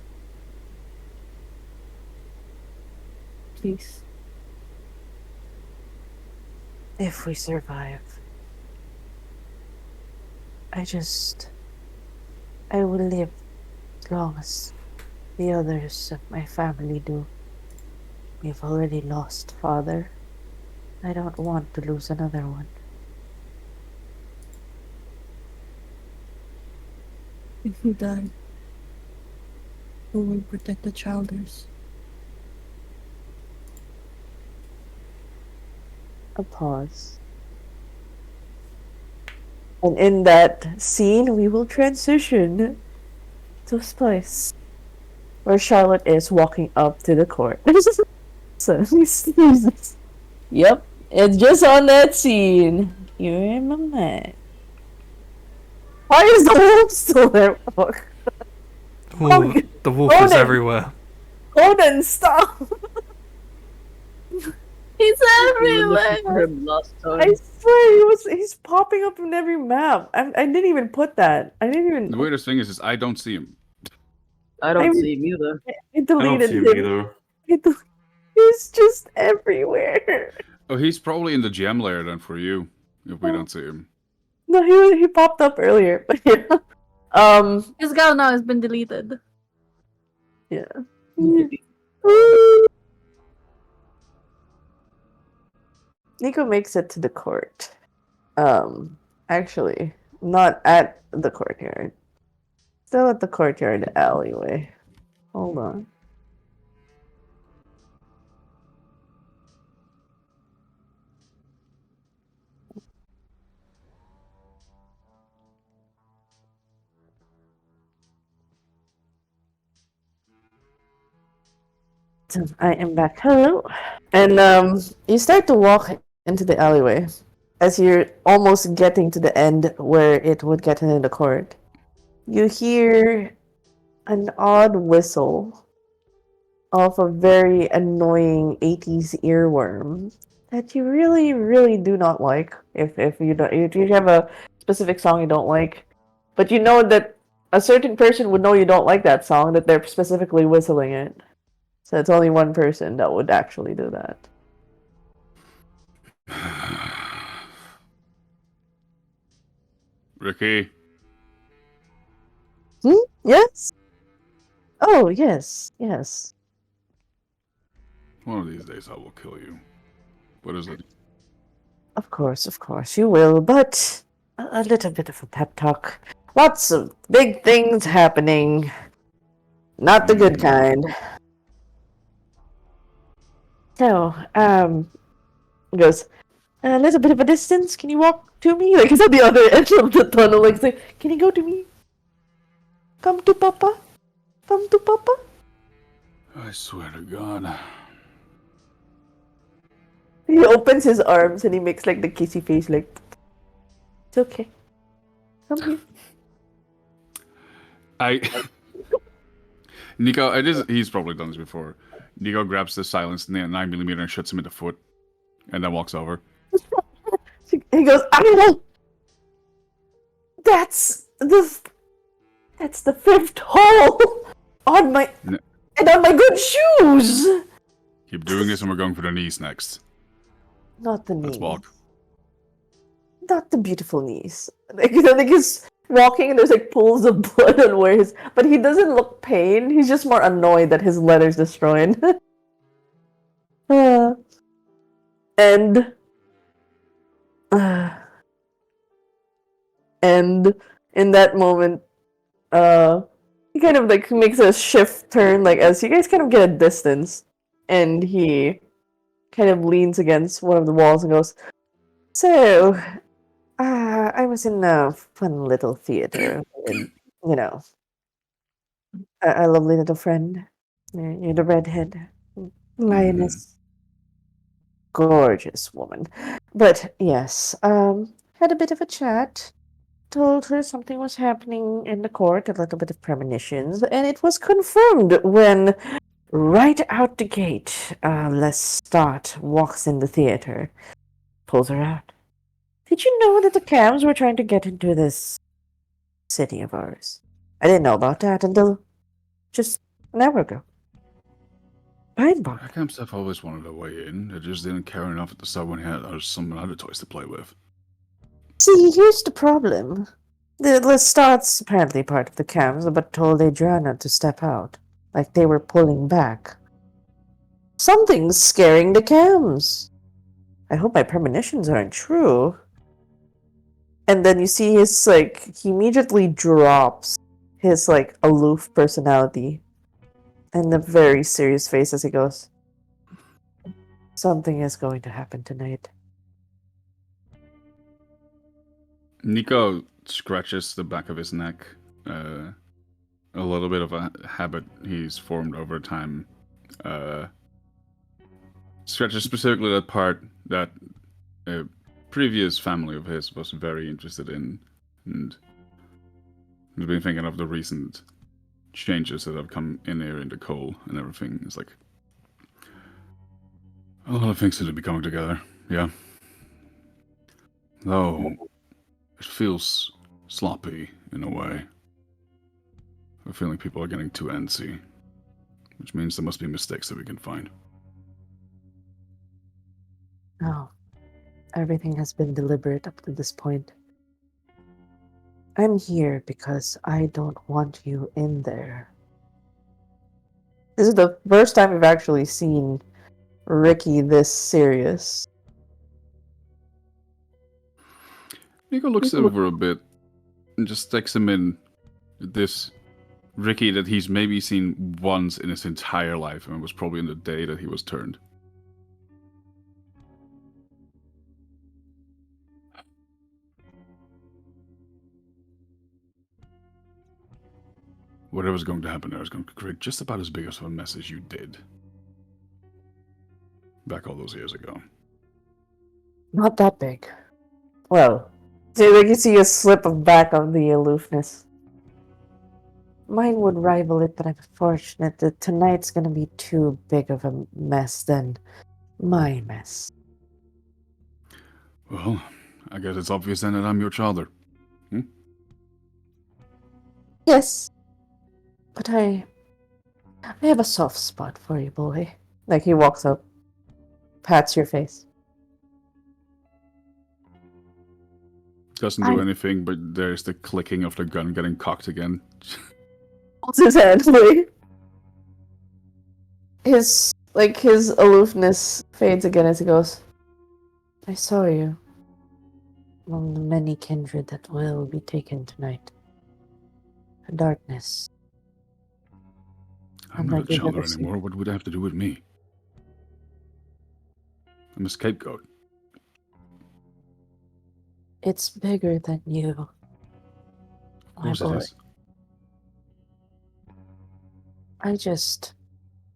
Please. If we survive. I will live as long as the others of my family do. We've already lost father. I don't want to lose another one. If you die, who will protect the childers? A pause. And in that scene, we will transition to Spice. where Charlotte is walking up to the court. So, yep, it's just on that scene. You're in my mind. Why is the wolf still there? Fuck. Ooh, the wolf is Conan! everywhere. Conan, stop! He's We were looking for everywhere. him last time. I swear he's popping up in every map. I didn't even put that. I didn't even. The weirdest thing is I don't see him. I don't see him either. I I don't deleted see him him. either. He's just everywhere. Oh, he's probably in the gem layer then for you, if we don't see him. No, he popped up earlier, but yeah. His gal now has been deleted. Yeah. Nico makes it to the court. Actually, not at the courtyard. Still at the courtyard alleyway. Hold on. I am back. Hello. And you start to walk into the alleyway as you're almost getting to the end where it would get into the court. You hear an odd whistle of a very annoying 80s earworm that you really, really do not like. If you have a specific song you don't like, but you know that a certain person would know you don't like that song, that they're specifically whistling it. So it's only one person that would actually do that. Ricky, Yes? Oh, yes, yes. one of these days I will kill you. What is it? Of course, you will, but a little bit of a pep talk. Lots of big things happening. Not the good kind. So, he goes, a little bit of a distance, can you walk to me? Like, he's at the other end of the tunnel, like, say, can you go to me? Come to Papa? Come to Papa? I swear to God. He opens his arms and he makes, like, the kissy face, like, it's okay. Come here. Nico, he's probably done this before. Nico grabs the silenced 9mm and shoots him in the foot, and then walks over. He goes, ow! That's the fifth hole on my and on my good shoes. Keep doing this, and we're going for the knees next. Not the knees. Let's walk. Not the beautiful knees. Like, he's walking and there's like pools of blood on where his. But he doesn't look pained. He's just more annoyed that his letter's destroyed. And in that moment, he kind of like makes a shift turn, like as you guys kind of get a distance, and he kind of leans against one of the walls and goes, "So, I was in a fun little theater, and you know, a lovely little friend. You're the redhead lioness, gorgeous woman. But yes, had a bit of a chat." Told her something was happening in the court, a little bit of premonitions, and it was confirmed when, right out the gate, Lestat walks in the theater, pulls her out. Did you know that the Cams were trying to get into this city of ours? I didn't know about that until just an hour ago. Mind-boggling. The Camps have always wanted a way in. They just didn't care enough at the start when he had some other toys to play with. See, here's the problem. The Lestat's apparently part of the Cams, but told Adriana to step out, like they were pulling back. Something's scaring the Cams. I hope my premonitions aren't true. And then you see his, like, he immediately drops his, like, aloof personality and a very serious face as he goes, something is going to happen tonight. Nico scratches the back of his neck, a little bit of a habit he's formed over time. Scratches specifically that part that a previous family of his was very interested in, and he's been thinking of the recent changes that have come in here into coal and everything. It's like a lot of things seem to be coming together. Yeah. Though it feels sloppy in a way. I feel like people are getting too antsy, which means there must be mistakes that we can find. No. Everything has been deliberate up to this point. I'm here because I don't want you in there. This is the first time we've actually seen Ricky this serious. Nico looks over a bit and just sticks him in this Ricky that he's maybe seen once in his entire life, and it was probably on the day that he was turned. Whatever's going to happen there is going to create just about as big of a mess as you did back all those years ago. Not that big. Well, like you see a slip of back of the aloofness. Mine would rival it, but I'm fortunate that tonight's gonna be too big of a mess than my mess. Well, I guess it's obvious then that I'm your childer. Yes. But I have a soft spot for you, boy. Like he walks up, pats your face. Doesn't do anything, but there's the clicking of the gun getting cocked again. Holds his hand, like his aloofness fades again as he goes. I saw you among the many kindred that will be taken tonight. The darkness. I'm not a childer anymore. What would it have to do with me? I'm a scapegoat. It's bigger than you. Of course it is. I just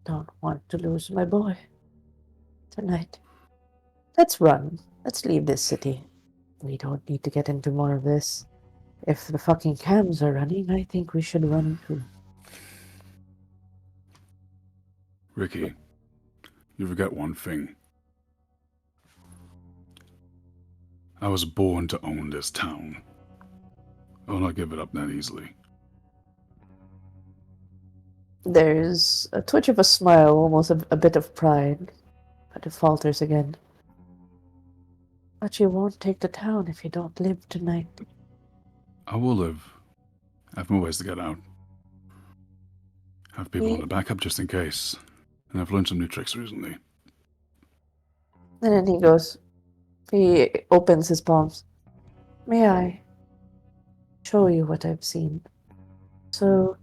don't want to lose my boy tonight. Let's run. Let's leave this city. We don't need to get into more of this. If the fucking cams are running, I think we should run too. Ricky, you forget one thing. I was born to own this town. I will not give it up that easily. There's a twitch of a smile, almost a bit of pride, but it falters again. But you won't take the town if you don't live tonight. I will live. I have more ways to get out. I have people on the backup just in case. And I've learned some new tricks recently. And then he opens his palms. May I show you what I've seen? So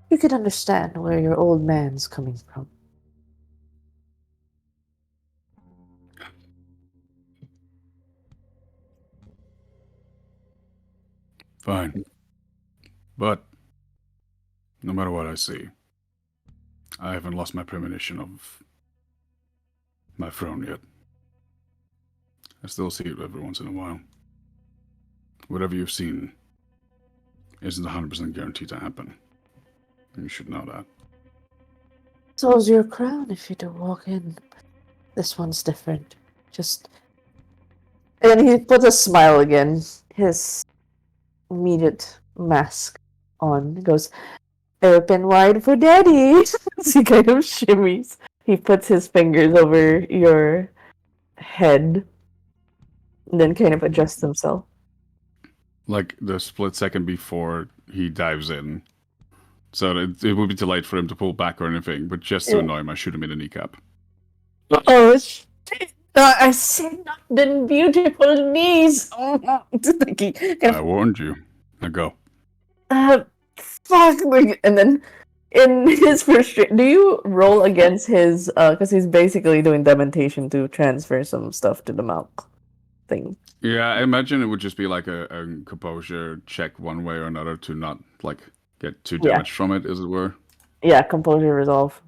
you can understand where your old man's coming from. Fine. But, no matter what I see, I haven't lost my premonition of my throne yet. I still see it every once in a while. Whatever you've seen isn't 100% guaranteed to happen. And you should know that. So's your crown if you do walk in. This one's different. And he puts a smile again. His immediate mask on. He goes, open wide for daddy. As he kind of shimmies. He puts his fingers over your head. And then kind of adjusts himself. Like the split second before he dives in. So it would be too late for him to pull back or anything, but just to annoy him, I shoot him in the kneecap. Oh, shit. I said not the beautiful knees. I warned you. Now go. Fuck. And then in his frustration, do you roll against his, because he's basically doing dementation to transfer some stuff to the mouth thing. Yeah, I imagine it would just be like a composure check one way or another to not, like, Get 2 Yeah. damage from it, as it were. Yeah, composure resolve.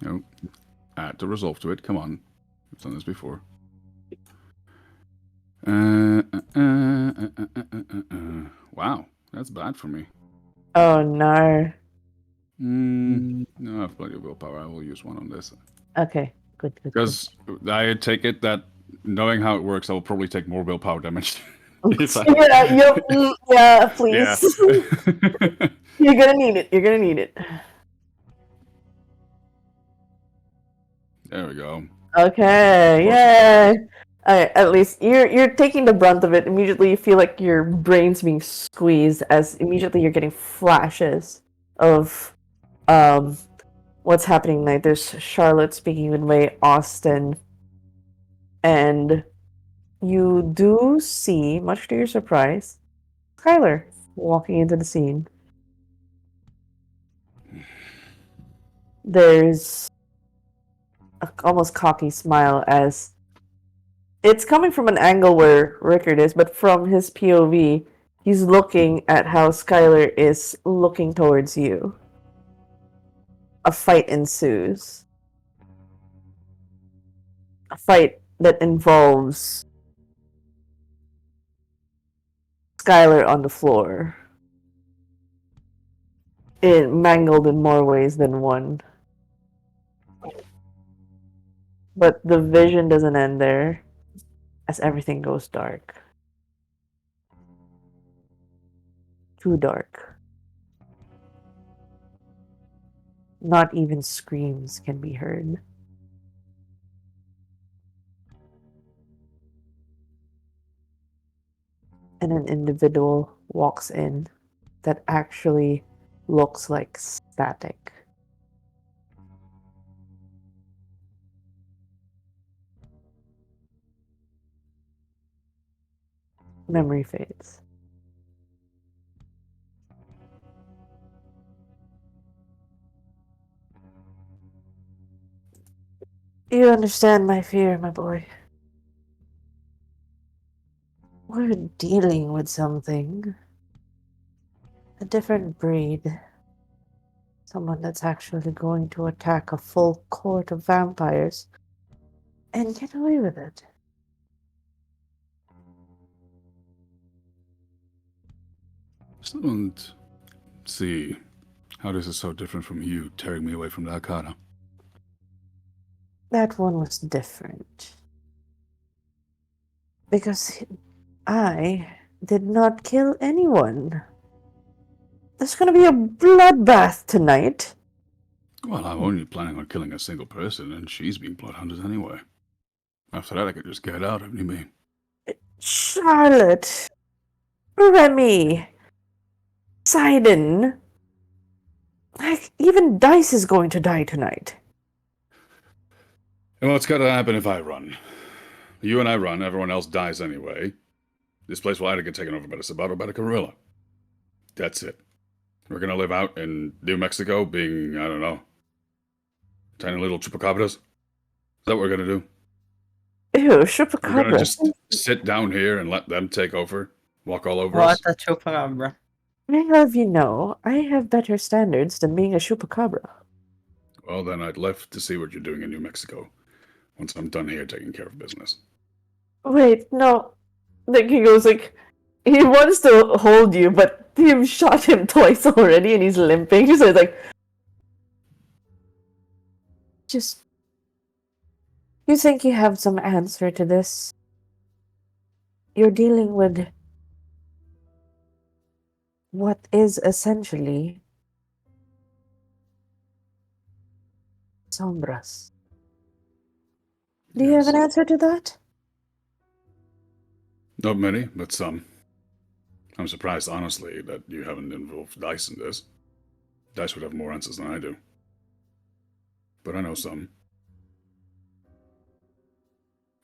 No. Add the resolve to it. Come on. I've done this before. Wow, that's bad for me. Oh no. No, I've plenty of willpower. I will use one on this. Okay, good. Because I take it that knowing how it works, I will probably take more willpower damage. If I... Yeah, please. Yeah. You're gonna need it. There we go. Okay, yay! Alright, at least you're taking the brunt of it. Immediately you feel like your brain's being squeezed as immediately you're getting flashes of what's happening tonight. There's Charlotte speaking with May, Austin, and you do see, much to your surprise, Skylar walking into the scene. There's a almost cocky smile as it's coming from an angle where Rickard is, but from his POV, he's looking at how Skylar is looking towards you. A fight ensues. A fight that involves Skylar on the floor. It mangled in more ways than one. But the vision doesn't end there, as everything goes dark. Too dark. Not even screams can be heard. And an individual walks in that actually looks like static. Memory fades. You understand my fear, my boy. We're dealing with something. A different breed. Someone that's actually going to attack a full court of vampires and get away with it. Still don't see how this is so different from you tearing me away from the Arcana. That one was different. Because I did not kill anyone. There's gonna be a bloodbath tonight. Well, I'm only planning on killing a single person, and she's being bloodhunted anyway. After that, I could just get out, haven't you mean? Charlotte, Remy, Sidon. Like, even Dice is going to die tonight. And what's gotta happen if I run? You and I run, everyone else dies anyway. This place will either get taken over by the Sabato or by the Gorilla. That's it. We're gonna live out in New Mexico being, I don't know, tiny little chupacabras? Is that what we're gonna do? Ew, We're gonna chupacabra. just sit down here and let them take over? Walk all over What us? a chupacabra. I have you know, I have better standards than being a chupacabra. Well, then I'd love to see what you're doing in New Mexico once I'm done here taking care of business. Wait, no. Like, he goes like, he wants to hold you, but you've shot him twice already and he's limping, so it's like, just, you think you have some answer to this? You're dealing with what is essentially sombras. Do you have an answer to that? Not many, but some. I'm surprised, honestly, that you haven't involved Dice in this. Dice would have more answers than I do. But I know some.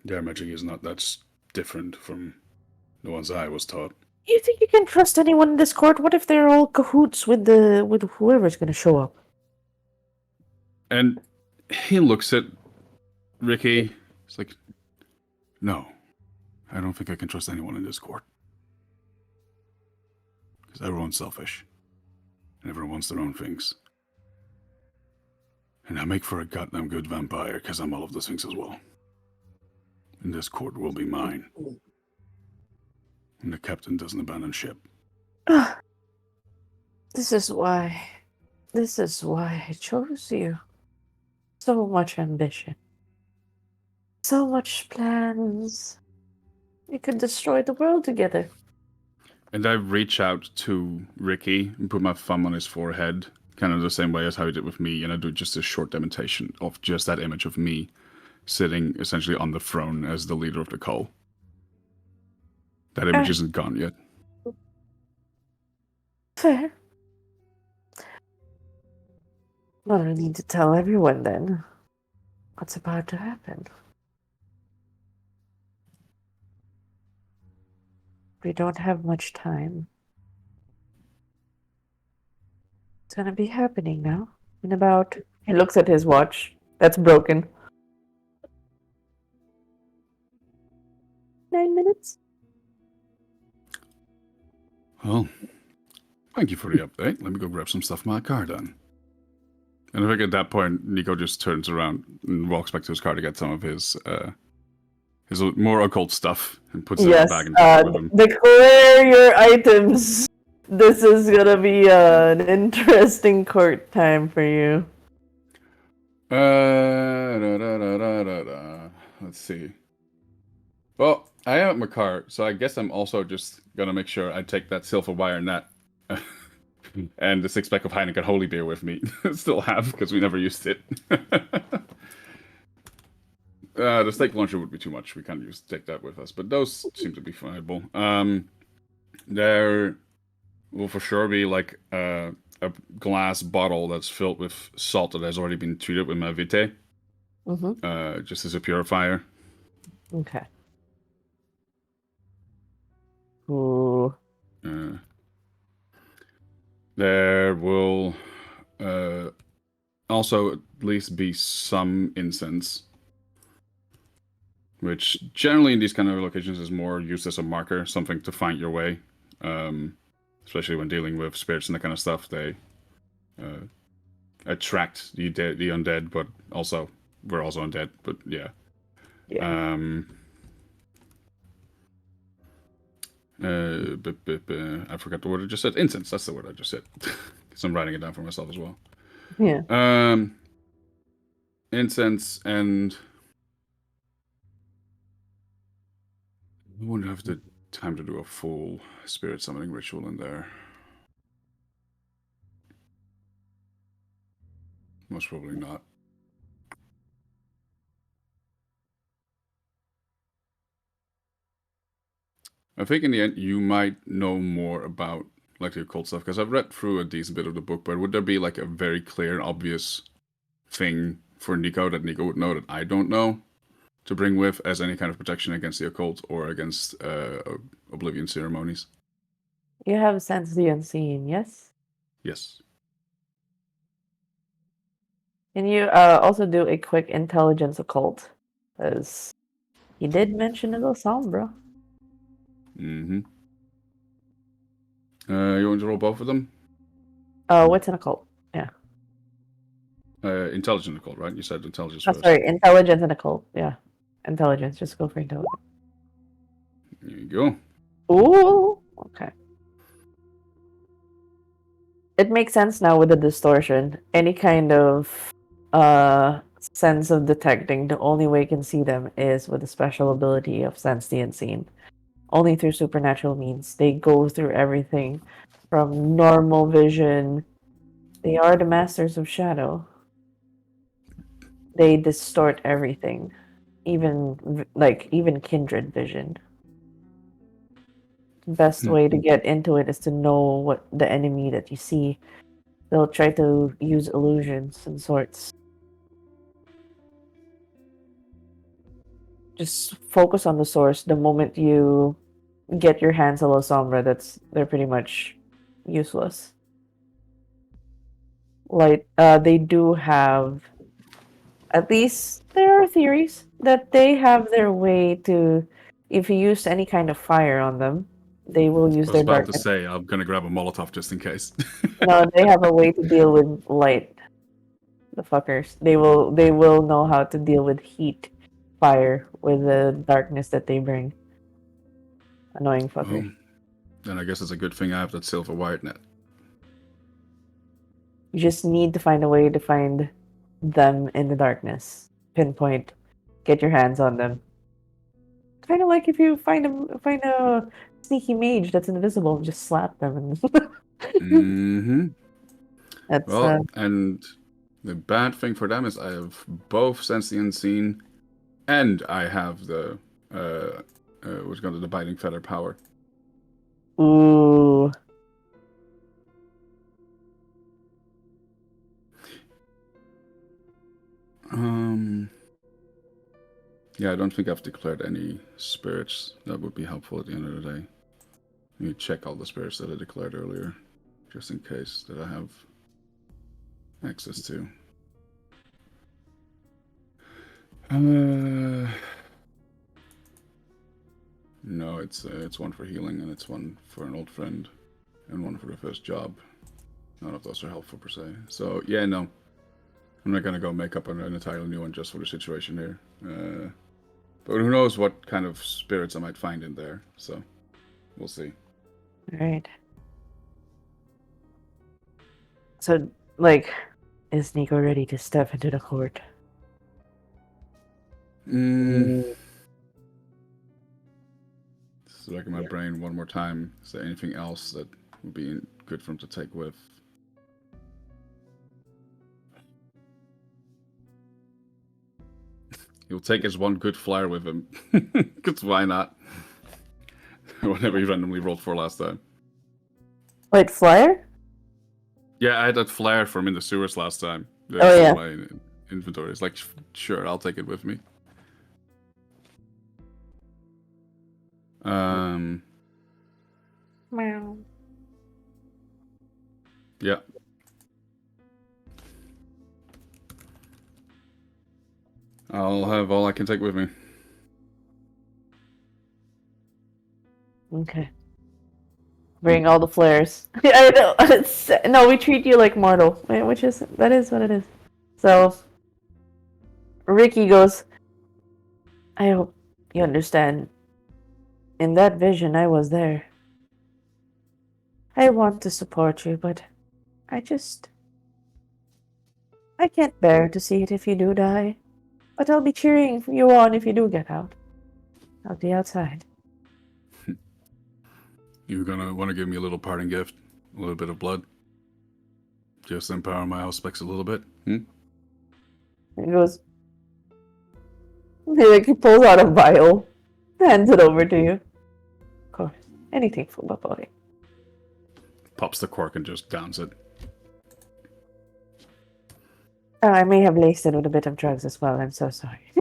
Their magic is not that different from the ones I was taught. You think you can trust anyone in this court? What if they're all cahoots with whoever's gonna show up? And he looks at Ricky. It's like, no. I don't think I can trust anyone in this court. Because everyone's selfish. And everyone wants their own things. And I make for a goddamn good vampire, because I'm all of those things as well. And this court will be mine. And the captain doesn't abandon ship. This is why I chose you. So much ambition. So much plans. We could destroy the world together. And I reach out to Ricky and put my thumb on his forehead, kind of the same way as how he did with me, and I do just a short demonstration of just that image of me sitting essentially on the throne as the leader of the Cull. That image isn't gone yet. Fair. Well, I need to tell everyone then what's about to happen. We don't have much time. It's gonna be happening now. In about... He looks at his watch. That's broken. 9 minutes? Well, thank you for the update. Let me go grab some stuff from my car then. And I think at that point, Nico just turns around and walks back to his car to get some of his more occult stuff and puts it in the bag and takes it with him. Declare your items. This is gonna be an interesting court time for you. Let's see. Well, I am at my car, so I guess I'm also just gonna make sure I take that silver wire net and the 6-pack of Heineken Holy Beer with me. Still have, because we never used it. The steak launcher would be too much. We can't take that with us, but those seem to be viable. There will for sure be like a glass bottle that's filled with salt that has already been treated with my vitae, just as a purifier. Okay. Ooh. There will also at least be some incense, which generally in these kind of locations is more used as a marker, something to find your way. Especially when dealing with spirits and that kind of stuff, they attract the undead, but also we're also undead. But yeah. I forgot the word I just said. Incense. That's the word I just said. Because I'm writing it down for myself as well. Yeah. Incense and I wouldn't have the time to do a full spirit summoning ritual in there. Most probably not. I think in the end you might know more about like the occult stuff, because I've read through a decent bit of the book, but would there be like a very clear and obvious thing for Nico that Nico would know that I don't know to bring with as any kind of protection against the occult or against oblivion ceremonies? You have sensed the unseen, yes? Yes. Can you also do a quick intelligence occult? Because he did mention a little sombra. Mm-hmm. You want to roll both of them? What's an occult? Yeah. Intelligent occult, right? You said intelligence first. Sorry, intelligence and occult. Yeah. Intelligence. Just go for intelligence. There you go. Ooh. Okay. It makes sense now with the distortion. Any kind of sense of detecting, the only way you can see them is with the special ability of sense the unseen. Only through supernatural means. They go through everything from normal vision. They are the masters of shadow. They distort everything. Even kindred vision. The best way to get into it is to know what the enemy that you see. They'll try to use illusions and sorts. Just focus on the source. The moment you get your hands a little sombra, they're pretty much useless. Like they do have, at least there are theories that they have their way to if you use any kind of fire on them, they will I use was their about to darkness. say, I'm gonna grab a Molotov just in case. No, they have a way to deal with light. The fuckers. They will know how to deal with heat, fire, with the darkness that they bring. Annoying fuckers. Well, then I guess it's a good thing I have that silver wired net. You just need to find a way to find them in the darkness. Pinpoint. Get your hands on them. Kind of like if you find a sneaky mage that's invisible, just slap them and. Mm-hmm. That's Well, and the bad thing for them is I have both Sense the Unseen, and I have the what's called the Biting Feather power. Ooh. Yeah, I don't think I've declared any spirits. That would be helpful at the end of the day. Let me check all the spirits that I declared earlier, just in case that I have access to. No, it's one for healing, and it's one for an old friend, and one for the first job. None of those are helpful per se. So yeah, no, I'm not gonna go make up an entirely new one just for the situation here. But who knows what kind of spirits I might find in there. So we'll see. Alright. So, like, is Nico ready to step into the court? Just look at my brain one more time. Is there anything else that would be good for him to take with? He'll take his one good flyer with him. Because why not? Whatever he randomly rolled for last time. Wait, flyer? Yeah, I had that flare from in the sewers last time. Oh, yeah. My inventory. It's like, sure, I'll take it with me. Meow. Yeah. I'll have all I can take with me. Okay. Bring all the flares. I know. No, we treat you like mortal, which is that is what it is. So, Ricky goes. I hope you understand. In that vision, I was there. I want to support you, but I can't bear to see it if you do die. But I'll be cheering you on if you do get out. I'll be outside. You gonna want to give me a little parting gift? A little bit of blood? Just empower my aspects a little bit? He goes. He pulls out a vial, hands it over to you. Of course, anything for my body. Pops the cork and just downs it. Oh, I may have laced it with a bit of drugs as well. I'm so sorry.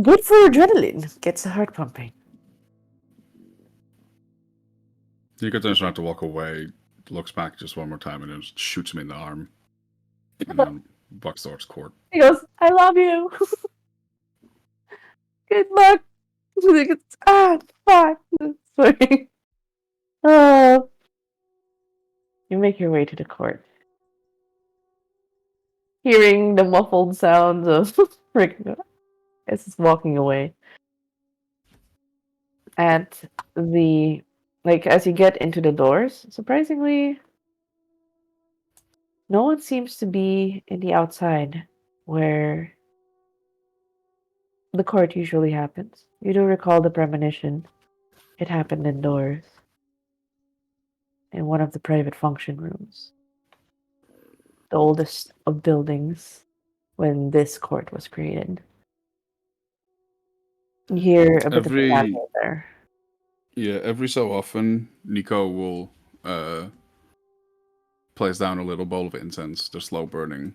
Good for adrenaline. Gets the heart pumping. You could just have to walk away, looks back just one more time, and then just shoots me in the arm. And then bucks towards court. He goes, I love you. Good luck. Fuck. Sorry. Oh. You make your way to the court. Hearing the muffled sounds of Rick as it's walking away. At the as you get into the doors, surprisingly no one seems to be in the outside where the court usually happens. You do recall the premonition. It happened indoors. In one of the private function rooms. The oldest of buildings when this court was created. You hear a bit of a battle there. Yeah, every so often, Nico will place down a little bowl of incense, the slow burning.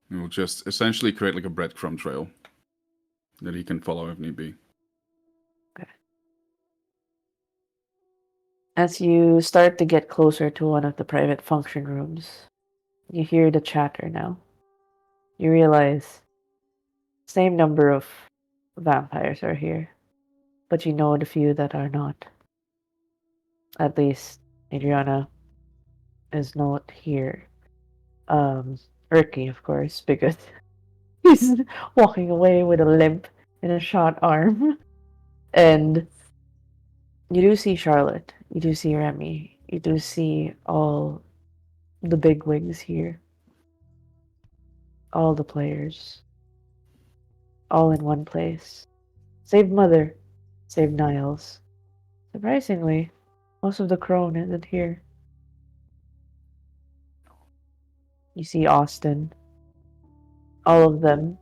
He will just essentially create like a breadcrumb trail that he can follow if need be. Okay. As you start to get closer to one of the private function rooms, you hear the chatter now. You realize Same number of vampires are here, but you know the few that are not. At least Adriana is not here. Ricky, of course, because he's walking away with a limp and a shot arm. And you do see Charlotte, you do see Remy, you do see all the big wigs here. All the players. All in one place. Save Mother. Save Niles. Surprisingly, most of the crone isn't here. You see Austin. All of them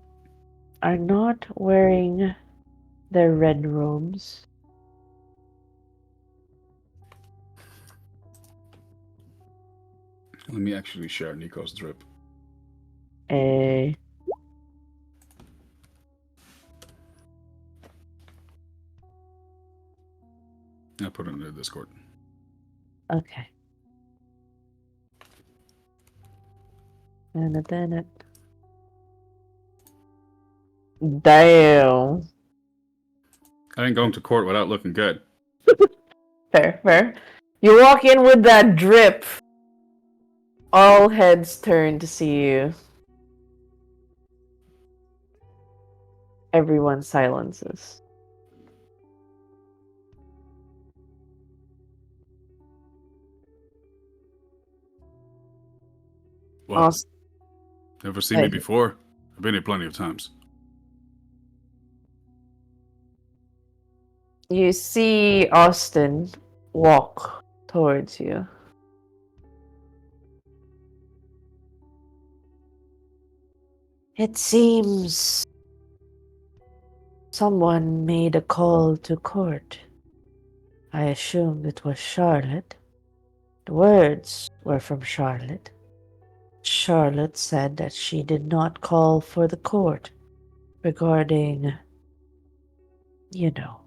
are not wearing their red robes. Let me actually share Nico's drip. Eh. I put it in the Discord. Okay. And then it. Damn. I ain't going to court without looking good. Fair, fair. You walk in with that drip. All heads turn to see you. Everyone silences. What? Austin. Never seen me before? I've been here plenty of times. You see Austin walk towards you. It seems someone made a call to court. I assumed it was Charlotte. The words were from Charlotte. Charlotte said that she did not call for the court regarding, you know,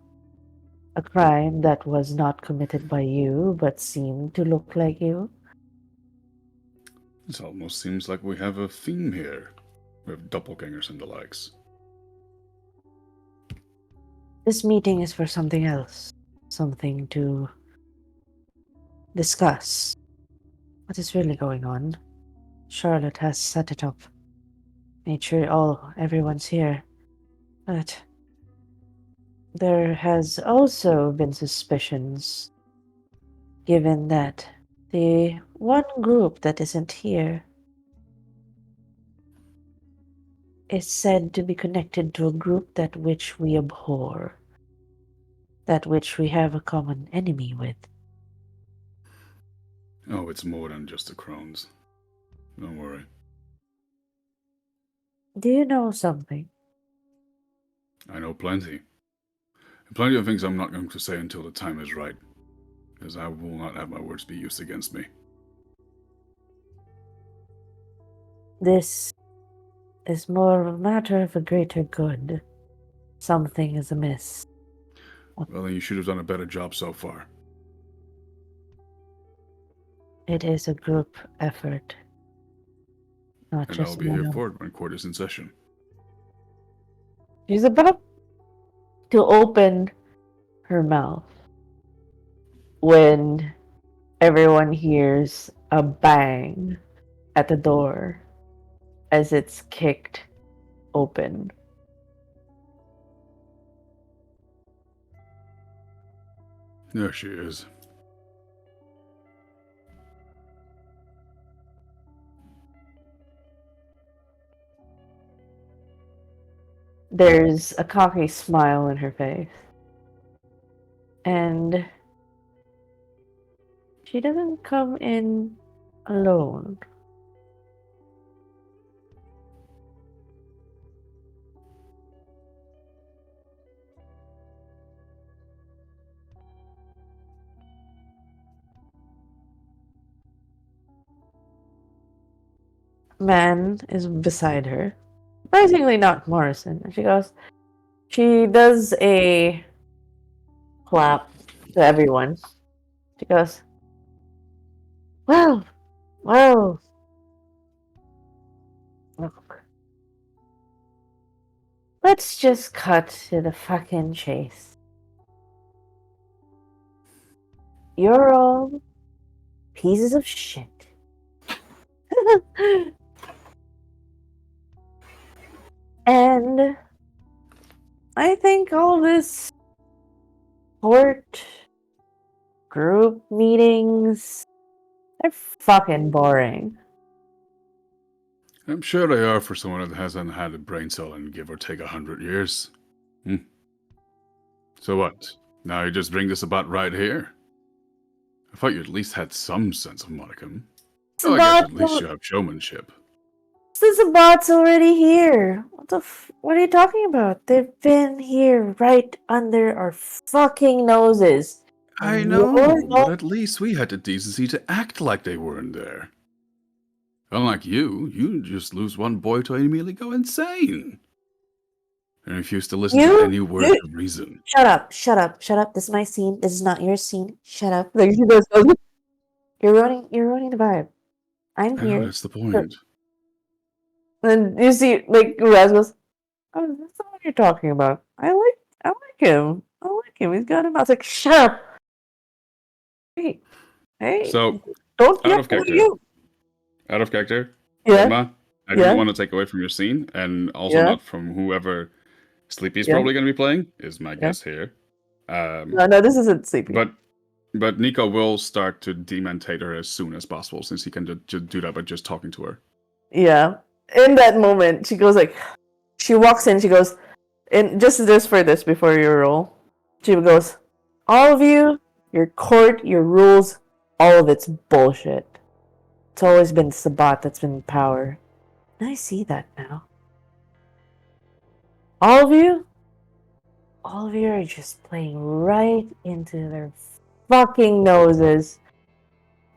a crime that was not committed by you but seemed to look like you. It almost seems like we have a theme here. We have doppelgangers and the likes. This meeting is for something else. Something to discuss. What is really going on? Charlotte has set it up. Made sure everyone's here. But there has also been suspicions, given that the one group that isn't here is said to be connected to a group that which we abhor, that which we have a common enemy with. Oh, it's more than just the crones. Don't worry. Do you know something? I know plenty. And plenty of things I'm not going to say until the time is right. Because I will not have my words be used against me. This is more of a matter of a greater good. Something is amiss. Well, then you should have done a better job so far. It is a group effort. Not And just I'll be here one. for it when court is in session. She's about to open her mouth when everyone hears a bang at the door as it's kicked open. There she is. There's a cocky smile in her face. And she doesn't come in alone. Man is beside her. Surprisingly not Morrison. And she does a clap to everyone. She goes, well, look. let's just cut to the fucking chase. You're all pieces of shit. And I think all this court group meetings, they're fucking boring. I'm sure they are for someone that hasn't had a brain cell in give or take 100 years. So what? Now you just bring this about right here? I thought you at least had some sense of modicum. Well, I guess at least you have showmanship. Since the bot's already here. What are you talking about? They've been here right under our fucking noses. I know, but at least we had the decency to act like they weren't there. Unlike you just lose one boy to immediately go insane. And refuse to listen to any word of reason. Shut up. This is my scene. This is not your scene. Shut up. Like, you're ruining the vibe. I'm I here. know, that's the point. And you see, like, Raz goes, oh, that's not what you're talking about. I like him. He's got him. I was like, shut up. Hey. So, Don't out of character. Out of character. Yeah. Emma, I didn't want to take away from your scene, and also not from whoever Sleepy's probably going to be playing, is my guess here. No, this isn't Sleepy. But Nico will start to dementate her as soon as possible, since he can just do that by just talking to her. Yeah. In that moment, she goes like, she walks in, she goes, and just for this before you roll, she goes, all of you, your court, your rules, all of it's bullshit. It's always been Sabat that's been in power. And I see that now. All of you are just playing right into their fucking noses.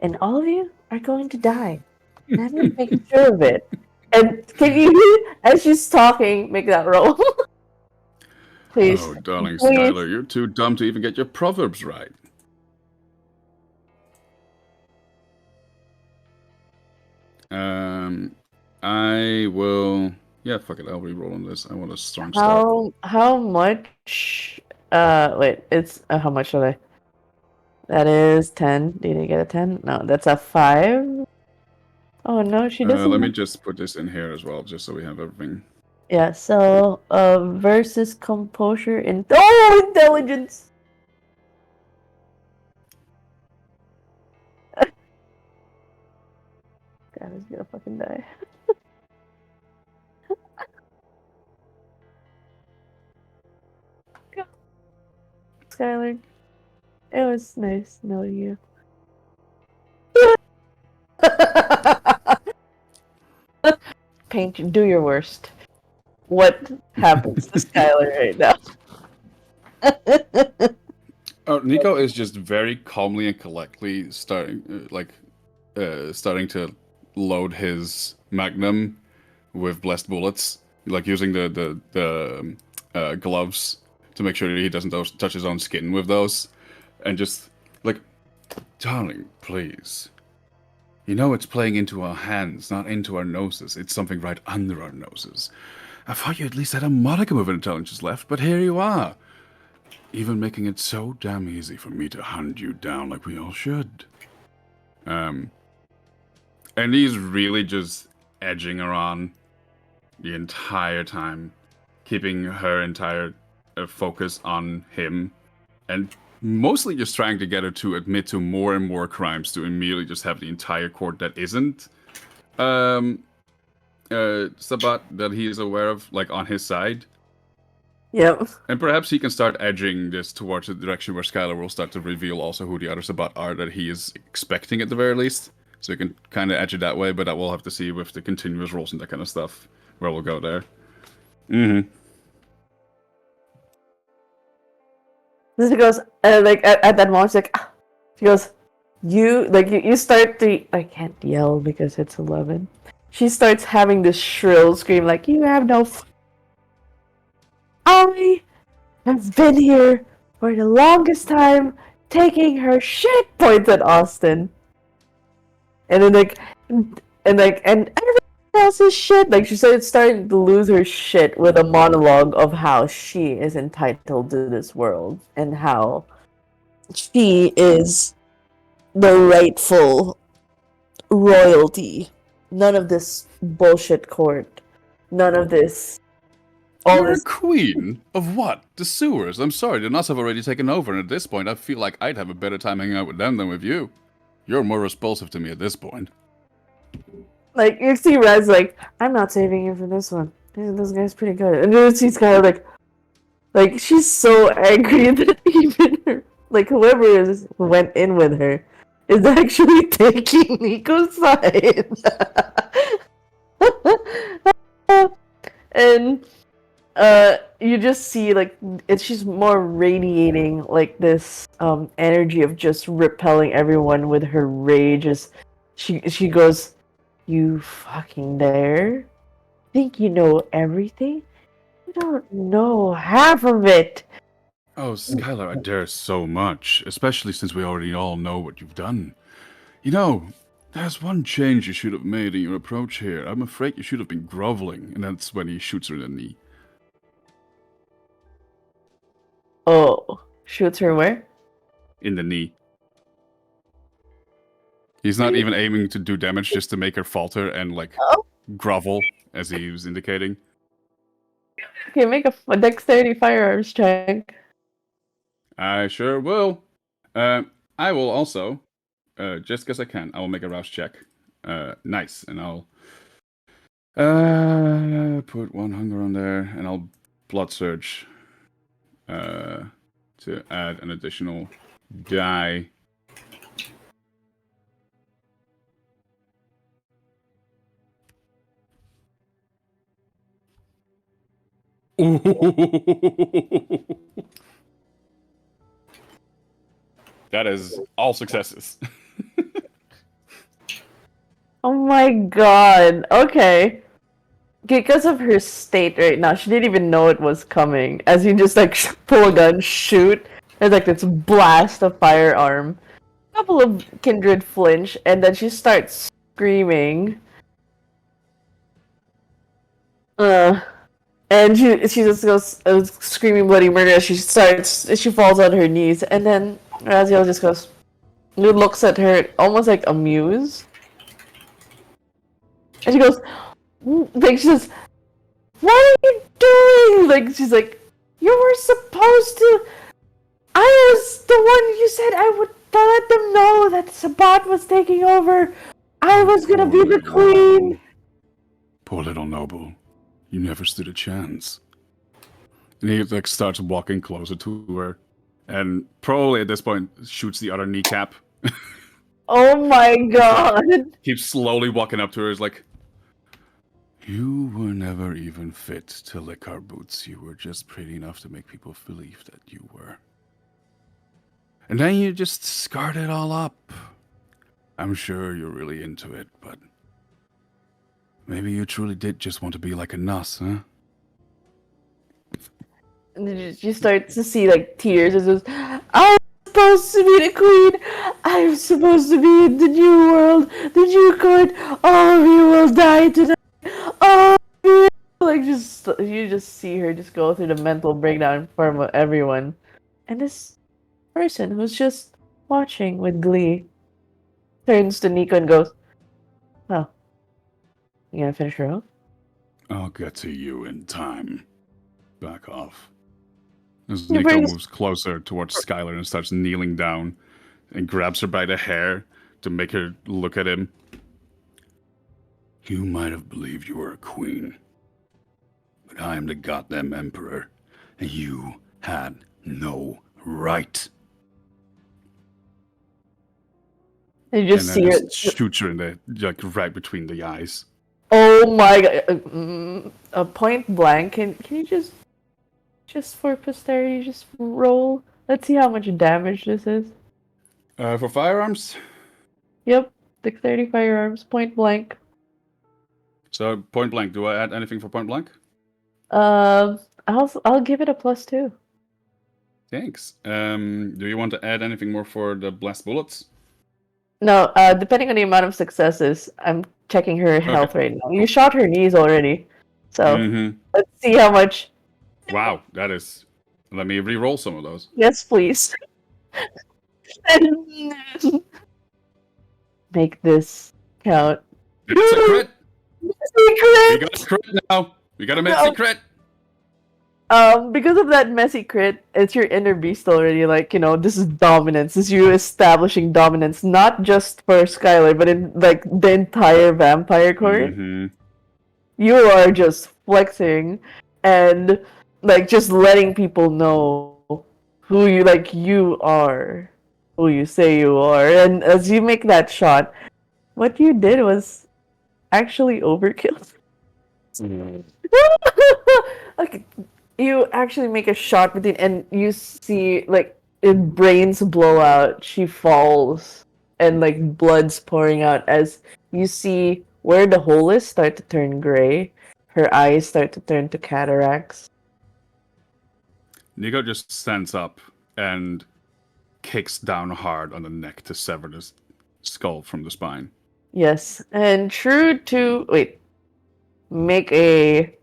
And all of you are going to die. And I'm going to make sure of it. And can you, as she's talking, make that roll? Please. Oh, darling Skylar, you're too dumb to even get your proverbs right. I will... Yeah, fuck it, I'll re-roll on this. I want a strong start. How much... wait, it's... how much should I... That is 10. Did you get a 10? No, that's a 5. Oh, no, she doesn't... let me just put this in here as well, just so we have everything. Yeah, so, versus composure and... Oh, intelligence! God, he's gonna fucking die. Skylar, it was nice knowing you. Paint, do your worst. What happens to Skylar right now? Oh, Nico is just very calmly and collectly starting to load his magnum with blessed bullets, like using the gloves to make sure that he doesn't touch his own skin with those, and just like, darling, please. You know it's playing into our hands, not into our noses. It's something right under our noses. I thought you at least had a modicum of intelligence left, but here you are. Even making it so damn easy for me to hunt you down like we all should. And he's really just edging her on the entire time, keeping her entire focus on him, and mostly just trying to get her to admit to more and more crimes to immediately just have the entire court that isn't Sabat that he is aware of, like, on his side. Yep. And perhaps he can start edging this towards the direction where Skylar will start to reveal also who the other Sabat are that he is expecting at the very least. So you can kind of edge it that way, but that we'll have to see with the continuous rolls and that kind of stuff, where we'll go there. Mm-hmm. She goes, like, at that moment, she's like, ah. She goes, you start to, I can't yell because it's 11. She starts having this shrill scream, like, you have no I have been here for the longest time, taking her shit, points at Austin. And then, and everyone else's shit. Like she started starting to lose her shit with a monologue of how she is entitled to this world and how she is the rightful royalty. None of this bullshit court. None of this. All You're a this. queen of what? The sewers. I'm sorry, the nuts have already taken over, and at this point, I feel like I'd have a better time hanging out with them than with you. You're more repulsive to me at this point. Like, you see Raz like, I'm not saving you for this one. This guy's pretty good. And then she's kind of like she's so angry that even her, like, whoever went in with her is actually taking Nico's side. And you just see like she's more radiating like this energy of just repelling everyone with her rage. As she goes, "You fucking dare? Think you know everything? You don't know half of it." Oh, Skylar, I dare so much, especially since we already all know what you've done. You know, there's one change you should have made in your approach here. I'm afraid you should have been groveling, and that's when he shoots her in the knee. Oh, shoots her where? In the knee. He's not even aiming to do damage, just to make her falter and, like, grovel, as he was indicating. Okay, make a dexterity firearms check. I sure will. I will also, just because I can, I will make a rouse check. Nice, and I'll put one hunger on there, and I'll blood surge to add an additional die. That is all successes. Oh my god. Okay. Because of her state right now, she didn't even know it was coming. As you just like pull a gun, shoot, there's like this blast of firearm. A couple of kindred flinch, and then she starts screaming. And she just goes screaming bloody murder as she falls on her knees, and then Raziel just goes, looks at her almost like amused. And she goes, like, she says, "What are you doing?" Like, she's like, "You were supposed to. I was the one you said I would let them know that Sabat was taking over. I was gonna be the queen." Poor little noble. You never stood a chance. And he, like, starts walking closer to her. And probably at this point shoots the other kneecap. Oh my god. Keeps slowly walking up to her. Is like, you were never even fit to lick our boots. You were just pretty enough to make people believe that you were. And then you just scarred it all up. I'm sure you're really into it, but maybe you truly did just want to be like a Nuss, huh? And then you start to see like tears. It says, "I'm supposed to be the queen. I'm supposed to be in the new world, the new court. All of you will die tonight. All of you." Like, you just see her just go through the mental breakdown in front of everyone, and this person who's just watching with glee turns to Nico and goes, "Oh, you gonna finish her off?" I'll get to you in time. Back off. As You Nico bring- moves closer towards Skylar and starts kneeling down and grabs her by the hair to make her look at him. You might have believed you were a queen, but I am the goddamn emperor, and you had no right. And you just And see then her. just shoots her in the, like, right between the eyes. Oh my god! Point blank. Can you just for posterity, just roll? Let's see how much damage this is. For firearms, Yep, dexterity firearms, point blank. so point blank. Do I add anything for point blank? I'll give it a +2. Thanks. Do you want to add anything more for the blast bullets? No, depending on the amount of successes, I'm checking her health right now. You shot her knees already, so Mm-hmm. let's see how much. Wow, that is. Let me re-roll some of those. Yes, please. Make this count. It's a crit. We got a Secret. crit now. We got a messy No. crit. Because of that messy crit, it's your inner beast already. Like, this is dominance. This is you establishing dominance, not just for Skylar, but in like the entire vampire court. Mm-hmm. You are just flexing and like just letting people know who you are, who you say you are. And as you make that shot, what you did was actually overkill. Like, you actually make a shot with it, and you see like brains blow out. She falls, and like blood's pouring out as you see where the hole is start to turn gray. Her eyes start to turn to cataracts. Nico just stands up and kicks down hard on the neck to sever the skull from the spine. Yes, and true to make a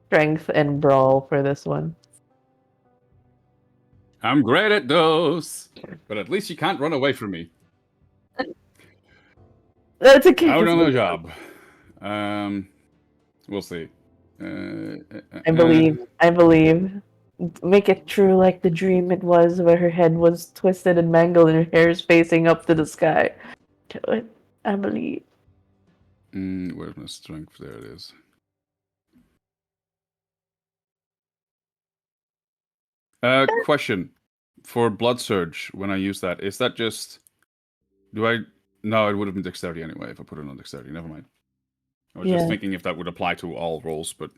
strength and brawl for this one. I'm great at those, but at least you can't run away from me. That's a kick. Out on the job. We'll see. I believe. Make it true like the dream it was, where her head was twisted and mangled and her hair is facing up to the sky. Do it. I believe. Where's my strength? There it is. Question. For Blood Surge, when I use that, is that just... No, it would have been Dexterity anyway if I put it on Dexterity. Never mind. I was just thinking if that would apply to all rolls, but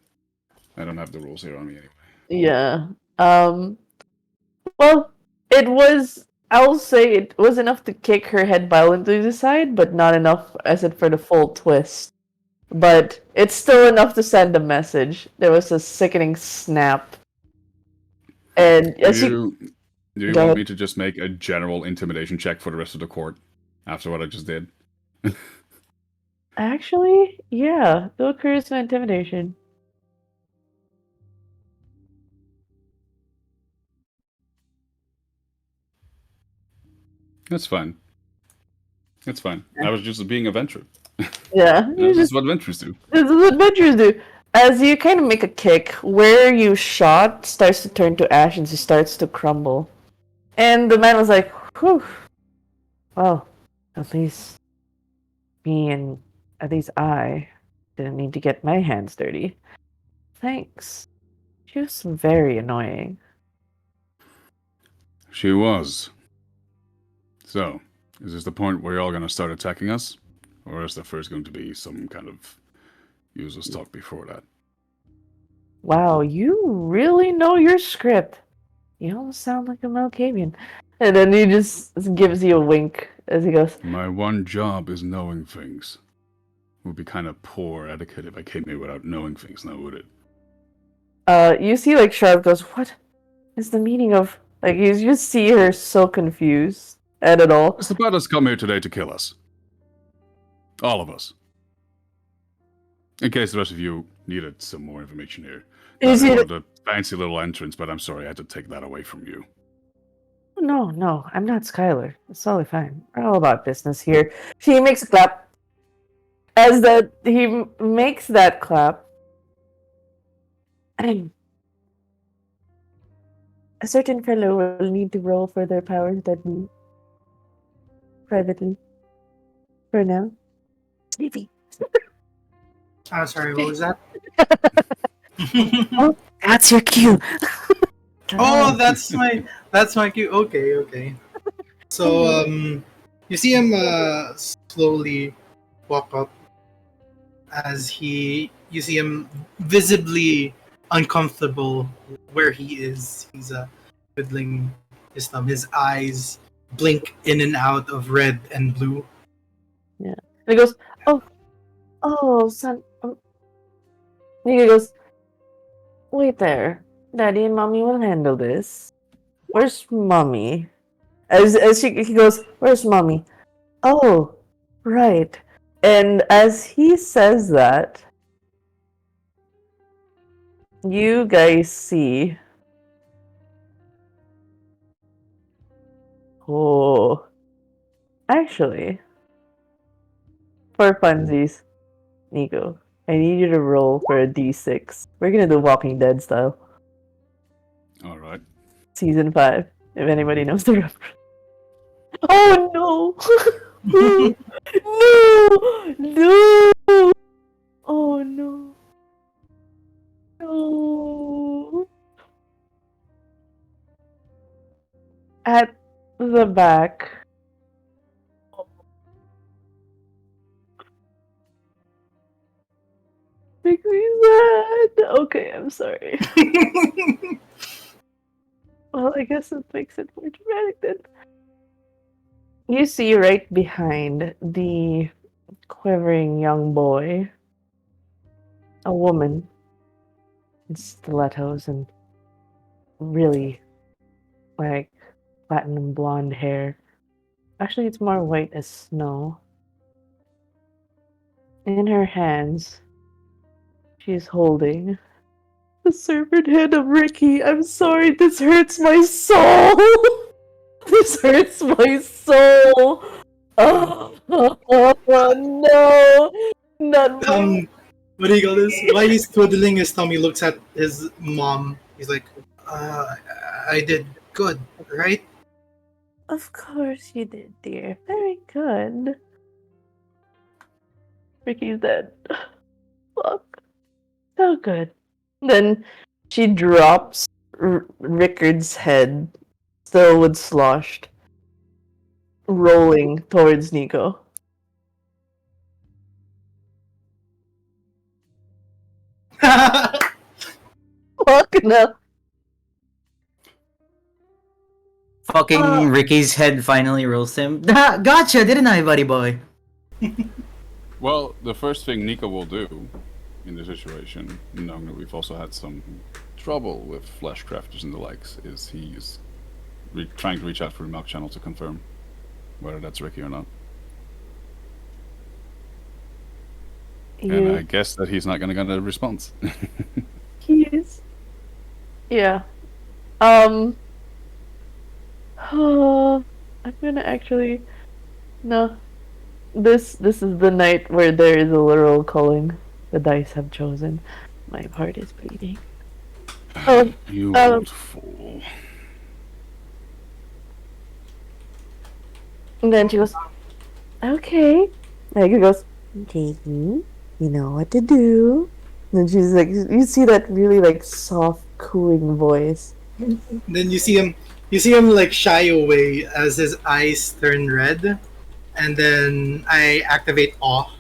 I don't have the rules here on me anyway. Yeah. Well, I'll say it was enough to kick her head violently to the side, but not enough as it for the full twist. But it's still enough to send a message. There was a sickening snap. And Do you want me to just make a general intimidation check for the rest of the court after what I just did? Actually, yeah. Do a charisma intimidation. That's fine. That's fine. I was just being a venture. Yeah. This is what ventures do. This is what adventures do. As you kind of make a kick, where you shot starts to turn to ash and she starts to crumble. And the man was like, whew. Well, at least I didn't need to get my hands dirty. Thanks. She was very annoying. She was. So, is this the point where you're all going to start attacking us? Or is there first going to be some kind of useless talk before that? Wow, you really know your script. You almost sound like a Malkavian. And then he just gives you a wink as he goes, My one job is knowing things. It would be kind of poor etiquette if I came here without knowing things, now would it? You see like Sharp goes, what is the meaning of... Like, you just see her so confused at it all. Mr. Butters come here today to kill us. All of us. In case the rest of you needed some more information here. I wanted a fancy little entrance, but I'm sorry I had to take that away from you. No, I'm not Skylar. It's totally fine. We're all about business here. He makes a clap. As he makes that clap, a certain fellow will need to roll for their powers that be privately. For now. Sleepy. Oh, sorry, what was that? Oh, that's your cue. Oh, that's my cue. Okay. So you see him slowly walk up as you see him visibly uncomfortable where he is. He's fiddling his thumb. His eyes blink in and out of red and blue. Yeah. And he goes, oh, son. And he goes, wait there. Daddy and Mommy will handle this. Where's Mommy? As he goes, where's Mommy? Oh, right. And as he says that, you guys see. Oh. Actually, for funsies, Nico, I need you to roll for a d6. We're gonna do Walking Dead style. All right. Season 5, if anybody knows the reference. Oh no! No! No! Oh no! No! At the back. Makes me sad. Okay, I'm sorry. Well, I guess it makes it more dramatic then. You see right behind the quivering young boy a woman in stilettos and really like platinum blonde hair. Actually, it's more white as snow. In her hands, she's holding the serpent head of Ricky. I'm sorry, this hurts my soul. This hurts my soul. Oh, no, not my. What do you call this? While he's twiddling his thumb, he looks at his mom. He's like, I did good, right? Of course you did, dear. Very good. Ricky's dead. Fuck. So good. Then she drops Rickard's head, still with sloshed, rolling towards Nico. Fuck no. Fucking Ricky's head finally rolls him. Gotcha, didn't I, buddy boy? Well, the first thing Nico will do in this situation, knowing that we've also had some trouble with flesh crafters and the likes, is he's trying to reach out through the milk channel to confirm whether that's Ricky or not. And I guess that he's not going to get a response. He is. Yeah. I'm gonna actually. No. This is the night where there is a literal culling. The dice have chosen. My heart is bleeding. You old fool. And then she goes, okay. Like, he goes, Jakey, you know what to do. And she's like, you see that really like soft, cooing voice. Then you see him like shy away as his eyes turn red, and then I activate awe.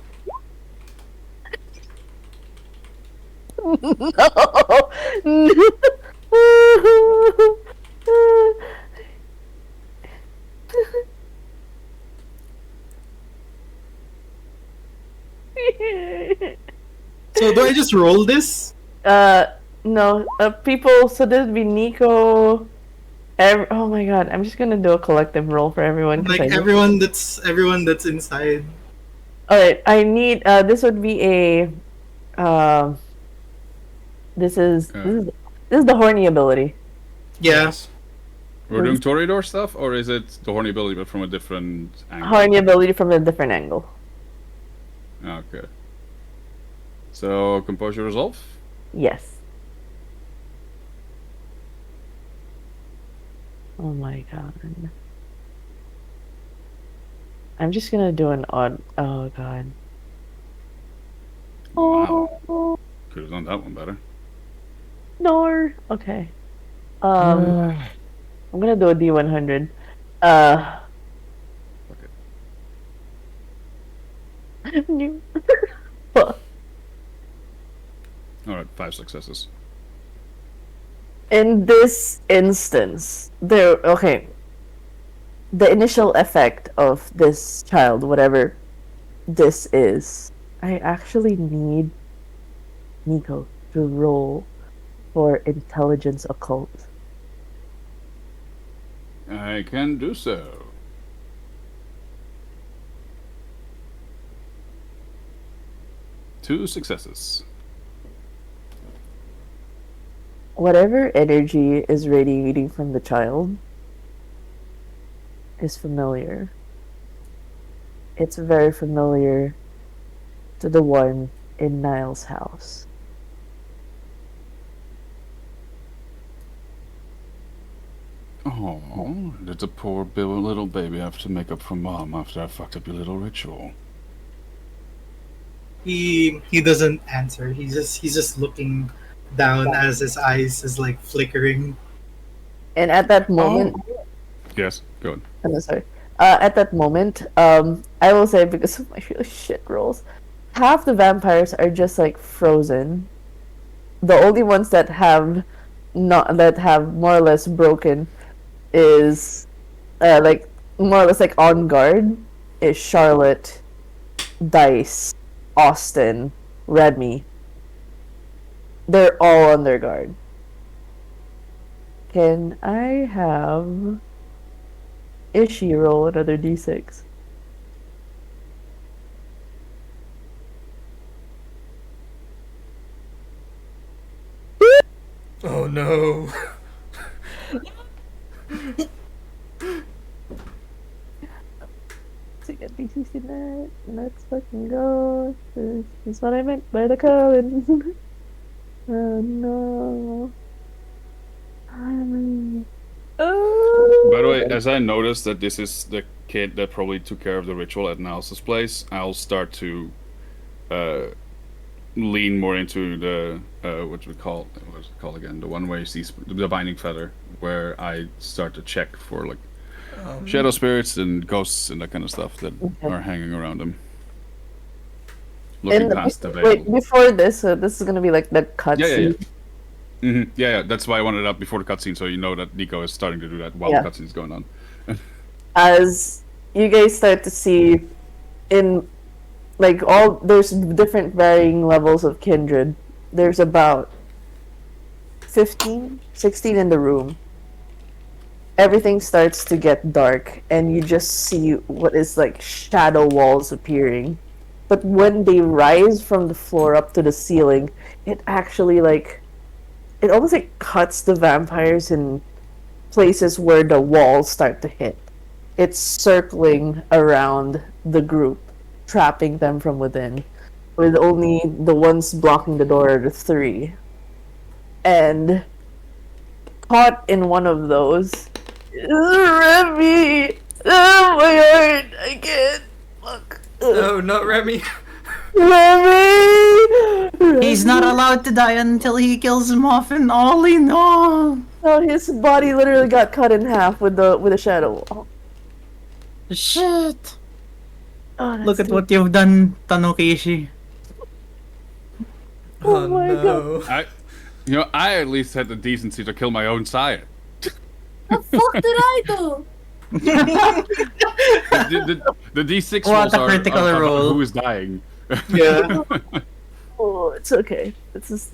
No. So do I just roll this? No. People. So this would be Nico. Oh my god! I'm just gonna do a collective roll for everyone. Like everyone that's inside. Alright, I need. This would be a. This is the horny ability. Yes. We're doing Toreador stuff, or is it the horny ability but from a different angle? Horny ability from a different angle. Okay. So, Composure Resolve? Yes. Oh my god. I'm just gonna do an odd. Oh god. Wow. Oh Could have done that one better. no. Okay. I'm gonna do a D100. New. Alright, 5 successes. In this instance, the initial effect of this child, whatever this is, I actually need Nico to roll for intelligence occult. I can do so. 2 successes. Whatever energy is radiating from the child is familiar. It's very familiar to the one in Niall's house. Oh, did the poor little baby have to make up for mom after I fucked up your little ritual? He doesn't answer. He's just looking down as his eyes is like flickering. And at that moment, Yes, go on. I'm sorry. At that moment, I will say, because of my really shit rolls, half the vampires are just like frozen. The only ones that have more or less broken is like more or less like on guard is Charlotte, Dice, Austin, Remy. They're all on their guard. Can I have Ishi roll another d6? Oh no. To get D69, let's fucking go. This is what I meant by the Cullen. Oh no. Oh. By the way, as I noticed that this is the kid that probably took care of the ritual at Niles' place, I'll start to lean more into the what's it called again? The one where you see the binding feather, where I start to check for like shadow spirits and ghosts and that kind of stuff that are hanging around him. Looking past the veil. Wait, before this, this is gonna be like the cutscene. Yeah. That's why I wanted it up before the cutscene, so you know that Nico is starting to do that while the cutscene is going on. As you guys start to see, in like there's different varying levels of kindred. There's about 15, 16 in the room. Everything starts to get dark, and you just see what is like shadow walls appearing. But when they rise from the floor up to the ceiling, it actually it almost like cuts the vampires in places where the walls start to hit. It's circling around the group, trapping them from within, with only the ones blocking the door are the 3. And caught in one of those is Remy! Oh my heart! I can't. Fuck. No, not Remy. Remy! He's not allowed to die until he kills him off, and Ollie, no! Oh, his body literally got cut in half with a shadow wall. Shit! Oh, Look at what you've done, Tanukishi. Oh my no. I at least had the decency to kill my own sire. The fuck did I do? The D6 What rolls a critical are roll. who is dying. Yeah. Oh, it's okay. This is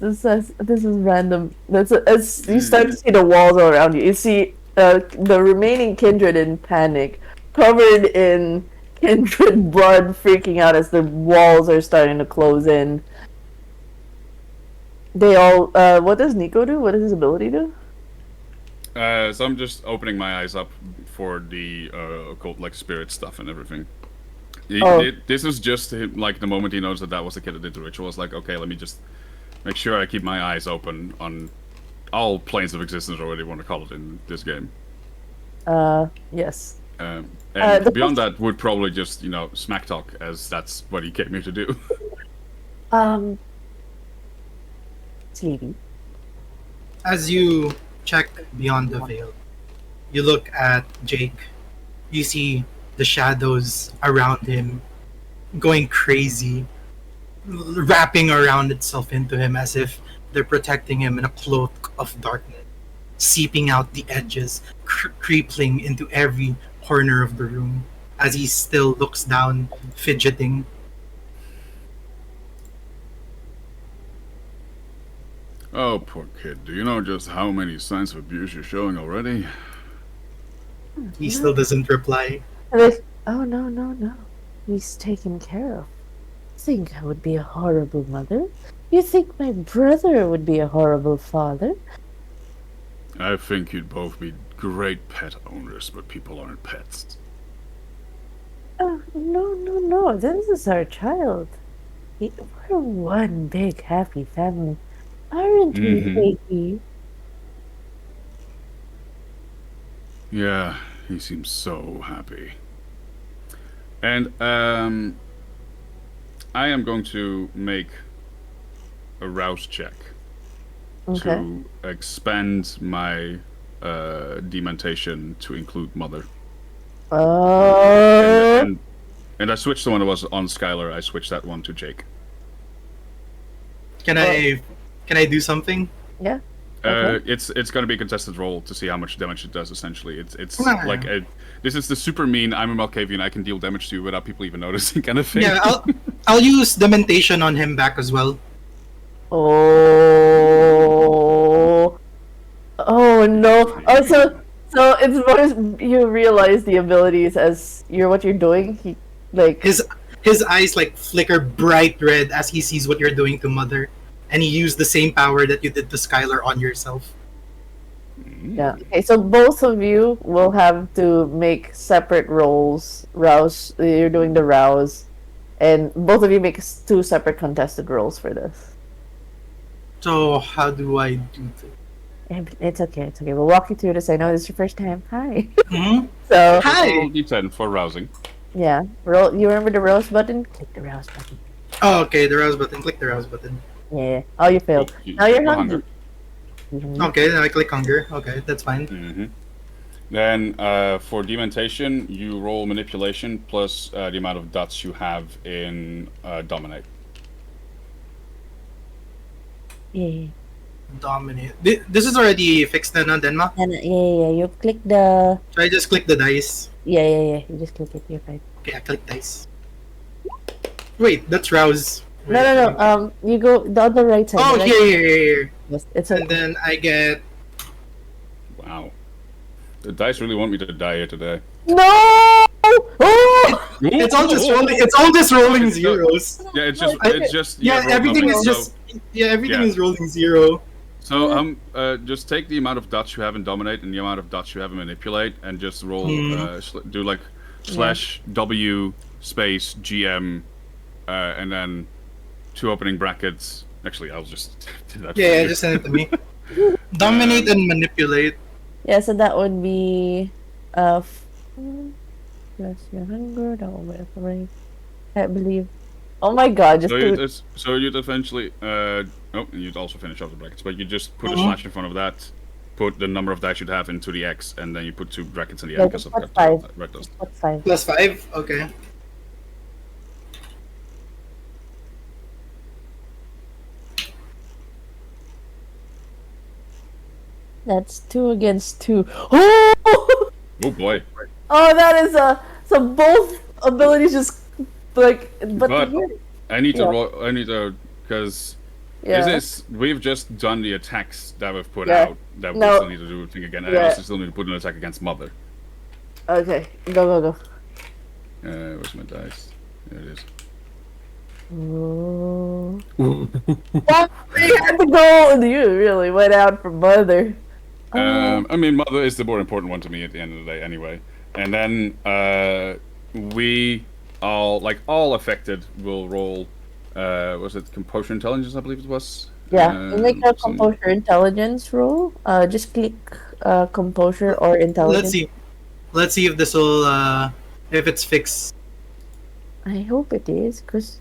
random. As you start to see the walls all around you, you see the remaining kindred in panic, covered in kindred blood, freaking out as the walls are starting to close in. They all. What does Nico do? What does his ability do? So I'm just opening my eyes up for the occult, like spirit stuff and everything. This is just him, like the moment he knows that was the kid that did the ritual. It's like, okay, let me just make sure I keep my eyes open on all planes of existence, or whatever you want to call it in this game. Yes. And beyond that would probably just, smack talk, as that's what he came here to do. Sleepy. As you check beyond the veil, you look at Jake. You see the shadows around him going crazy, wrapping around itself into him as if they're protecting him in a cloak of darkness, seeping out the edges, creeping into every corner of the room as he still looks down, fidgeting. Oh, poor kid. Do you know just how many signs of abuse you're showing already? He still doesn't reply. Oh, no. He's taken care of. think I would be a horrible mother? You think my brother would be a horrible father? I think you'd both be great pet owners, but people aren't pets. Oh, no. This is our child. We're one big happy family. Aren't we, baby? Yeah, he seems so happy. And I am going to make a rouse check to expand my dementation to include mother. And I switched the one that was on Skylar. I switched that one to Jake. Can I do something? Yeah. It's going to be a contested roll to see how much damage it does. Essentially, it's like this is the super mean. I'm a Malkavian. I can deal damage to you without people even noticing, kind of thing. Yeah, I'll use Dementation on him back as well. Oh no! Oh, so it's more you realize the abilities as what you're doing. He like his eyes like flicker bright red as he sees what you're doing to Mother, and he used the same power that you did to Skylar on yourself. Yeah. Okay, so both of you will have to make separate rolls. Rouse, you're doing the rouse, and both of you make 2 separate contested rolls for this. So how do I do this? It's okay. We'll walk you through this. I know this is your first time. Hi. So hi. D10 for rousing. Yeah. Roll. You remember the rouse button? Click the rouse button. Oh, okay. The rouse button. Click the rouse button. Yeah. Oh, you failed. Now you're hungry. Okay, then I click hunger. Okay, that's fine. Then for dementation, you roll manipulation plus the amount of dots you have in dominate. Yeah. Dominate. This is already fixed now, Denma? Yeah. You click the... So I just click the dice. Yeah. You just click it. You're fine. Okay, I click dice. Wait, that's rouse. No. You go on the right side. Oh, right? Here. Yes, it's and then I get... Wow. The dice really want me to die here today. No! Oh! It's all just rolling. It's all just rolling zeros. Yeah, it's just. Yeah, everything is just. Yeah, everything is rolling 0. So just take the amount of dots you have in dominate and the amount of dots you have in manipulate, and just roll. Do like /W space GM, and then 2 opening brackets. Actually, I'll just do that. Yeah, just send it to me. Dominate and manipulate. Yeah, so that would be plus your hunger, that will be 3. I believe. Oh my god, just so you'd eventually and you'd also finish off the brackets, but you just put a slash in front of that, put the number of dice you'd have into the X, and then you put 2 brackets in the end because of +5. +5. +5, okay. That's 2 against 2. Oh! Oh boy. Oh, that is so both abilities just like. But I need to roll. I need to because we've just done the attacks that we've put out. That we still need to do a thing again. And I also still need to put an attack against Mother. Okay, go. Where's my dice? There it is. What? You had to go. You really went out for Mother. I mean, Mother is the more important one to me at the end of the day, anyway. And then we all affected will roll. Was it Composure Intelligence? I believe it was. Yeah, you make a Composure Intelligence roll. Just click Composure or Intelligence. Let's see if this will if it's fixed. I hope it is, cause.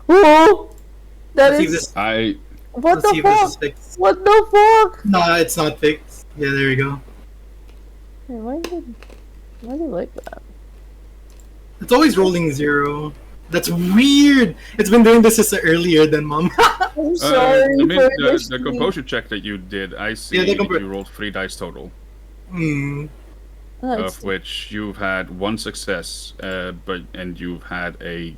Whoa! That is. What the fuck? What the fuck? No, it's not fixed. Yeah, there you go. Hey, why do you like that? It's always rolling 0. That's weird. It's been doing this since earlier than Mom. I'm sorry. I mean, the composure check that you did, I see you rolled 3 dice total. Of which you've had 1 success, and you've had a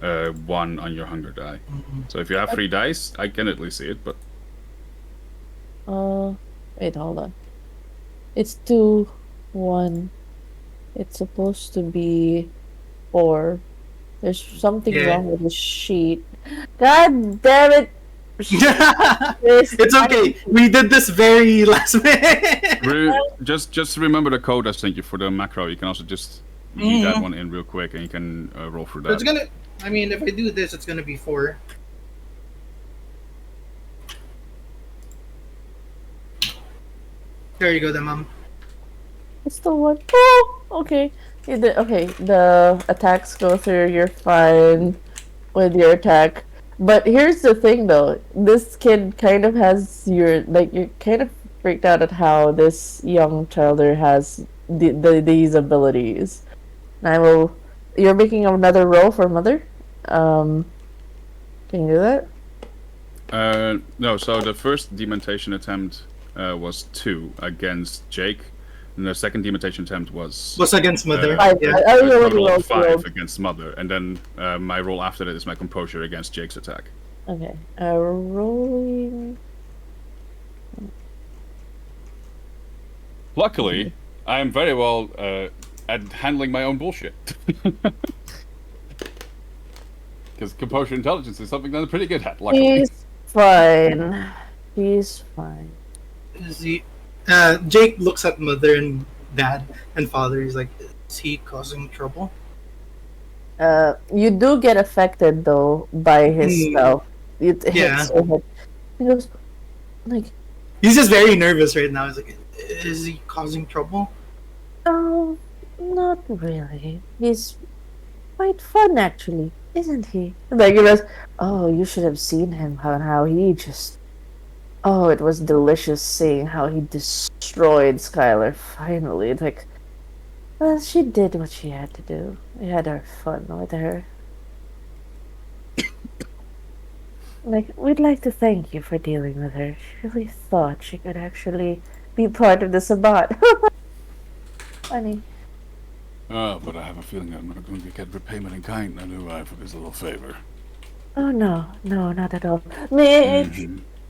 1 on your hunger die. So if you have 3 dice, I can at least see it, but... Wait, hold on. It's 2, 1. It's supposed to be 4. There's something Yeah. wrong with the sheet. God damn it! It's okay. We did this very last minute. Just remember the code I sent you for the macro. You can also just key that one in real quick, and you can roll through that. It's gonna. I mean, if I do this, it's gonna be 4. There you go, then, Mom. It's the one. Oh, okay. Okay, the attacks go through. You're fine with your attack. But here's the thing, though. This kid kind of has you're kind of freaked out at how this young childer has these abilities. And You're making another roll for mother. Can you do that? No. So the first demontation attempt was 2 against Jake. And the second demontation attempt was against Mother. Yeah. a total of 5 against Mother, and then my roll after that is my composure against Jake's attack. Okay. Rolling. Luckily, I am very well at handling my own bullshit. Because composure intelligence is something that I'm pretty good at. Luckily. He's fine. He's fine. Jake looks at Mother and Dad and Father. He's like, is he causing trouble? You do get affected though by his spell. It hits so hard. He goes like, he's just very nervous right now. He's like, is he causing trouble? oh, not really. He's quite fun actually, isn't he? Like he goes, oh, you should have seen him how he just. Oh, it was delicious seeing how he destroyed Skylar finally. It's like, well, she did what she had to do. We had our fun with her. Like, we'd like to thank you for dealing with her. She really thought she could actually be part of the Sabbat. Funny. But I have a feeling I'm not going to get repayment in kind now, do I, for this little favor? Oh, no, not at all.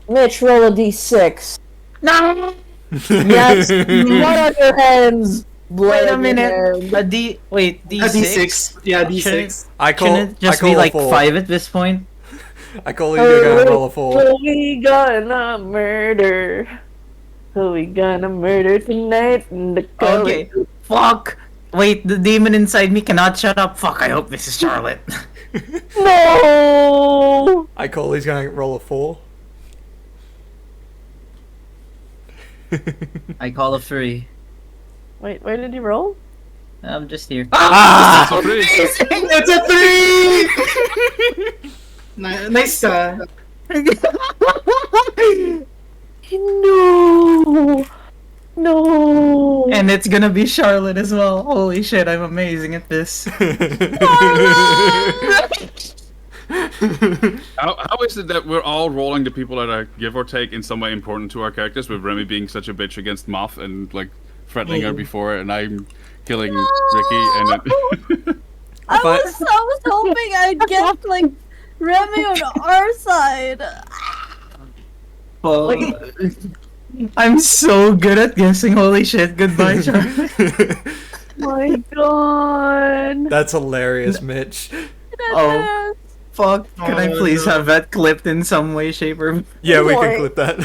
Mitch, roll a d6. No! Yes, blood on your hands. Wait a minute. D6? A D6. Yeah, D6. Shouldn't it just be like 5 at this point? I call you gonna roll a 4. Who we gonna murder? Who we gonna murder tonight? Okay. Fuck. Wait, the demon inside me cannot shut up. Fuck, I hope this is Charlotte. No! I call he's gonna roll a 4. I call a 3. Wait, where did you roll? I'm just here. Ah! It's a 3! Nice. No! And it's gonna be Charlotte as well. Holy shit, I'm amazing at this. How is it that we're all rolling the people that are give or take in some way important to our characters, with Remy being such a bitch against Moth and like threatening her before, and I'm killing Ricky and then I was hoping I'd get like Remy on our side. Well, I'm so good at guessing. Holy shit, goodbye, Charlotte. My god. That's hilarious, Mitch. Oh, fuck. Can I please have that clipped in some way, shape, or... Yeah, we can clip that.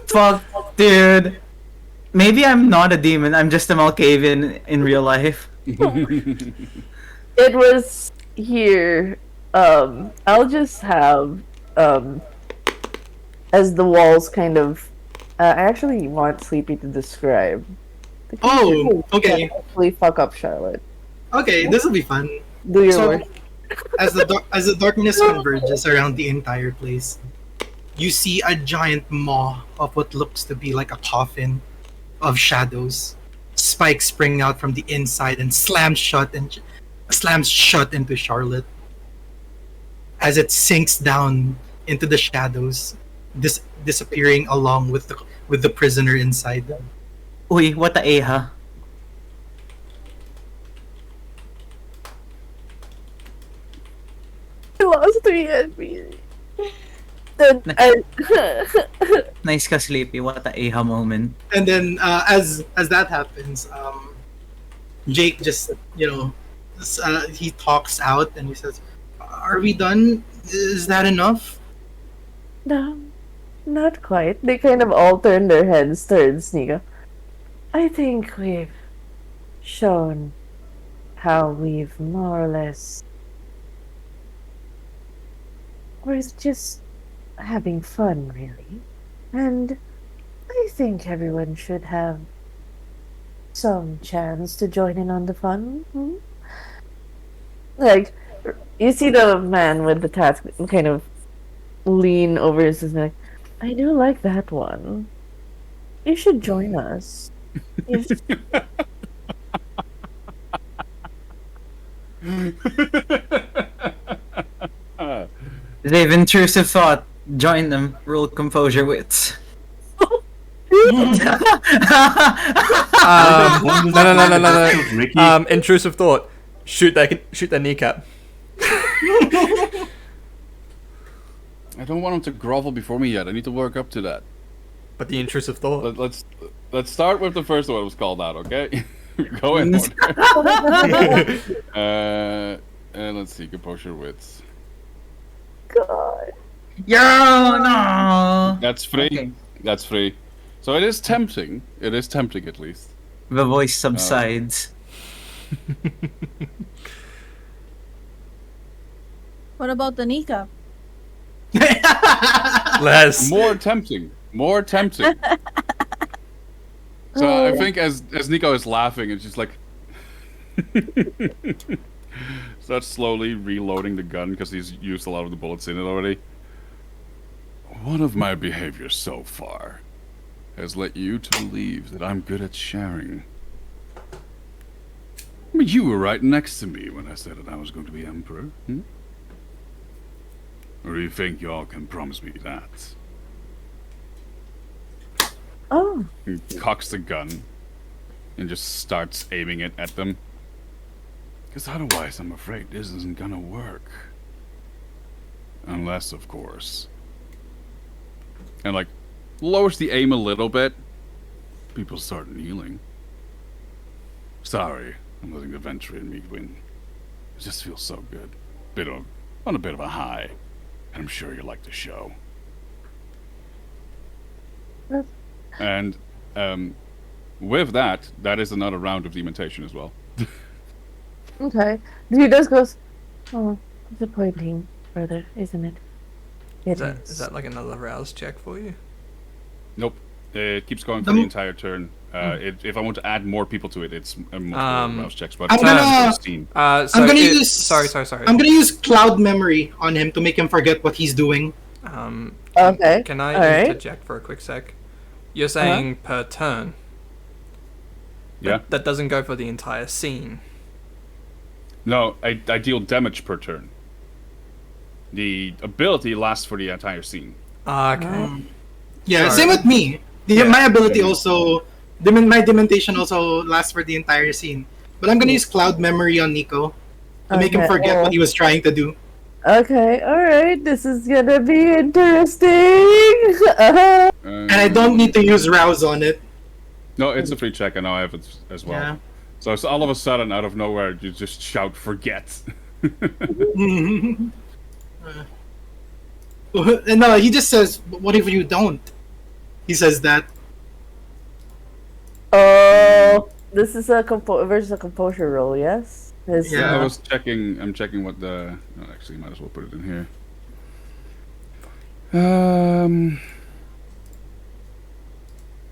Fuck, dude. Maybe I'm not a demon, I'm just a Malkavian in real life. It was here. I'll just have, as the walls kind of... I actually want Sleepy to describe. Oh, okay. Hopefully fuck up Charlotte. Okay, this will be fun. Do your work. As the darkness converges around the entire place, you see a giant maw of what looks to be like a coffin of shadows. Spikes spring out from the inside and slams shut into Charlotte. As it sinks down into the shadows, disappearing along with the prisoner inside. Uy, what the eha? I lost 3 HP. Nice ka, Sleepy. What the eha moment. And then as that happens, Jake just he talks out and he says, "Are we done? Is that enough?" No, not quite. They kind of all turn their heads towards Nika. I think we've shown how we've more or less... We're just having fun, really. And I think everyone should have some chance to join in on the fun. Hmm? Like, you see the man with the task kind of lean over his neck. I do like that one. You should join us. You should... They've intrusive thought. Join them. Rule composure wits. No. Intrusive thought. Shoot their kneecap. I don't want him to grovel before me yet. I need to work up to that. But the intrusive thought. Let's start with the first one that was called out, okay? Go in order. And let's see, composure wits. God. Yo, no. That's free. Okay. That's free. So it is tempting. It is tempting, at least. The voice subsides. What about the Nika? Less. More tempting. More tempting. So I think as Nico is laughing, it's just like starts slowly reloading the gun because he's used a lot of the bullets in it already. One of my behaviors so far has led you to believe that I'm good at sharing. I mean, you were right next to me when I said that I was going to be emperor. Hmm? Or do you think y'all can promise me that? Oh. He cocks the gun and just starts aiming it at them. Because otherwise, I'm afraid this isn't gonna work. Unless, of course. And, like, lowers the aim a little bit. People start kneeling. Sorry, I'm letting the venture in me win. It just feels so good. On a bit of a high. And I'm sure you like the show. And with that is another round of dementation as well. Okay. He just goes, oh, disappointing, brother, isn't it? Is that like another rouse check for you? Nope. It keeps going for the entire turn. If I want to add more people to it, it's multiple rouse checks. But I'm gonna use. Sorry. I'm gonna use cloud memory on him to make him forget what he's doing. Okay. Can I interject for a quick sec? You're saying per turn. Yeah. That doesn't go for the entire scene. No, I deal damage per turn. The ability lasts for the entire scene. Okay. Yeah, Sorry. same with me. My ability also, my dementation also lasts for the entire scene. But I'm gonna use cloud memory on Nico to make him forget what he was trying to do. Okay, alright, this is gonna be interesting. And I don't need to use rouse on it. No, it's a free check. I know I have it as well. Yeah. So it's all of a sudden, out of nowhere, you just shout, "Forget!" And no, he just says, "What if you don't?" He says that. Oh, this is a versus a composure roll, yes? Yeah, I was checking. I'm checking what the. Oh, actually, might as well put it in here.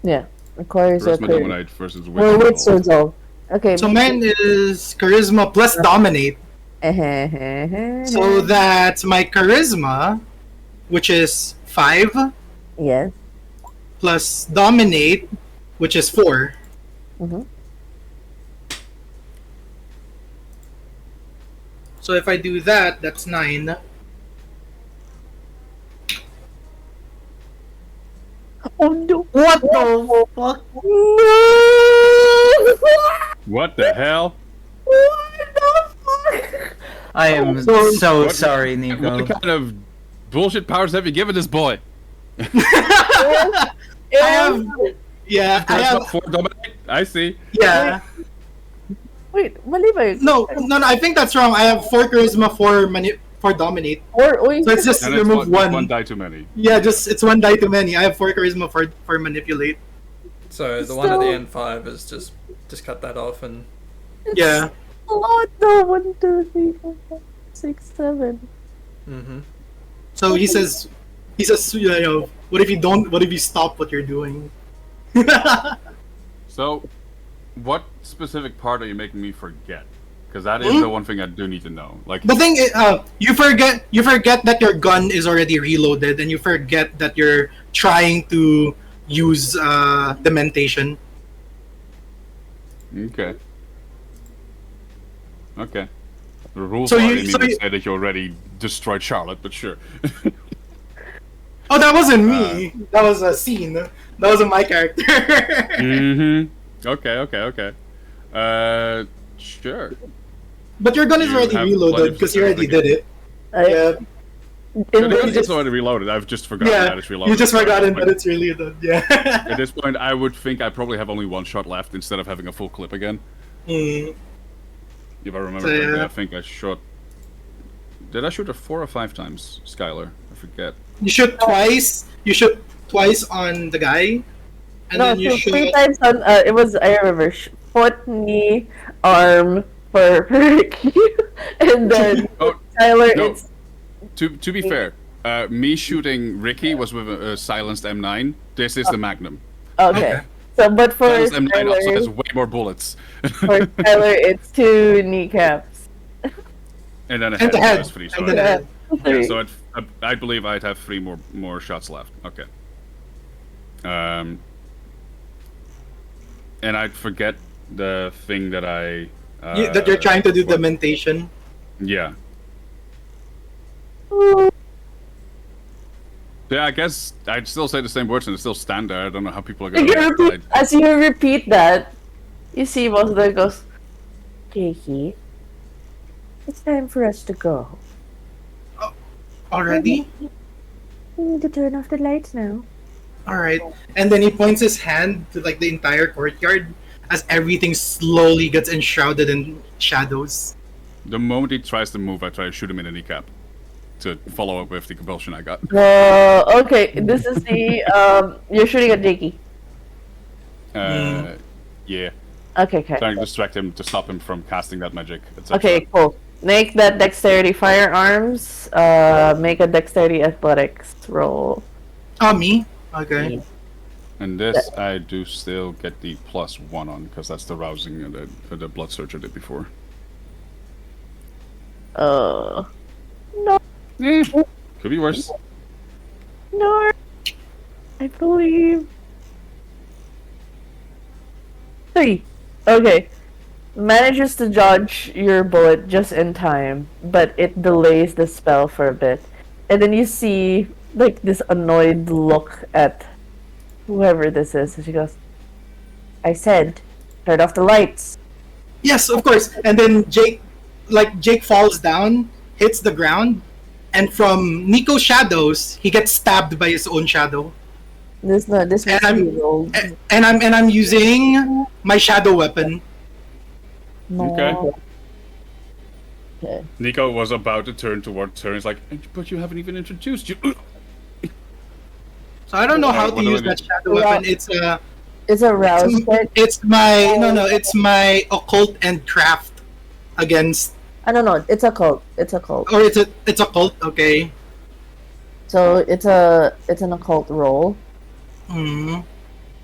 Yeah, requires a dominate versus wits resolve. Okay. So mine is charisma plus dominate. So that's my charisma, which is 5. Yes. Plus dominate, which is 4. Mm-hmm. So if I do that, that's 9. Oh no! What the fuck? No! What the hell? What the fuck? I am so sorry, Nico. What kind of bullshit powers have you given this boy? I have. Yeah, I have. 4 dominate. I see. Yeah. Wait, mali ba yun? No, I think that's wrong. I have 4 charisma for dominate. So it's just And remove it's one. one die too many. Yeah, it's 1 die too many. I have 4 charisma for manipulate. So the one at the end 5 is just cut that off and. Yeah. Oh no! 1, 2, 3, 4, 5, 6, 7. Mm-hmm. So he says, you know, what if you stop what you're doing? So, what specific part are you making me forget? Because that is the one thing I do need to know. Like The thing is, you forget that your gun is already reloaded, and you forget that you're trying to use dementation. Okay. Okay. The rules So are you- in me so to you- say that you already destroyed Charlotte, but sure. Oh, that wasn't me. That was a scene. That wasn't my character. Mm-hmm. Okay. Sure. But your gun is You already have plenty reloaded of because you already specific- did it. I- Yeah. The gun you is just- already reloaded. I've just forgotten Yeah, that it's reloaded. you just So at forgotten this that it's reloaded. Yeah. At this point, I would think I probably have only 1 shot left instead of having a full clip again. Mm. If I remember So, correctly, yeah. I think I shot. Did I shoot her 4 or 5 times, Skylar? I forget. You shoot twice. You shoot twice on the guy, and No, then you so shoot. 3 times on. It was, I remember, foot, knee, arm for Ricky, and then Oh, Tyler. no. It's To be fair, me shooting Ricky was with a silenced M9. This is the Magnum. okay. So, but for Silenced M9 also has Tyler, way more bullets. for Tyler, it's 2 kneecaps. And then a And head. the head. That's 3, so And then I- the head. yeah, Three. so I believe I'd have 3 more shots left. Okay. And I'd forget the thing that I. That you're trying to do dementation. Yeah. Yeah, I guess I'd still say the same words and it's still stand there. I don't know how people are You gonna. repeat, as you repeat that, you see most of them goes, Jakey, it's time for us to go. Already? We need to turn off the lights now. Alright. And then he points his hand to like the entire courtyard as everything slowly gets enshrouded in shadows. The moment he tries to move, I try to shoot him in the kneecap to follow up with the compulsion I got. Okay, this is the, you're shooting at Jakey. Yeah. Okay. Trying to distract him to stop him from casting that magic, etc. Okay, cool. Make that dexterity firearms, make a dexterity athletics roll. Oh, me? Okay. And this, I do still get the +1 on, because that's the rousing and the blood surge I did before. No. Could be worse. No. I believe. 3. Okay. Manages to dodge your bullet just in time, but it delays the spell for a bit. And then you see, like, this annoyed look at whoever this is. And she goes, I said, turn off the lights. Yes, of course. And then Jake falls down, hits the ground, and from Nico's shadows, he gets stabbed by his own shadow. This must be rolled. And I'm using my shadow weapon. No. Okay. Okay. Nico was about to turn towards her. He's like, but you haven't even introduced you. So I don't know how to What do I use do? that shadow weapon. It's a rouse check. It's my occult and craft against, I don't know. It's a cult. It's a cult. or it's a cult. Okay. So it's an occult roll.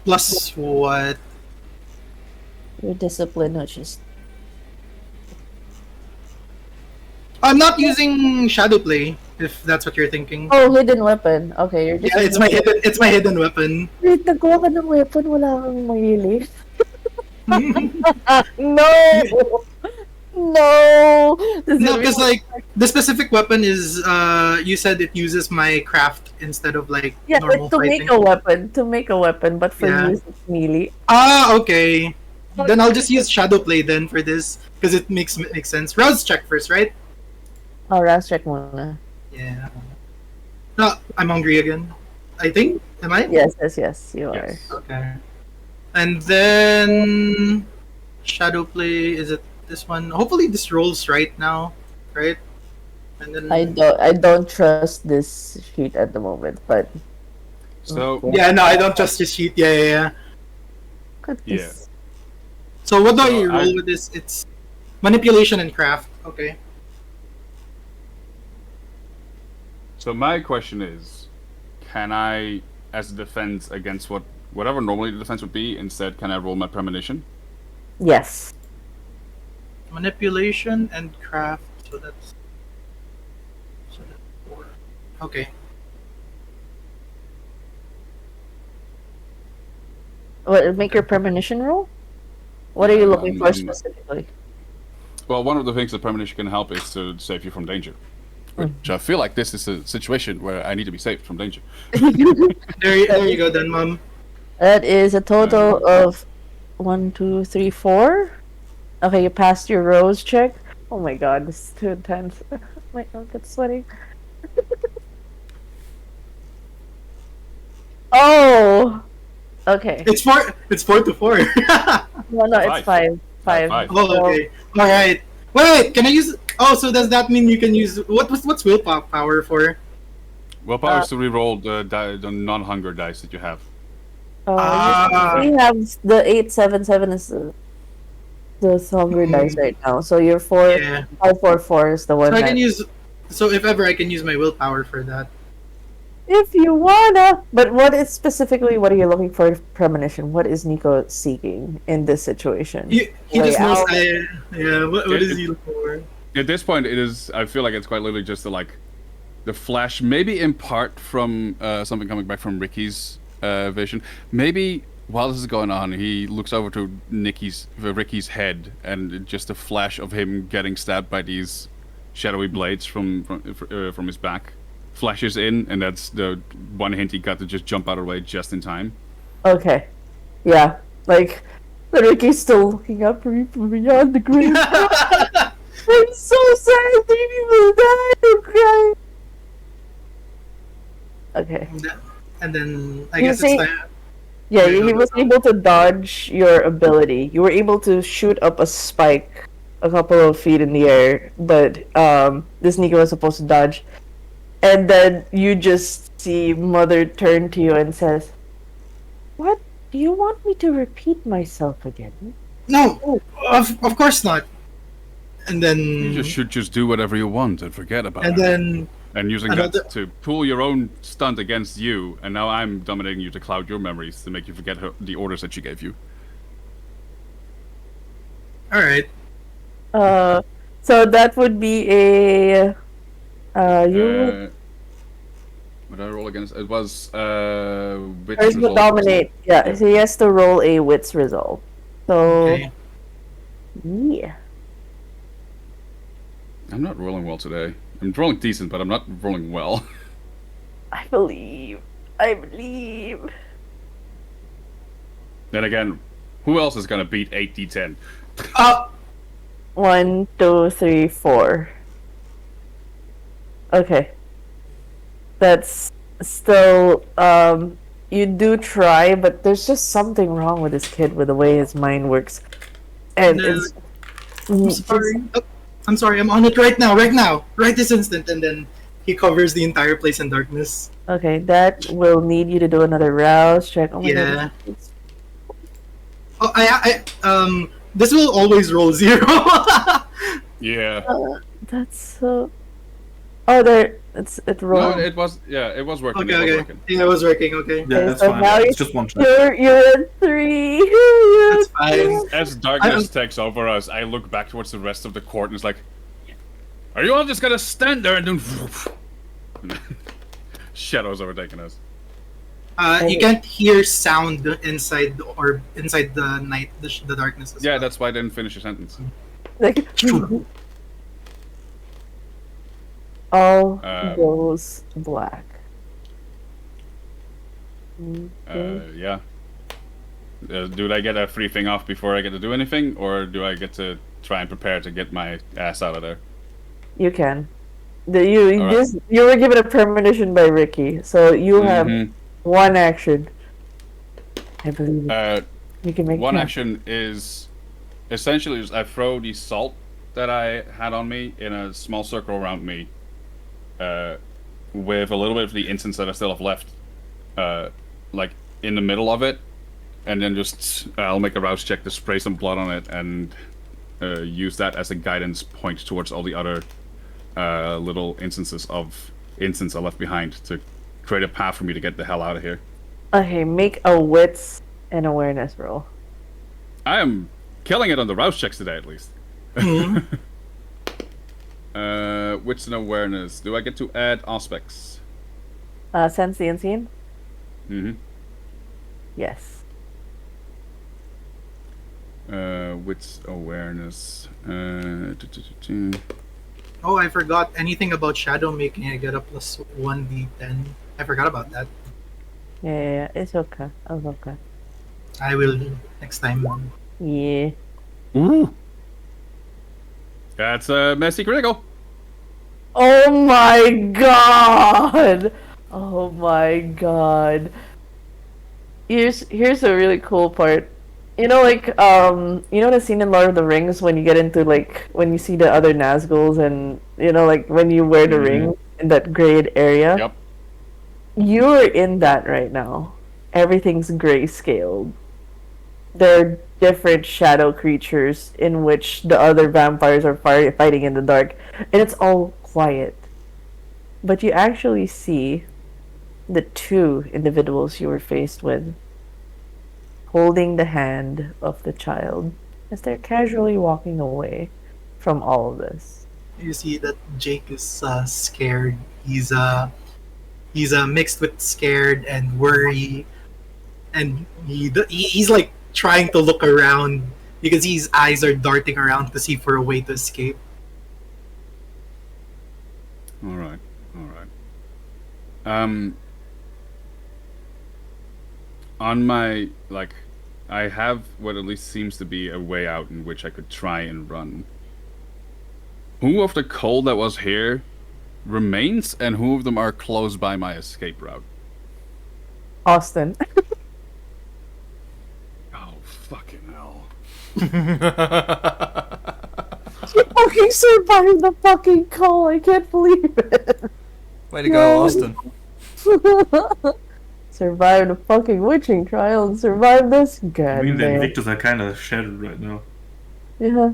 Plus what? Your discipline, which is I'm not using shadow play. If that's what you're thinking. hidden weapon. Okay, you're just. Yeah, it's my hidden weapon. Wait, nagawa ka ng weapon, wala kang marili. No! No! No, because like the specific weapon is you said it uses my craft instead of like Yeah, normal like to fighting. make a weapon, but for Yeah. use it's melee. Ah, okay. Then I'll just use shadow play then for this because it makes sense. Rouse check first, right? Oh, rouse check muna. Yeah. No, I'm hungry again. I think. Am I? Yes, you are. Yes. Okay. And then shadow play is it this one. Hopefully this rolls right now, right? And then I don't trust this sheet at the moment, but So yeah, no, I don't trust this sheet. Yeah. look at Yeah. this. So what do So I roll with this? It's manipulation and craft. Okay. So my question is, can I, as a defense against whatever normally the defense would be, instead can I roll my premonition? Yes. Manipulation and craft. So that's 4. Okay. What? Make your premonition roll. What are you looking for specifically? Well, one of the things that premonition can help is to save you from danger. Which I feel like this is a situation where I need to be saved from danger. There you go, then, Mom. That is a total of 1, 2, 3, 4. Okay, you passed your rose check. Oh my god, this is too intense. My arm gets sweating. Oh. Okay. It's 4 to 4. No, it's 5. 5. Oh, okay. All right. Wait. Can I use? Oh, so does that mean you can use what's willpower for? Willpower is to reroll the non-hunger dice that you have. We have the 877 is the hunger dice right now. So your 544 is the one. So I can use. So if ever I can use my willpower for that. If you wanna. But what are you looking for premonition? What is Nico seeking in this situation? He just knows. What is he looking for? At this point, I feel like it's quite literally just the flash, maybe in part from something coming back from Ricky's vision. Maybe while this is going on, he looks over to Ricky's head, and just a flash of him getting stabbed by these shadowy blades from his back flashes in, and that's the one hint he got to just jump out of the way just in time. Okay. Yeah. Like, Ricky's still looking up from beyond the grave. I'm so sad. 3 people died. I'm crying. Okay. And then I guess it's time. Yeah, he was able to dodge your ability. You were able to shoot up a spike a couple of feet in the air, but this Nico was supposed to dodge. And then you just see Mother turn to you and says, "What? Do you want me to repeat myself again?" No, of course not. And then You should just do whatever you want and forget about and it. then And using that to pull your own stunt against you, and now I'm dominating you to cloud your memories to make you forget the orders that she gave you. all right. So that would be a What did I roll against? It was wits Charisma resolve. dominate. Yeah, so he has to roll a wits resolve. So Okay. yeah. I'm not rolling well today. I'm rolling decent, but I'm not rolling well. I believe. Then again, who else is gonna beat 8d10? 1, 2, 3, 4. Okay. That's still you do try, but there's just something wrong with this kid with the way his mind works. And it's I'm sorry, I'm on it right now, right this instant, and then he covers the entire place in darkness. okay, that will need you to do another rouse check. Oh my Yeah. god. Oh, this will always roll 0. Yeah. That's so. Oh, there. It rolled. No, it was working. Okay, It was okay. working. Yeah, it was working. Okay. Yeah, that's so fine. now It's just one check. You're at 3. That's fine. As darkness takes over us, I look back towards the rest of the court and it's like, are you all just gonna stand there and then shadows overtaking us? You can't hear sound inside the night, the darkness. As Yeah, well. that's why I didn't finish your sentence. Like, all Um, goes black. Yeah. Do I get a free thing off before I get to do anything, or do I get to try and prepare to get my ass out of there? You can. Alright. You were given a premonition by Ricky, so you have one action. I believe it. You can make One that. action is essentially, I throw the salt that I had on me in a small circle around me, with a little bit of the incense that I still have left, like in the middle of it, and then just I'll make a rouse check to spray some blood on it and use that as a guidance point towards all the other little instances of incense I left behind to create a path for me to get the hell out of here. Okay, make a wits and awareness roll. I am killing it on the rouse checks today, at least. Wits and awareness. Do I get to add aspects? Sense the unseen? Mm-hmm. Yes. Wits awareness. Oh, I forgot anything about shadow making. I get a plus 1d10. I forgot about that. Yeah, it's okay. It's okay. I will next time. Yeah. Ooh. That's a messy critical. Oh my god! Oh my god. Here's a really cool part. You know, like, you know the scene in Lord of the Rings when you get into, like, when you see the other Nazguls and, you know, like, when you wear the ring in that grayed area? Yep. You're in that right now. Everything's grayscaled. There are different shadow creatures in which the other vampires are fighting in the dark, and it's all quiet. But you actually see the two individuals you were faced with holding the hand of the child as they're casually walking away from all of this. You see that Jake is scared. He's mixed with scared and worry, and he's like trying to look around because his eyes are darting around to see for a way to escape. All right. On my, like, I have what at least seems to be a way out in which I could try and run. Who of the coal that was here remains, and who of them are close by my escape route? Austin. Oh, fucking hell. You fucking survived the fucking call. I can't believe it. Way to go, Austin. Survived a fucking witching trial and survived this. God I mean, the damn. Invictus are kind of shattered right now. Yeah.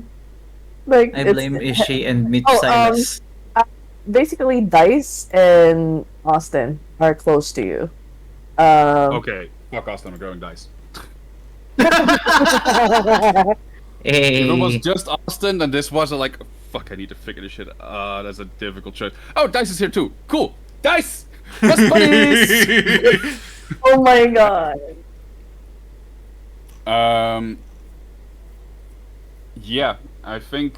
Like, I blame Ishi and Mitch Silas. Basically, Dice and Austin are close to you. Okay, fuck Austin, I'm going dice. Hey. If it was just Austin, then this wasn't like, fuck, I need to figure this shit out. That's a difficult choice. Oh, Dice is here too. Cool. Dice! Best buddies! Oh my god. Yeah, I think.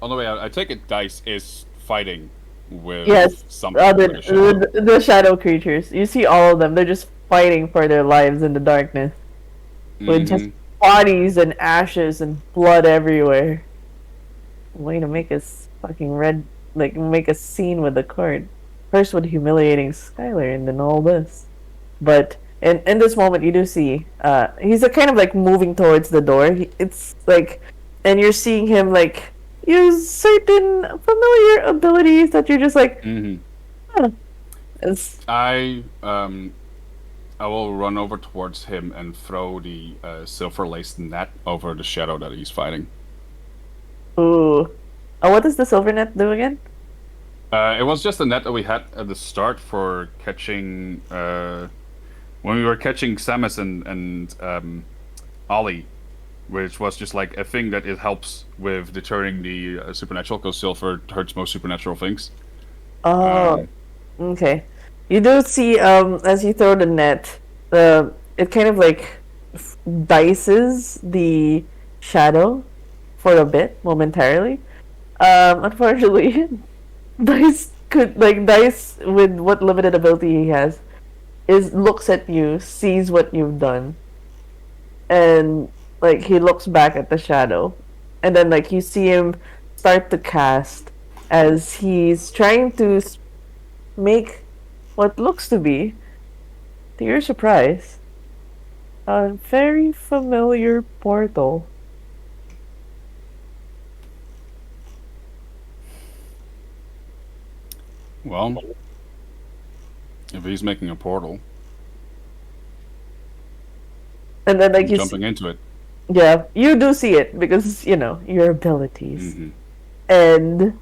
On the way out, I take it Dice is fighting with something. The shadow creatures. You see all of them. They're just fighting for their lives in the darkness. With just bodies and ashes and blood everywhere. Way to make us fucking make a scene with the court. First with humiliating Skylar and then all this. But in this moment you do see he's kind of like moving towards the door. It's like, and you're seeing him like use certain familiar abilities that you're just like I will run over towards him and throw the silver-laced net over the shadow that he's fighting. Ooh. Oh, what does the silver net do again? It was just a net that we had at the start for catching when we were catching Samus and Ollie, which was just like a thing that it helps with deterring the supernatural, because silver hurts most supernatural things. Oh, okay. You do see, as you throw the net, it kind of like dices the shadow for a bit, momentarily. Unfortunately, Dice with what limited ability he has, looks at you, sees what you've done, and like he looks back at the shadow, and then like you see him start to cast as he's trying to make what looks to be, to your surprise, a very familiar portal. Well, if he's making a portal, And then like I'm you jumping into it. yeah, you do see it because, you know, your abilities. Mm-hmm. And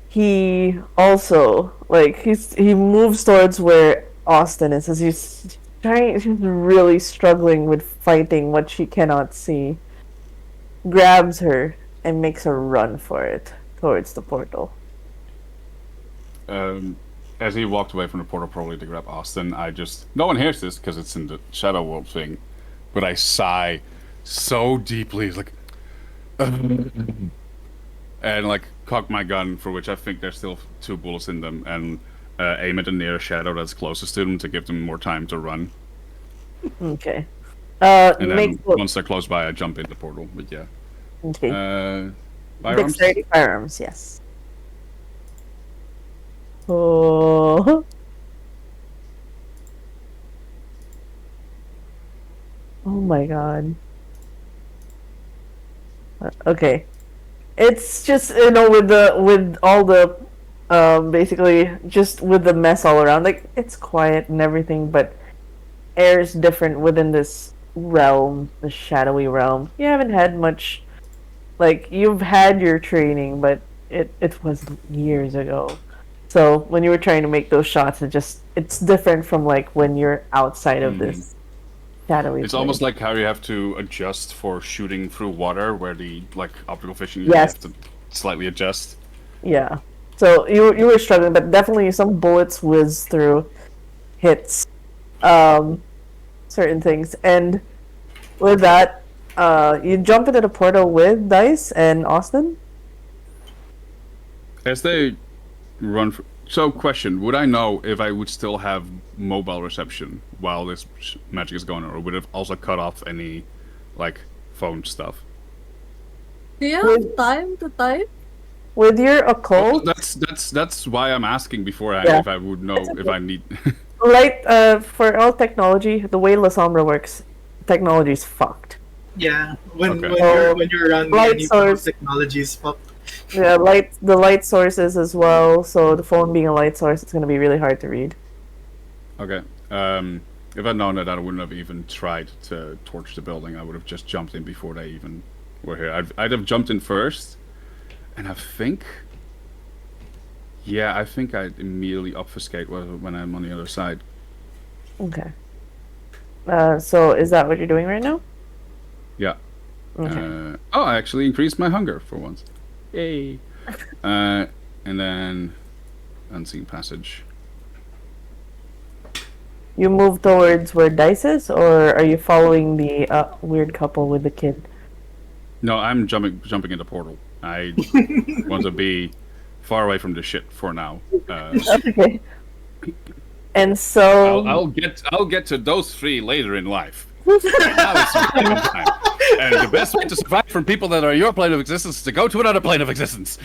he also like he moves towards where Austin is as she's really struggling with fighting what she cannot see. Grabs her and makes a run for it towards the portal. As he walked away from the portal, probably to grab Austin, no one hears this because it's in the Shadow World thing, but I sigh so deeply, like, and like cock my gun, for which I think there's still 2 bullets in them, and aim at the nearest shadow that's closest to them to give them more time to run. Okay. And then Look. once they're close by, I jump in the portal. But yeah. Okay. Firearms? Dexterity firearms, yes. Oh. Oh my god. Okay. It's just, you know, with all the basically just with the mess all around, like it's quiet and everything, but air is different within this realm, the shadowy realm. You haven't had much, like you've had your training, but it was years ago. So when you were trying to make those shots, it's different from like when you're outside of this shadowy It's place. almost like how you have to adjust for shooting through water, where the like optical vision you Yes. have to slightly adjust. Yeah. So you were struggling, but definitely some bullets whiz through, hits, certain things, and with that, you jump into the portal with Dice and Austin. As they run. So, question: would I know if I would still have mobile reception while this magic is going on, or would it also cut off any, like, phone stuff? Do you have time to type? With your occult, That's why I'm asking before if I would know if I need. light, for all technology, the way La Sombra works, technology's fucked. Yeah, when Okay. when you're around Light any source. technology is fucked. Yeah, the light sources as well. So the phone being a light source, it's gonna be really hard to read. Okay. If I'd known that, I wouldn't have even tried to torch the building. I would have just jumped in before they even were here. I'd have jumped in first, and I think. Yeah, I think I'd immediately obfuscate when I'm on the other side. Okay. So is that what you're doing right now? Yeah. Okay. I actually increased my hunger for once. Yay. And then unseen passage. You move towards where Dice is, or are you following the weird couple with the kid? No, I'm jumping in the portal. I want to be far away from this shit for now. Okay. And so I'll get to those 3 later in life. Right now it's surviving time. And the best way to survive from people that are your plane of existence is to go to another plane of existence.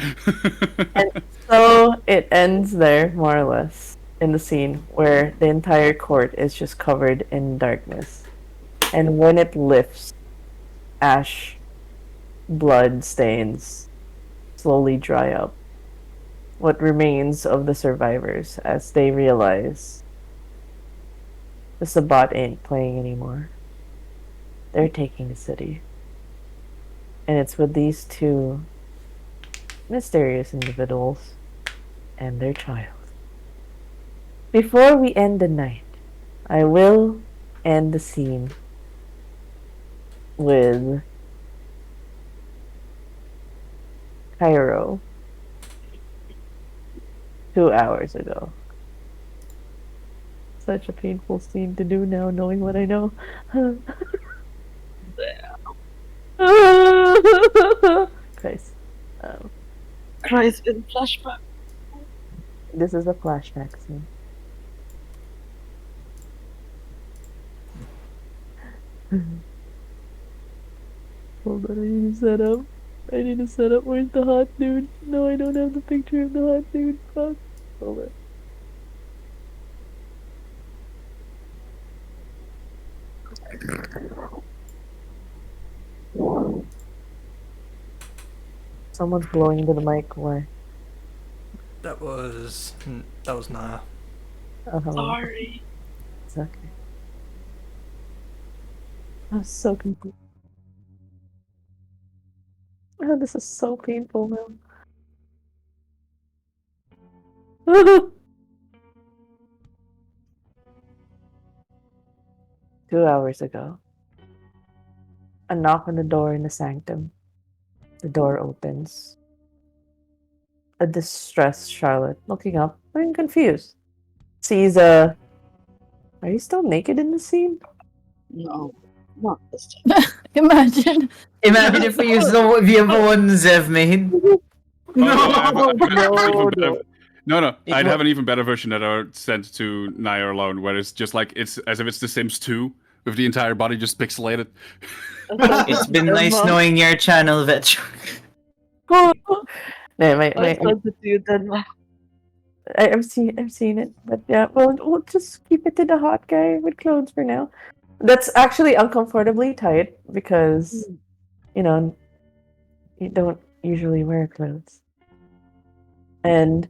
And so it ends there, more or less, in the scene where the entire court is just covered in darkness. And when it lifts, ash, blood stains slowly dry up what remains of the survivors as they realize the Sabbat ain't playing anymore. They're taking the city. And it's with these 2 mysterious individuals and their child. Before we end the night, I will end the scene with Cairo 2 hours ago. Such a painful scene to do now, knowing what I know. Christ. Christ in flashback. This is a flashback scene. Hold on, I need to set up. Where's the hot dude? No, I don't have the picture of the hot dude. Fuck. Hold on. Someone's blowing into the mic. Why? That was Naya. Oh, hello. Sorry. It's okay. I'm so confused. Oh, this is so painful now. 2 hours ago, a knock on the door in the sanctum. The door opens. A distressed Charlotte, looking up, looking confused, sees a. Are you still naked in the scene? No, not this time. Imagine. Imagine if we use the one Zev made. No, It I'd wa- have an even better version that I sent to Naya alone, where it's just like it's as if it's The Sims 2 with the entire body just pixelated. It's been nice knowing your channel, Vetch. No, I sent it to you, Denma. I've seen it, but yeah, we'll just keep it to the hot guy with clothes for now. That's actually uncomfortably tight because, you know, you don't usually wear clothes. And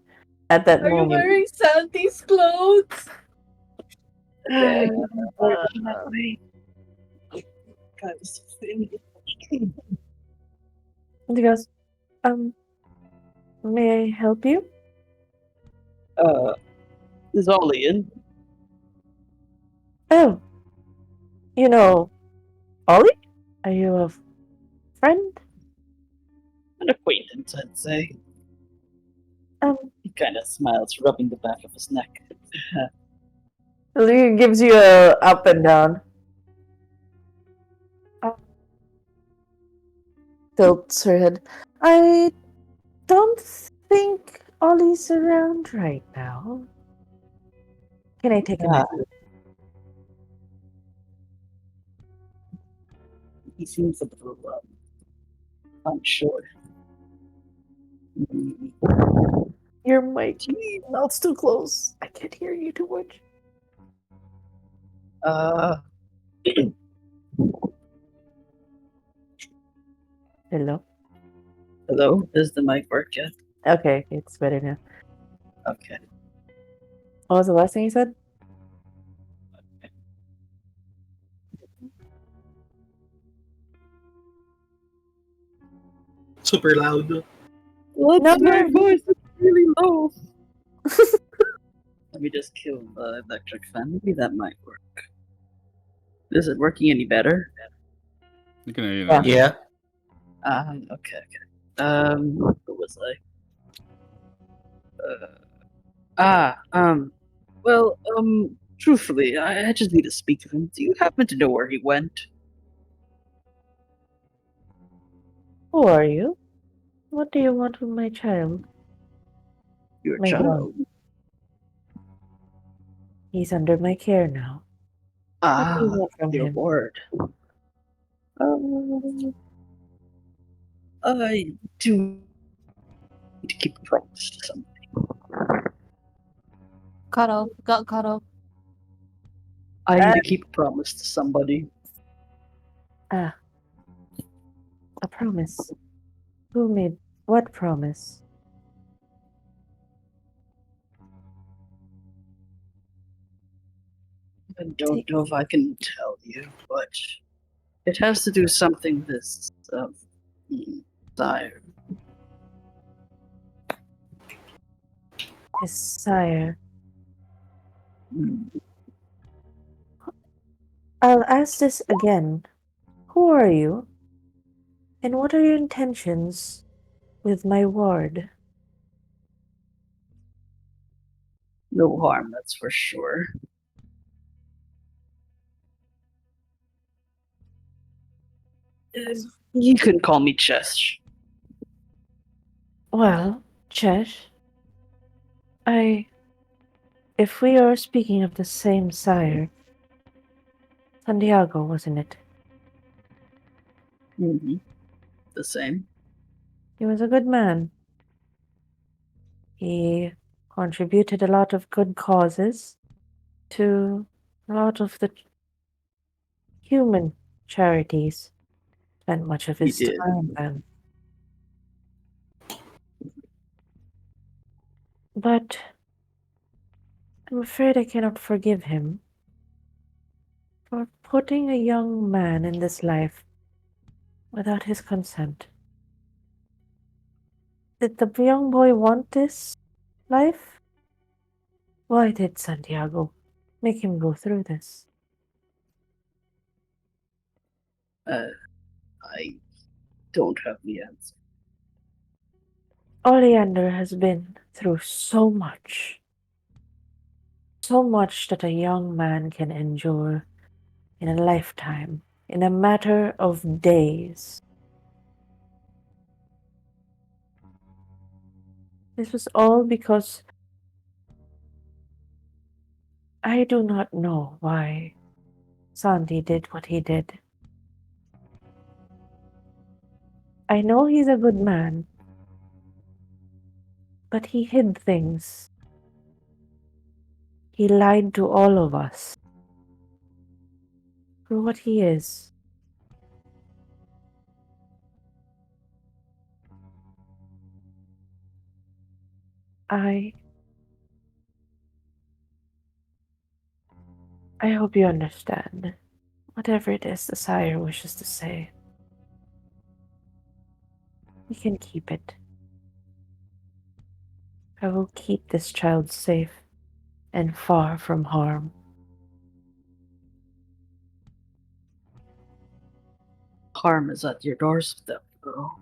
at that Are you moment, wearing Sandy's clothes? Yeah, guys, he goes, may I help you? is Ollie in? Oh, you know, Ollie? Are you a friend? An acquaintance, I'd say. Um, He kind of smiles, rubbing the back of his neck. He gives you a up and down. Tilts her head. I don't think Ollie's around right now. Can I take a message? He seems a little unsure. Your mic. No, it's too close. I can't hear you too much. Hello? Hello? Does the mic work yet? Okay, it's better now. Okay. What was the last thing you said? Super loud. What's No, my no. voice? It's really low. Let me just kill the electric fan. Maybe that might work. Is it working any better? You can, Yeah. Okay. What was I? Well, truthfully, I just need to speak to him. Do you happen to know where he went? Who are you? What do you want with my child? Your My child? dog. He's under my care now. What do you want from Your him? word. I do need to keep a promise to somebody. Cut off. Got cut off. I need to keep a promise to somebody. A promise. Who made what promise? I don't know if I can tell you, but it has to do something this desire. His sire. I'll ask this again. Who are you? And what are your intentions with my ward? No harm, that's for sure. You can call me Chesh. Well, Chesh, if we are speaking of the same sire, Santiago, wasn't it? Mm-hmm. The same. He was a good man. He contributed a lot of good causes to a lot of the human charities. Spent much of his did. time then. But I'm afraid I cannot forgive him for putting a young man in this life without his consent. Did the young boy want this life? Why did Santiago make him go through this? I don't have the answer. Oleander has been through so much that a young man can endure in a lifetime, in a matter of days. This was all because I do not know why Santi did what he did. I know he's a good man, but he hid things. He lied to all of us. For what he is. I hope you understand. Whatever it is the sire wishes to say. You can keep it. I will keep this child safe and far from harm. Harm is at your doorstep, though.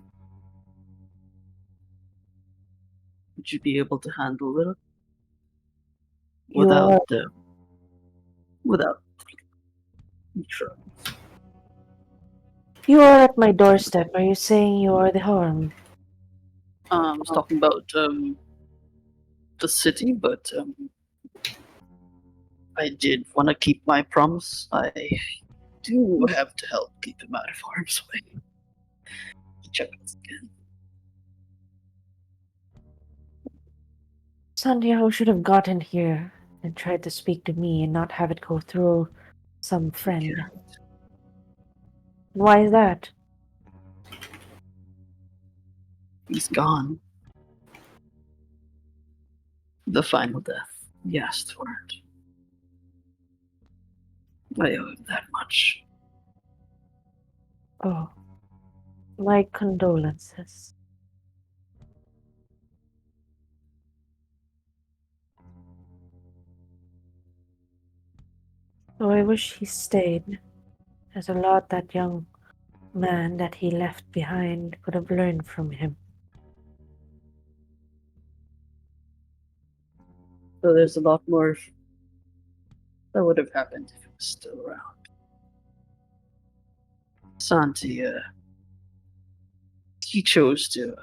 Would you be able to handle it You are without insurance? You are at my doorstep. Are you saying you are the harm? I was talking about the city, but I did want to keep my promise. I do have to help keep him out of harm's way. Check this again. Santiago should have gotten here and tried to speak to me and not have it go through some friend. Yeah. Why is that? He's gone. The final death. He asked for it. I owe him that much. Oh. My condolences. So I wish he stayed. There's a lot that young man that he left behind could have learned from him. So there's a lot more that would have happened if he was still around. Santi, he chose to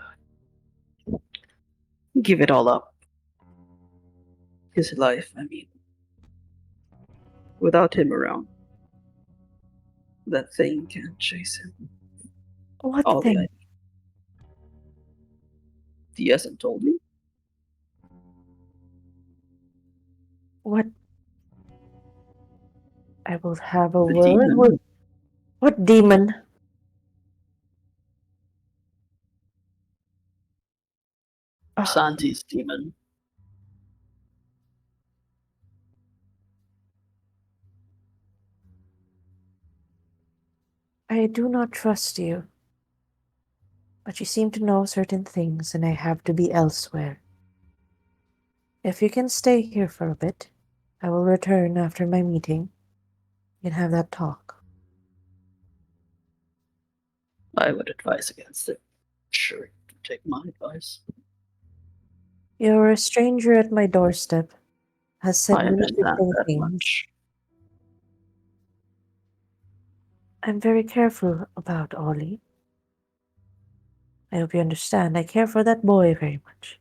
give it all up. His life, I mean. Without him around, that thing can't chase him. What All thing? He hasn't told me. What? I will have a The word demon. with... What demon? Santi's demon. I do not trust you. But you seem to know certain things and I have to be elsewhere. If you can stay here for a bit, I will return after my meeting. We can have that talk. I would advise against it. Sure, take my advice. You're a stranger at my doorstep. Has said I understand interesting that things. much. I'm very careful about Ollie. I hope you understand. I care for that boy very much.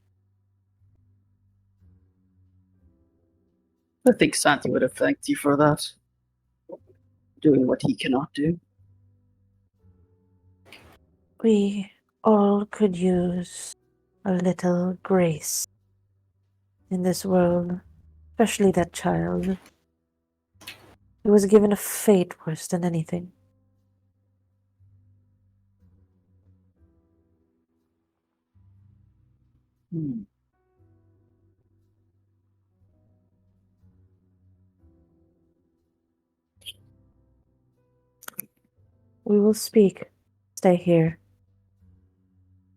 I think Santi would have thanked you for that. Doing what he cannot do. We all could use a little grace in this world, especially that child. He was given a fate worse than anything. We will speak. Stay here.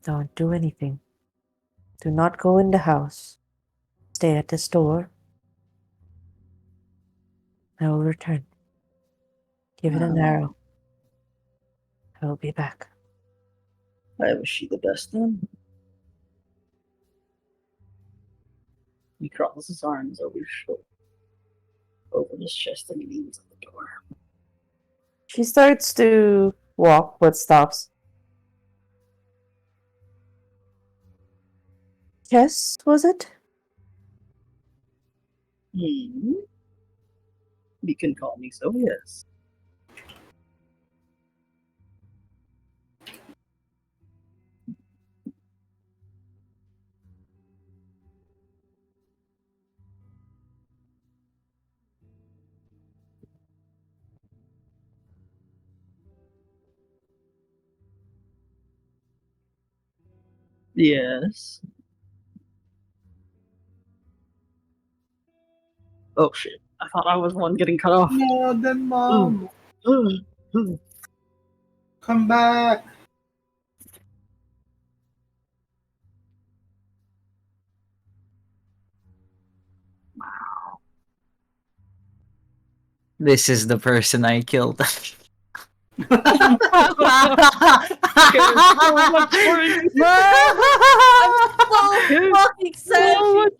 Don't do anything. Do not go in the house. Stay at the store. I will return. Give it an arrow. I will be back. I wish you the best then. He crosses his arms over his shoulder, over his chest, and leans on the door. She starts to walk, but stops. Yes, was it? You can call me so, yes. Yes. Oh shit. I thought I was the one getting cut off. No, then mom. Come back. This is the person I killed. So fucking sad.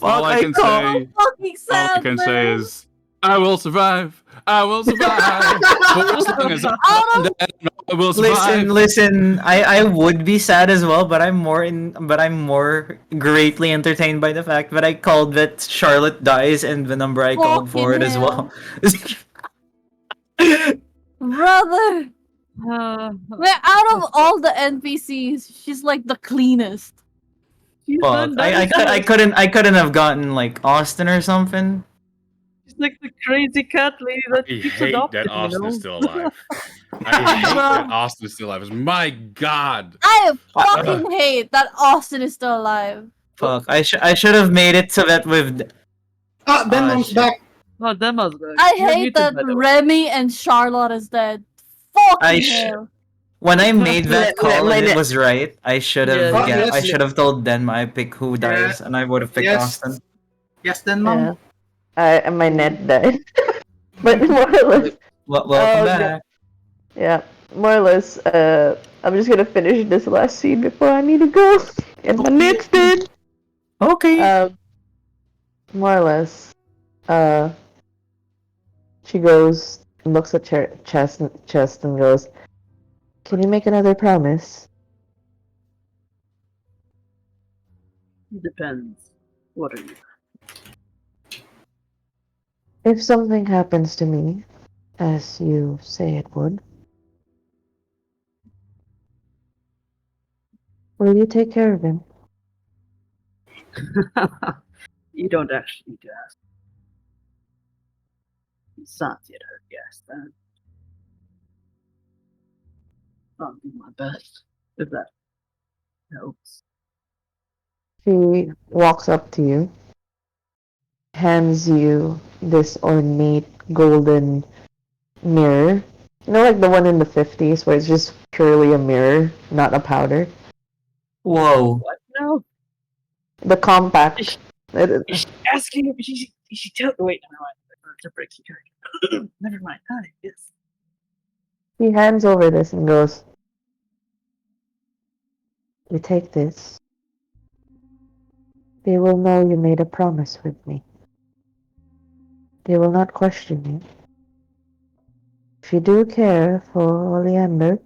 All I can say, Fucking all I sad, can say man. is, I will survive. I will survive. For as long as I'm dead, I will survive. Listen. I would be sad as well, but I'm more greatly entertained by the fact that I called that Charlotte dies and the number I called for it as well. Brother. Man, out of all the NPCs, she's like the cleanest. Fuck. I couldn't have gotten like Austin or something. She's like the crazy cat lady that I keeps hate adopted, that Austin you know? is still alive. I hate that Austin is still alive. My God. I fucking hate that Austin is still alive. Fuck. I should have made it so that with Ah, then mom's shit. back. Oh, Dema's back. I You're hate muted, that by the way. Remy and Charlotte is dead. I Fucking sh- hell. when I made that call and Wait, it was right, I should have Yeah. Yes, I should have told Denma I pick who dies and I would have picked Yes. Austin. Yes, then mom. Yeah. My net died. But more or less, Welcome Oh, back. yeah, more or less, I'm just gonna finish this last scene before I need to go. And my net's dead. Okay. More or less, she goes, looks at chest and goes, "Can you make another promise?" Depends. What are you? If something happens to me, as you say it would, will you take care of him? You don't actually need to ask. It's not yet her guess, then. I'll do my best, if that helps. She walks up to you, hands you this ornate golden mirror. You know, like the one in the 50s where it's just purely a mirror, not a powder? Whoa. What now? The compact. She's asking if she tell. Wait, never mind. It's a breaky character. Never mind. Hi, yes. He hands over this and goes, "You take this. They will know you made a promise with me. They will not question you. If you do care for Oleander,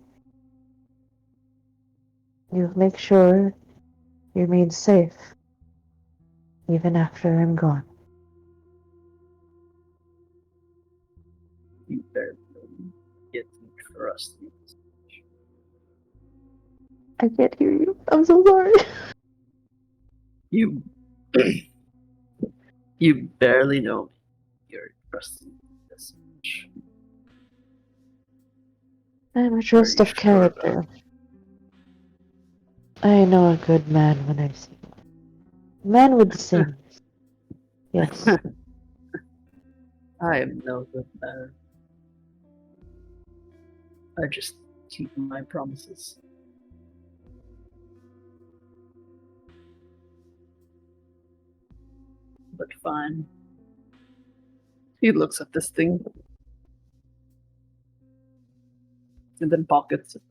you'll make sure you're made safe, even after I'm gone." You better get to trust me. I can't hear you. I'm so sorry. You. You barely know me. You're trusting me this much. I'm a trust Are you of sure about character. I know a good man when I see one. A man with sins. Yes. I am no good man. I just keep my promises. But fine. He looks at this thing. And then pockets it.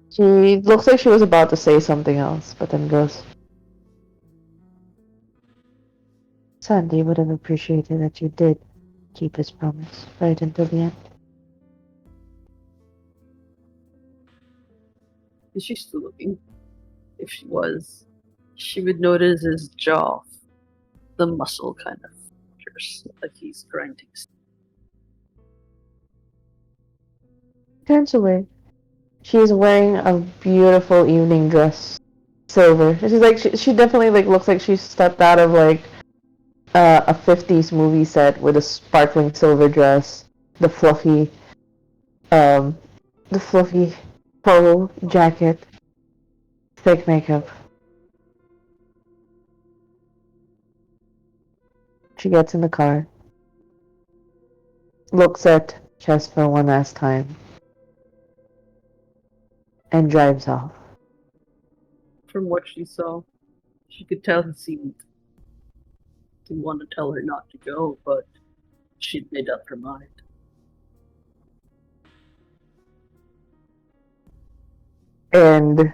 She looks like she was about to say something else, but then goes, Sandy would have appreciated that you did keep his promise right until the end. Is she still looking? If she was, she would notice his jaw. The muscle kind of features, like he's grinding. Turns away. She is wearing a beautiful evening dress, silver. She's like she definitely like looks like she stepped out of like a 50s movie set with a sparkling silver dress, the fluffy polo jacket, thick makeup. She gets in the car, looks at Chester one last time, and drives off. From what she saw, she could tell he seemed to want to tell her not to go, but she'd made up her mind. And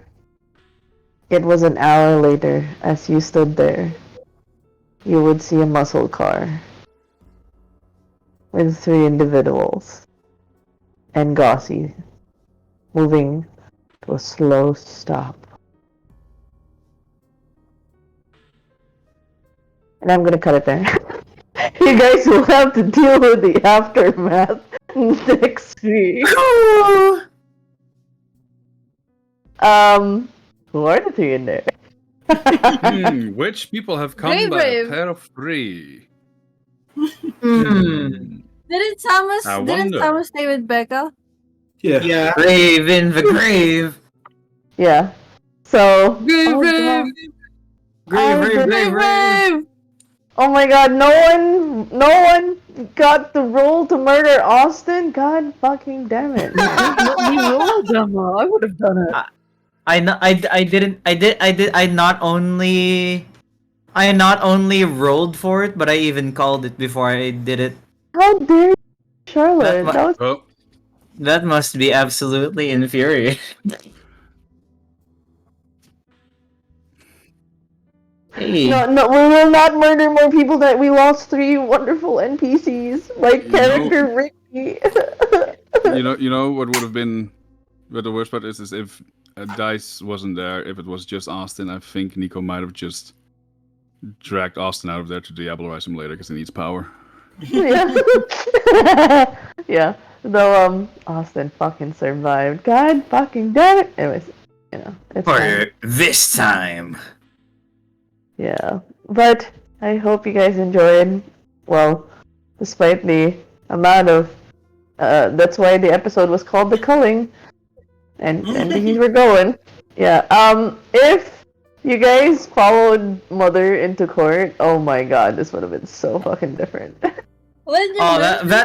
it was an hour later, as you stood there, you would see a muscle car with 3 individuals and Gossie moving to a slow stop. And I'm gonna cut it there. You guys will have to deal with the aftermath next week. Who are the 3 in there? Which people have come Brave, by brave. a pair of 3? Didn't Samus I wonder. stay with Becca? Yeah. Grave in the grave. Yeah. So. Grave, oh, grave. God. Grave. Oh my god, no one got the role to murder Austin? God fucking damn it. Let me roll, Demo. I would have done it. I not only rolled for it, but I even called it before I did it. How dare you, Charlotte? Oh, That must be absolutely infuriating. Hey. No, we will not murder more people that we lost 3 wonderful NPCs. Like character Ricky. you know what would have been, but the worst part is if Dice wasn't there, if it was just Austin, I think Nico might have just dragged Austin out of there to diabolarize him later because he needs power. Yeah. Yeah. Though Austin fucking survived. God fucking damn it. Anyways, it's For fine. this time. Yeah. But I hope you guys enjoyed. Well, despite the amount of that's why the episode was called The Culling. And these were going. Yeah. If you guys followed Mother into court, oh my god, this would have been so fucking different. That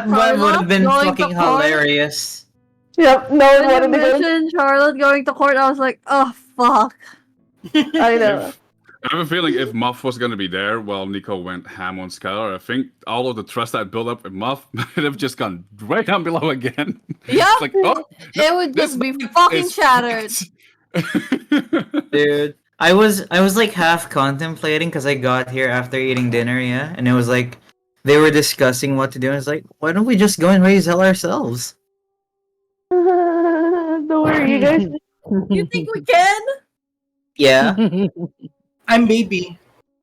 one would have been fucking hilarious. Yep, no one When you wanted to go. mentioned Charlotte going to court, I was like, oh fuck. I know. I have a feeling if Muff was going to be there while Nico went ham on Skylar, I think all of the trust I'd built up with Muff might have just gone way down below again. Yep. It's like, oh, It would this just be is fucking shattered. Dude, I was like half contemplating because I got here after eating dinner, yeah, and it was like they were discussing what to do. And it's like, why don't we just go and raise hell ourselves? Don't worry, you guys. You think we can? Yeah. I'm baby.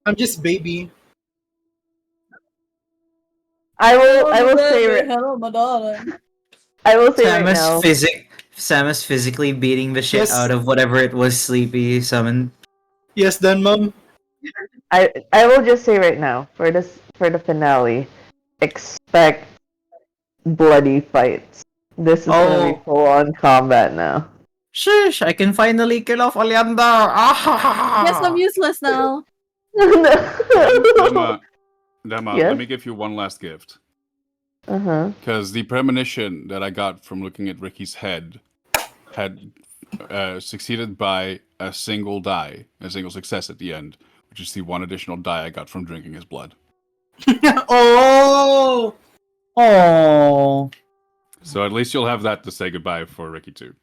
I'm just baby. I will say Hello, my daughter. I will say right now. Samus physically beating the shit Yes. out of whatever it was Sleepy summoned. Yes, then, Mom. I will just say right now for the finale, expect bloody fights. This is gonna be full on combat now. Shush! I can finally kill off Oleander! Yes, I'm useless now. Emma, Dema, Yes? let me give you one last gift. Uh-huh. Because the premonition that I got from looking at Ricky's head had succeeded by a single die, a single success at the end, which is the one additional die I got from drinking his blood. Oh! Oh. So at least you'll have that to say goodbye for Ricky too.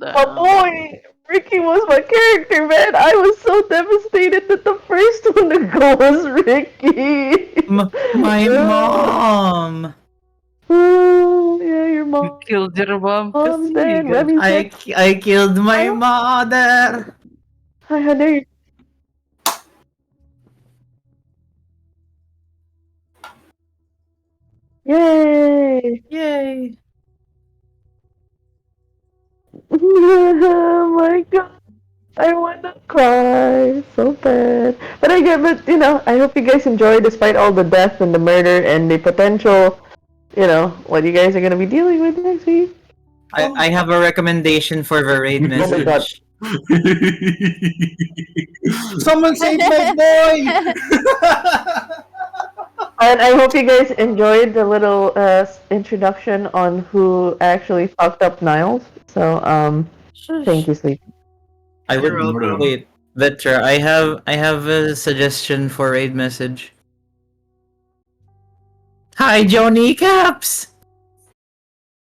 Oh boy! Ricky was my character, man! I was so devastated that the first one to go was Ricky! My mom! Oh, yeah, your mom. Killed your mom. Mom's dead. Remy's dead. I killed my mother! Hi, honey. Yay! Yay! Oh my god. I wanna cry so bad. But I get, but you know, I hope you guys enjoy despite all the death and the murder and the potential, you know, what you guys are gonna be dealing with next week. I have a recommendation for the raid Oh my god. message. Someone save my boy! And I hope you guys enjoyed the little introduction on who actually fucked up Niles. So, thank you, Sleep. I would You're welcome. wait, Vetra, I have a suggestion for raid message. Hi, Johnny Caps!